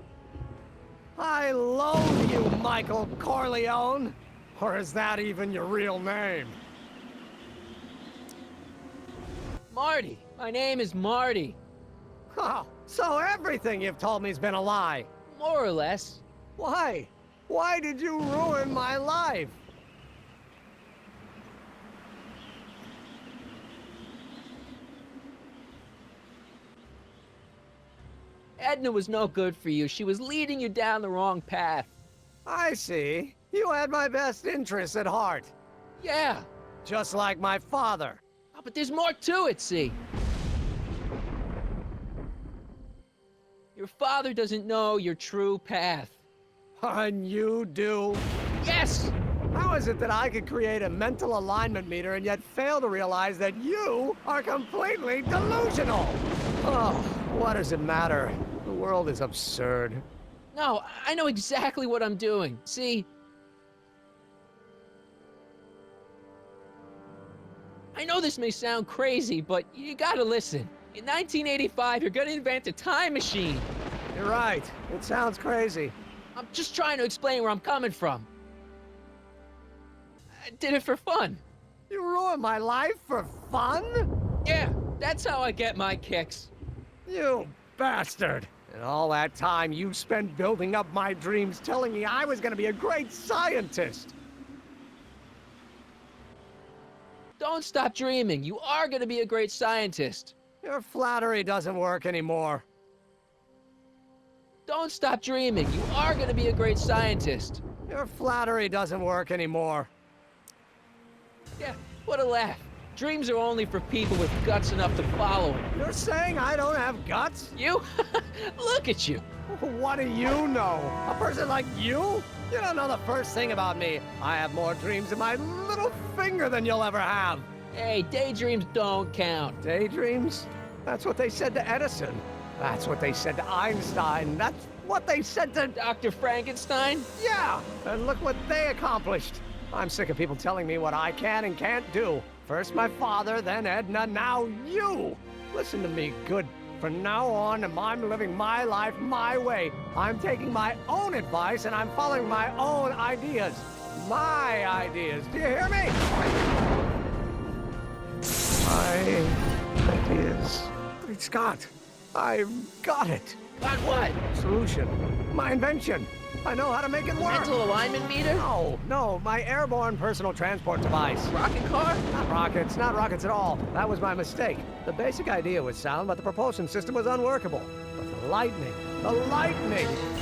I loathe you, Michael Corleone. Or is that even your real name? Marty. My name is Marty. Oh, so everything you've told me's been a lie. More or less. Why? Why did you ruin my life? Edna was no good for you. She was leading you down the wrong path. I see. You had my best interests at heart. Yeah. Just like my father. Oh, but there's more to it, see? Your father doesn't know your true path. And you do? Yes! How is it that I could create a mental alignment meter and yet fail to realize that you are completely delusional? Oh, what does it matter? The world is absurd. No, I know exactly what I'm doing. See? I know this may sound crazy, but you gotta listen. In 1985, you're gonna invent a time machine. You're right. It sounds crazy. I'm just trying to explain where I'm coming from. I did it for fun. You ruined my life for fun? Yeah, that's how I get my kicks. You bastard. And all that time you spent building up my dreams, telling me I was gonna be a great scientist. Don't stop dreaming. You are gonna be a great scientist. Your flattery doesn't work anymore. Don't stop dreaming. You are gonna be a great scientist. Your flattery doesn't work anymore. Yeah, what a laugh. Dreams are only for people with guts enough to follow them. You're saying I don't have guts? You? Look at you. What do you know? A person like you? You don't know the first thing about me. I have more dreams in my little finger than you'll ever have. Hey, daydreams don't count. Daydreams? That's what they said to Edison. That's what they said to Einstein. That's what they said to Dr. Frankenstein? Yeah, and look what they accomplished. I'm sick of people telling me what I can and can't do. First my father, then Edna, now you. Listen to me, good. From now on, I'm living my life my way. I'm taking my own advice and I'm following my own ideas. My ideas. Do you hear me? My ideas. Great Scott. I've got it. Got what? Solution. My invention. I know how to make it work. Mental alignment meter? No, my airborne personal transport device. Rocket car? Not rockets at all. That was my mistake. The basic idea was sound, but the propulsion system was unworkable. But the lightning!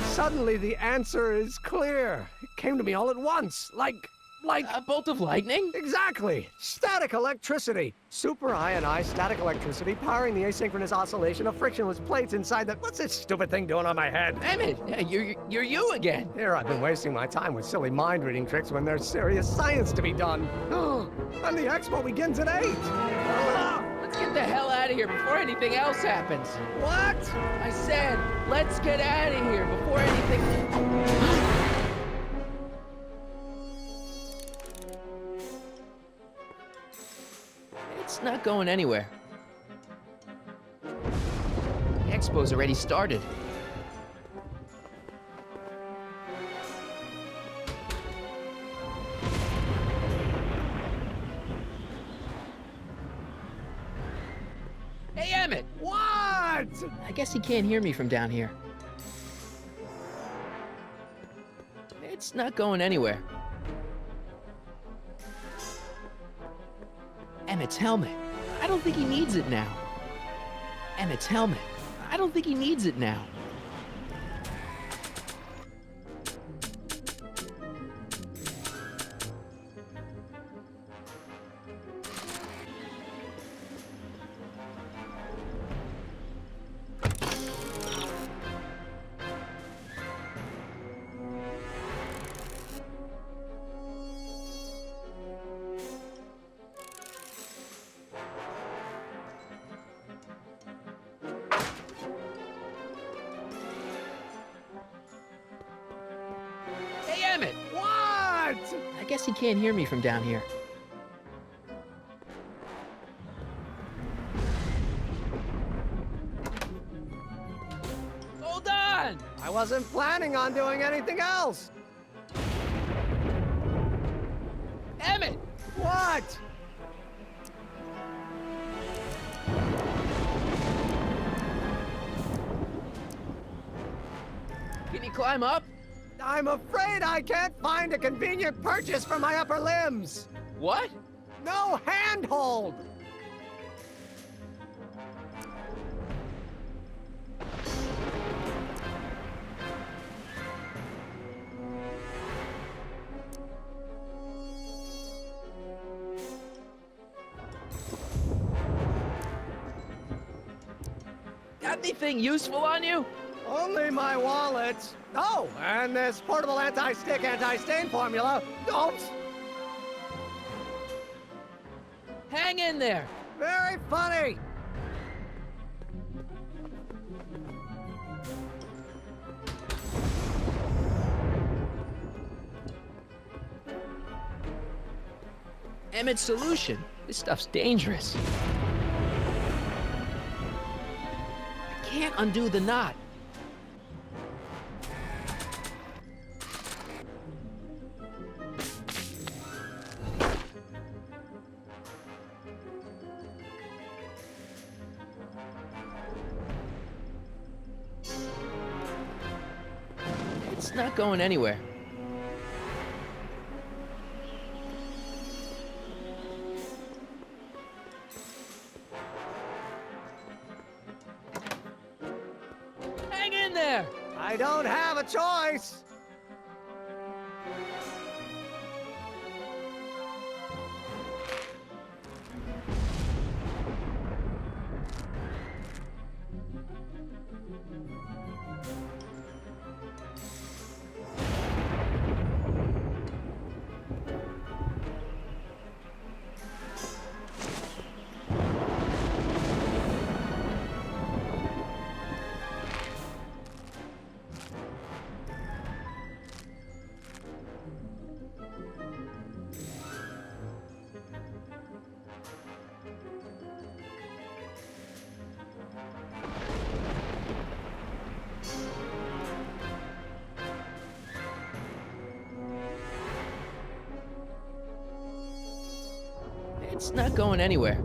Suddenly the answer is clear. It came to me all at once, like a bolt of lightning? Exactly. Static electricity. Super ionized static electricity powering the asynchronous oscillation of frictionless plates inside the... What's this stupid thing doing on my head? Emmett, you're you again. Here I've been wasting my time with silly mind-reading tricks when there's serious science to be done. And the expo begins at 8. Let's get the hell out of here before anything else happens. What? I said, let's get out of here before anything... It's not going anywhere. The expo's already started. Hey, Emmett! What? I guess he can't hear me from down here. It's not going anywhere. Emmett's helmet. I don't think he needs it now. Emmett's helmet. I don't think he needs it now. Hey, Emmett! What? I guess he can't hear me from down here. Hold on! I wasn't planning on doing anything else. Emmett! What? Can you climb up? I'm afraid I can't find a convenient purchase for my upper limbs. What? No handhold. Got anything useful on you? Only my wallet. Oh, and this portable anti-stick, anti-stain formula. Don't. Hang in there. Very funny. Emmett's solution. This stuff's dangerous. I can't undo the knot. It's not going anywhere. Hang in there! I don't have a choice. It's not going anywhere.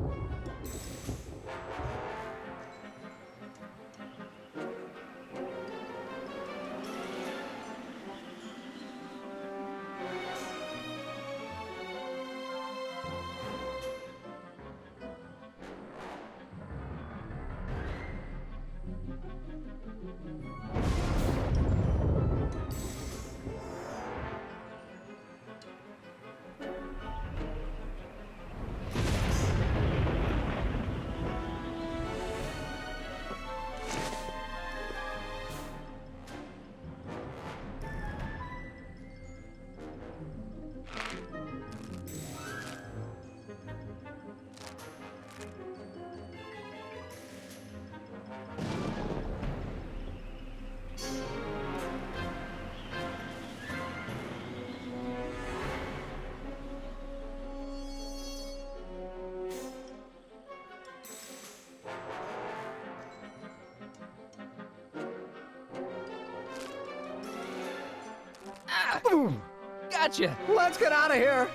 Gotcha! Let's get out of here.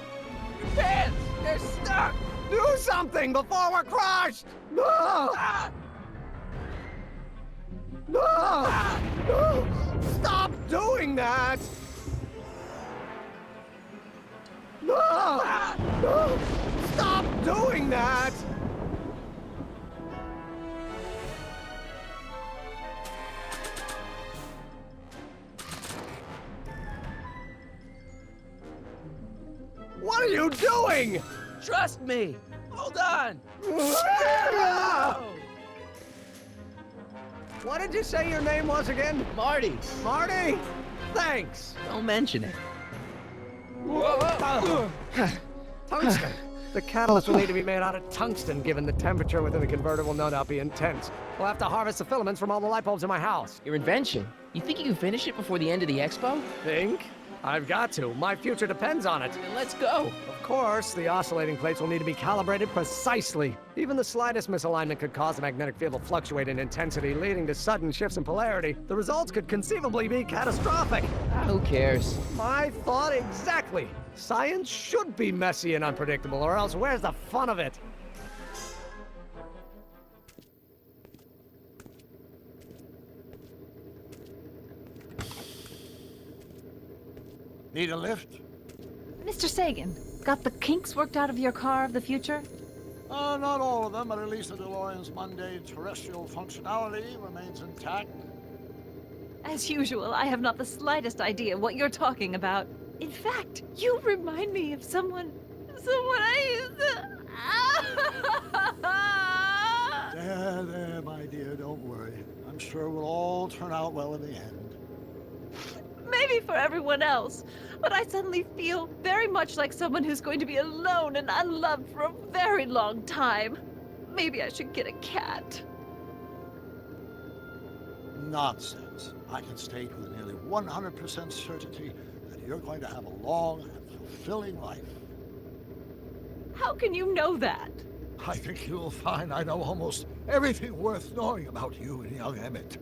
Your pants! They're stuck! Do something before we're crushed! No! Ah! No! No! Stop doing that! No! No! Stop doing that! What are you doing? Trust me. Hold on. What did you say your name was again? Marty. Marty? Thanks. Don't mention it. Tungsten. The catalyst will need to be made out of tungsten, given the temperature within the converter will no doubt be intense. We'll have to harvest the filaments from all the light bulbs in my house. Your invention. You think you can finish it before the end of the expo? Think? I've got to. My future depends on it. Then let's go. Of course, the oscillating plates will need to be calibrated precisely. Even the slightest misalignment could cause the magnetic field to fluctuate in intensity, leading to sudden shifts in polarity. The results could conceivably be catastrophic. Who cares? My thought exactly. Science should be messy and unpredictable, or else where's the fun of it? Need a lift? Mr. Sagan, got the kinks worked out of your car of the future? Not all of them, but at least the DeLorean's mundane terrestrial functionality remains intact. As usual, I have not the slightest idea what you're talking about. In fact, you remind me of someone I used to... There, my dear, don't worry. I'm sure we'll all turn out well in the end. Maybe for everyone else, but I suddenly feel very much like someone who's going to be alone and unloved for a very long time. Maybe I should get a cat. Nonsense. I can state with nearly 100% certainty that you're going to have a long and fulfilling life. How can you know that? I think you'll find I know almost everything worth knowing about you and young Emmett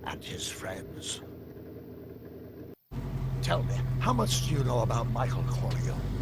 and his friends. Tell me, how much do you know about Michael Corleone?